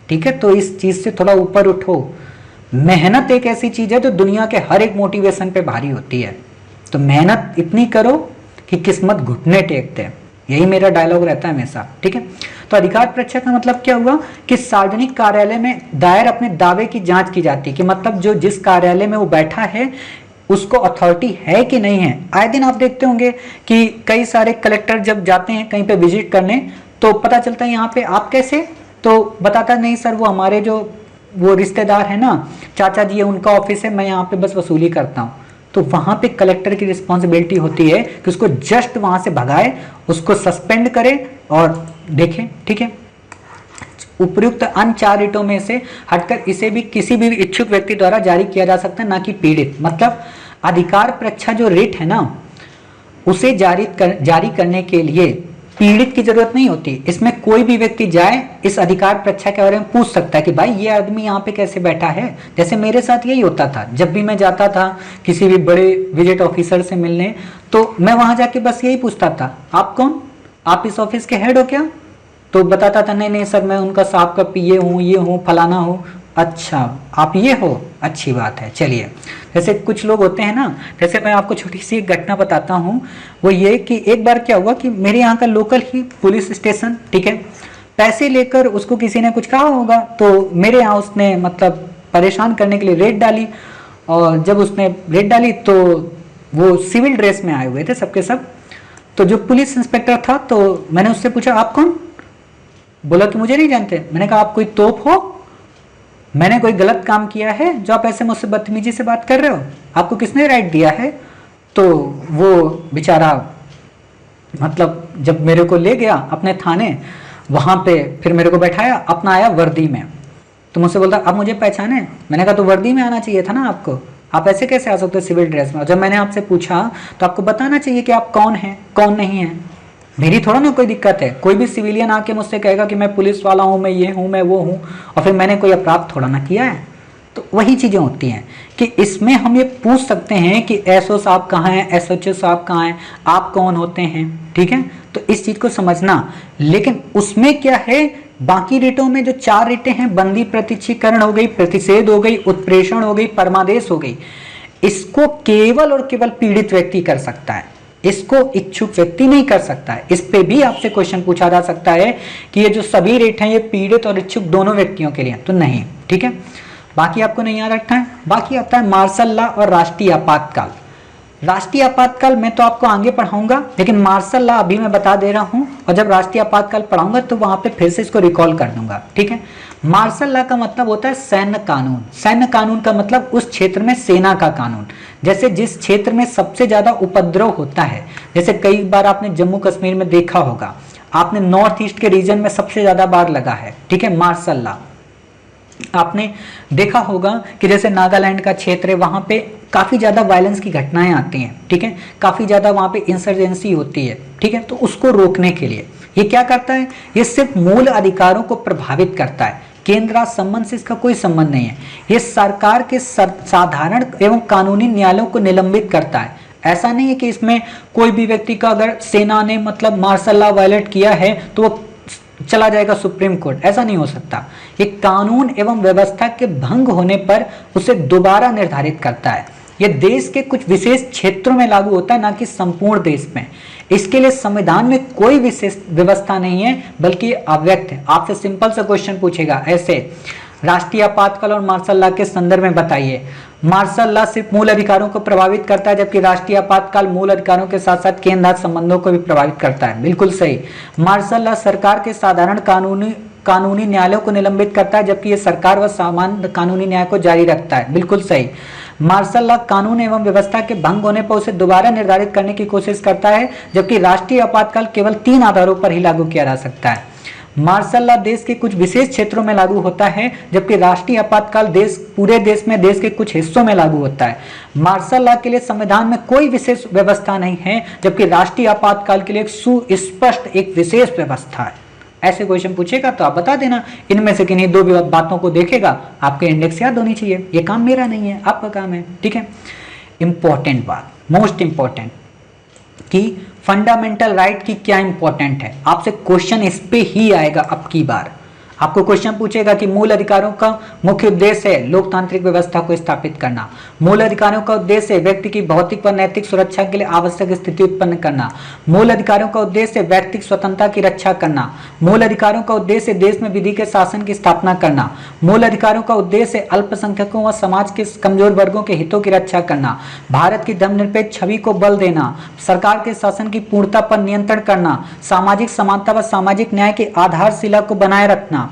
ठीक है, तो इस चीज से थोड़ा ऊपर उठो। मेहनत एक ऐसी चीज है जो दुनिया के हर एक मोटिवेशन पे भारी होती है, तो मेहनत इतनी करो कि किस्मत घुटने टेक दे। यही मेरा डायलॉग रहता है हमेशा। ठीक है, तो अधिकार परीक्षा का मतलब क्या हुआ कि सार्वजनिक कार्यालय में दायर अपने दावे की जांच की जाती है, कि मतलब जो जिस कार्यालय में वो बैठा है उसको अथॉरिटी है कि नहीं है। आए दिन आप देखते होंगे कि कई सारे कलेक्टर जब जाते हैं कहीं पे विजिट करने तो पता चलता है यहाँ पे आप कैसे, तो बताता नहीं सर वो हमारे जो वो रिश्तेदार है ना, चाचा जी है, उनका ऑफिस है, मैं यहाँ पे बस वसूली करता हूँ। तो वहां पे कलेक्टर की रिस्पॉन्सिबिलिटी होती है कि उसको जस्ट वहां से भगाए, उसको सस्पेंड करे और देखे, ठीक है। उपयुक्त अन्य 4 रिटों में से हटकर इसे भी किसी भी इच्छुक व्यक्ति द्वारा जारी किया जा सकता है, ना कि पीड़ित। मतलब अधिकार परीक्षा जो रिट है ना, उसे जारी करने के लिए पीड़ित की जरूरत नहीं होती। इसमें कोई भी व्यक्ति जाए इस अधिकार परीक्षा के बारे में पूछ सकता है कि भाई ये आदमी यहाँ पे कैसे बैठा है। जैसे मेरे साथ यही होता था, जब भी मैं जाता था किसी भी बड़े विजिट ऑफिसर से मिलने, तो मैं वहां जाके बस यही पूछता था, आप कौन, आप इस ऑफिस के हेड हो क्या? तो बताता था नहीं नहीं सर मैं उनका साहब का पीए हूँ, ये हूँ, फलाना हूँ। अच्छा आप ये हो, अच्छी बात है, चलिए। जैसे कुछ लोग होते हैं ना, जैसे मैं आपको छोटी सी एक घटना बताता हूँ। वो ये कि एक बार क्या हुआ कि मेरे यहाँ का लोकल ही पुलिस स्टेशन, ठीक है, पैसे लेकर उसको किसी ने कुछ कहा होगा, तो मेरे यहाँ उसने मतलब परेशान करने के लिए रेड डाली। और जब उसने रेड डाली तो वो सिविल ड्रेस में आए हुए थे सबके सब। तो जो पुलिस इंस्पेक्टर था, तो मैंने उससे पूछा आप कौन? बोला कि मुझे नहीं जानते। मैंने कहा आप कोई तोप हो? मैंने कोई गलत काम किया है जो आप ऐसे मुझसे बदतमीजी से बात कर रहे हो? आपको किसने राइट दिया है? तो वो बेचारा मतलब जब मेरे को ले गया अपने थाने, वहां पे फिर मेरे को बैठाया, अपना आया वर्दी में, तो मुझसे बोलता आप मुझे पहचाने? मैंने कहा तो वर्दी में आना चाहिए था ना आपको, आप ऐसे कैसे आ सकते हो सिविल ड्रेस में? और जब मैंने आपसे पूछा तो आपको बताना चाहिए कि आप कौन हैं कौन नहीं है। मेरी थोड़ा ना कोई दिक्कत है, कोई भी सिविलियन आके मुझसे कहेगा कि मैं पुलिस वाला हूँ, मैं ये हूँ, मैं वो हूँ, और फिर मैंने कोई अपराध थोड़ा ना किया है। तो वही चीज़ें होती हैं कि इसमें हम ये पूछ सकते हैं कि एसओ साहब कहाँ हैं, एसएचओ साहब कहाँ हैं, आप कौन होते हैं, ठीक है। तो इस चीज़ को समझना। लेकिन उसमें क्या है, बाकी रिटों में जो 4 रिटें हैं, बंदी प्रतिच्छीकरण हो गई, प्रतिषेध हो गई, उत्प्रेषण हो गई, परमादेश हो गई, इसको केवल और केवल पीड़ित व्यक्ति कर सकता है, इसको इच्छुक व्यक्ति नहीं कर सकता है। इस पे भी आपसे क्वेश्चन पूछा जा सकता है कि ये जो सभी रेट हैं ये पीड़ित और इच्छुक दोनों व्यक्तियों के लिए, तो नहीं, ठीक है। बाकी आपको नहीं याद रखना है। बाकी आता है मार्शल लॉ और राष्ट्रीय आपातकाल। राष्ट्रीय आपातकाल मैं तो आपको आगे पढ़ाऊंगा, लेकिन मार्शल लॉ अभी मैं बता दे रहा हूं, और जब राष्ट्रीय आपातकाल पढ़ाऊंगा तो वहां पे फिर से इसको रिकॉल कर दूंगा, ठीक है। मार्शल लॉ का मतलब होता है सैन्य कानून। सैन्य कानून का मतलब उस क्षेत्र में सेना का कानून। जैसे जिस क्षेत्र में सबसे ज्यादा उपद्रव होता है, जैसे कई बार आपने जम्मू कश्मीर में देखा होगा, आपने नॉर्थ ईस्ट के रीजन में सबसे ज्यादा बार लगा है, ठीक है, मार्शल लॉ। आपने देखा होगा कि जैसे नागालैंड का क्षेत्र है, वहां पे काफी ज्यादा वायलेंस की घटनाएं आती हैं, ठीक है, काफी ज्यादा वहां पे इंसर्जेंसी होती है, ठीक है। तो उसको रोकने के लिए ये क्या करता है, ये सिर्फ मूल अधिकारों को प्रभावित करता है, केंद्र राज्य संबंध से इसका कोई संबंध नहीं है। ये सरकार के साधारण एवं कानूनी न्यायालयों को निलंबित करता है। ऐसा नहीं है कि इसमें कोई भी व्यक्ति का अगर सेना ने मतलब मार्शल लॉ वायलेट किया है तो वो चला जाएगा सुप्रीम कोर्ट, ऐसा नहीं हो सकता। ये कानून एवं व्यवस्था के भंग होने पर उसे दोबारा निर्धारित करता है। ये देश के कुछ विशेष क्षेत्रों में लागू होता है, ना कि संपूर्ण देश में। इसके लिए संविधान में कोई विशेष व्यवस्था नहीं है, बल्कि अव्यक्त है। आपसे सिंपल सा क्वेश्चन पूछेगा ऐसे, राष्ट्रीय आपातकाल और मार्शल लॉ के संदर्भ में बताइए। मार्शल लॉ सिर्फ मूल अधिकारों को प्रभावित करता है, जबकि राष्ट्रीय आपातकाल मूल अधिकारों के साथ साथ केंद्र राज्य संबंधों को भी प्रभावित करता है। बिल्कुल सही। मार्शल लॉ सरकार के साधारण कानूनी न्यायालयों को निलंबित करता है, जबकि यह सरकार व सामान्य कानूनी न्याय को जारी रखता है। बिल्कुल सही। मार्शल लॉ कानून एवं व्यवस्था के भंग होने पर उसे दोबारा निर्धारित करने की कोशिश करता है, जबकि राष्ट्रीय आपातकाल केवल 3 आधारों पर ही लागू किया जा सकता है। मार्शल लॉ देश के कुछ विशेष क्षेत्रों में लागू होता है, जबकि राष्ट्रीय आपातकाल पूरे देश में देश के कुछ हिस्सों में लागू होता है। मार्शल लॉ के लिए संविधान में कोई विशेष व्यवस्था नहीं है, जबकि राष्ट्रीय आपातकाल के लिए एक सुस्पष्ट एक विशेष व्यवस्था है। ऐसे क्वेश्चन पूछेगा तो आप बता देना, इनमें से किन्हीं 2 बातों को देखेगा, आपके इंडेक्स याद होनी चाहिए। ये काम मेरा नहीं है, आपका काम है, ठीक है। इंपॉर्टेंट बात, मोस्ट इंपॉर्टेंट, कि फंडामेंटल राइट की क्या इंपॉर्टेंट है। आपसे क्वेश्चन इस पे ही आएगा अब की बार। आपको क्वेश्चन पूछेगा कि मूल अधिकारों का मुख्य उद्देश्य है लोकतांत्रिक व्यवस्था को स्थापित करना। मूल अधिकारों का उद्देश्य है व्यक्ति की भौतिक व नैतिक सुरक्षा के लिए आवश्यक स्थिति उत्पन्न करना। मूल अधिकारों का उद्देश्य है व्यक्तिगत स्वतंत्रता की रक्षा करना। मूल अधिकारों का उद्देश्य है देश में विधि के शासन की स्थापना करना। मूल अधिकारों का उद्देश्य है अल्पसंख्यकों व समाज के कमजोर वर्गों के हितों की रक्षा करना। भारत की धर्मनिरपेक्ष छवि को बल देना। सरकार के शासन की पूर्णता पर नियंत्रण करना। सामाजिक समानता व सामाजिक न्याय की आधारशिला को बनाए रखना।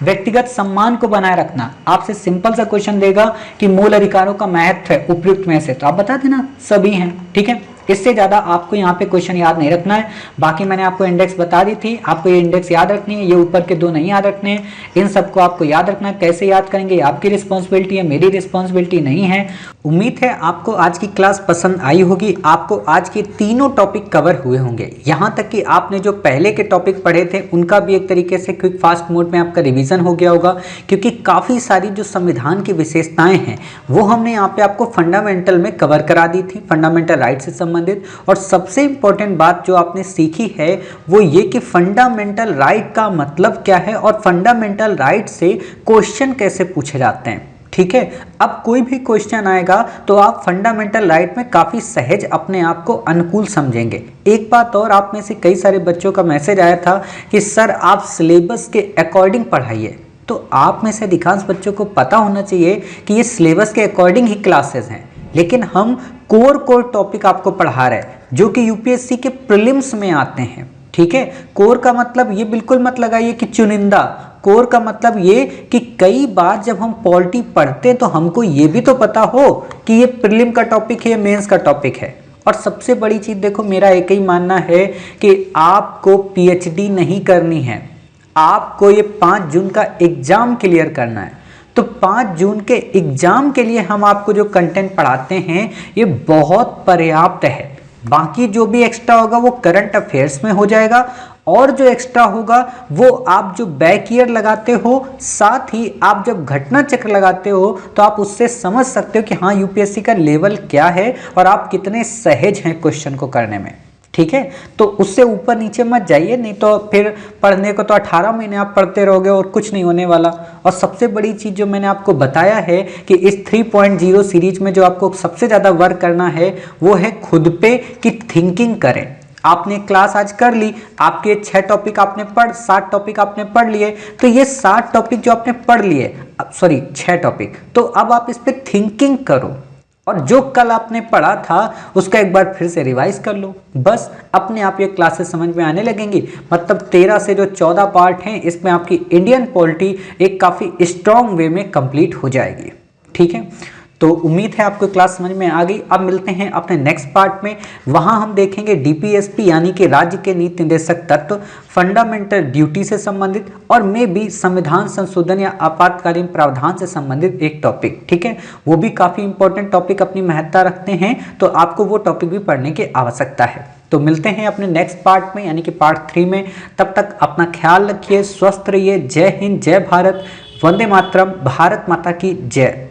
व्यक्तिगत सम्मान को बनाए रखना। आपसे सिंपल सा क्वेश्चन देगा कि मूल अधिकारों का महत्व है उपयुक्त में से, तो आप बता देना सभी हैं। ठीक है, इससे ज्यादा आपको यहाँ पे क्वेश्चन याद नहीं रखना है। बाकी मैंने आपको इंडेक्स बता दी थी, आपको ये इंडेक्स याद रखनी है, ये ऊपर के दो नहीं याद रखने हैं। इन सबको आपको याद रखना है। कैसे याद करेंगे, आपकी रिस्पॉन्सिबिलिटी है, मेरी रिस्पॉन्सिबिलिटी नहीं है। उम्मीद है आपको आज की क्लास पसंद आई होगी। आपको आज के तीनों टॉपिक कवर हुए होंगे, यहाँ तक कि आपने जो पहले के टॉपिक पढ़े थे उनका भी एक तरीके से क्विक फास्ट मोड में आपका रिवीजन हो गया होगा, क्योंकि काफ़ी सारी जो संविधान की विशेषताएं हैं वो हमने यहाँ पे आपको फंडामेंटल में कवर करा दी थी, फंडामेंटल राइट से संबंधित। और सबसे इंपॉर्टेंट बात जो आपने सीखी है वो ये कि फंडामेंटल राइट का मतलब क्या है और फंडामेंटल राइट से क्वेश्चन कैसे पूछे जाते हैं। ठीक है, अब कोई भी क्वेश्चन आएगा तो आप फंडामेंटल राइट में काफ़ी सहज अपने आप को अनुकूल समझेंगे। एक बात और, आप में से कई सारे बच्चों का मैसेज आया था कि सर आप सिलेबस के अकॉर्डिंग पढ़ाइए, तो आप में से अधिकांश बच्चों को पता होना चाहिए कि ये सिलेबस के अकॉर्डिंग ही क्लासेस हैं, लेकिन हम कोर टॉपिक आपको पढ़ा रहे हैं जो कि यूपीएससी के प्रीलिम्स में आते हैं। ठीक है, कोर का मतलब ये बिल्कुल मत लगाइए कि चुनिंदा, कोर का मतलब ये कि कई बार जब हम पॉलिटी पढ़ते हैं तो हमको ये भी तो पता हो कि ये प्रीलिम का टॉपिक है, ये मेंस का टॉपिक है। और सबसे बड़ी चीज़ देखो, मेरा एक ही मानना है कि आपको पीएचडी नहीं करनी है, आपको ये 5 जून का एग्जाम क्लियर करना है। तो 5 जून के एग्जाम के लिए हम आपको जो कंटेंट पढ़ाते हैं ये बहुत पर्याप्त है। बाकी जो भी एक्स्ट्रा होगा वो करंट अफेयर्स में हो जाएगा, और जो एक्स्ट्रा होगा वो आप जो बैक ईयर लगाते हो, साथ ही आप जब घटना चक्र लगाते हो तो आप उससे समझ सकते हो कि हाँ यूपीएससी का लेवल क्या है और आप कितने सहज हैं क्वेश्चन को करने में। ठीक है, तो उससे ऊपर नीचे मत जाइए, नहीं तो फिर पढ़ने को तो 18 महीने आप पढ़ते रहोगे और कुछ नहीं होने वाला। और सबसे बड़ी चीज़ जो मैंने आपको बताया है कि इस 3.0 सीरीज में जो आपको सबसे ज़्यादा वर्क करना है वो है खुद पे कि थिंकिंग करें। आपने क्लास आज कर ली, आपके 6 टॉपिक आपने 7 टॉपिक आपने पढ़ लिए, तो ये 7 टॉपिक जो आपने पढ़ लिए, सॉरी 6 टॉपिक, तो अब आप इस पर थिंकिंग करो और जो कल आपने पढ़ा था उसका एक बार फिर से रिवाइज कर लो। बस अपने आप ये क्लासेस समझ में आने लगेंगी। मतलब 13 से जो 14 पार्ट हैं इसमें आपकी इंडियन पॉलिटी एक काफ़ी स्ट्रॉन्ग वे में कंप्लीट हो जाएगी। ठीक है, तो उम्मीद है आपको क्लास समझ में आ गई। अब मिलते हैं अपने नेक्स्ट पार्ट में, वहां हम देखेंगे डीपीएसपी यानी कि राज्य के नीति निर्देशक तत्व, फंडामेंटल ड्यूटी से संबंधित और मे भी संविधान संशोधन या आपातकालीन प्रावधान से संबंधित एक टॉपिक। ठीक है, वो भी काफ़ी इंपॉर्टेंट टॉपिक अपनी महत्ता रखते हैं, तो आपको वो टॉपिक भी पढ़ने की आवश्यकता है। तो मिलते हैं अपने नेक्स्ट पार्ट में यानी कि पार्ट 3 में। तब तक अपना ख्याल रखिए, स्वस्थ रहिए। जय हिंद, जय भारत, वंदे मातरम, भारत माता की जय।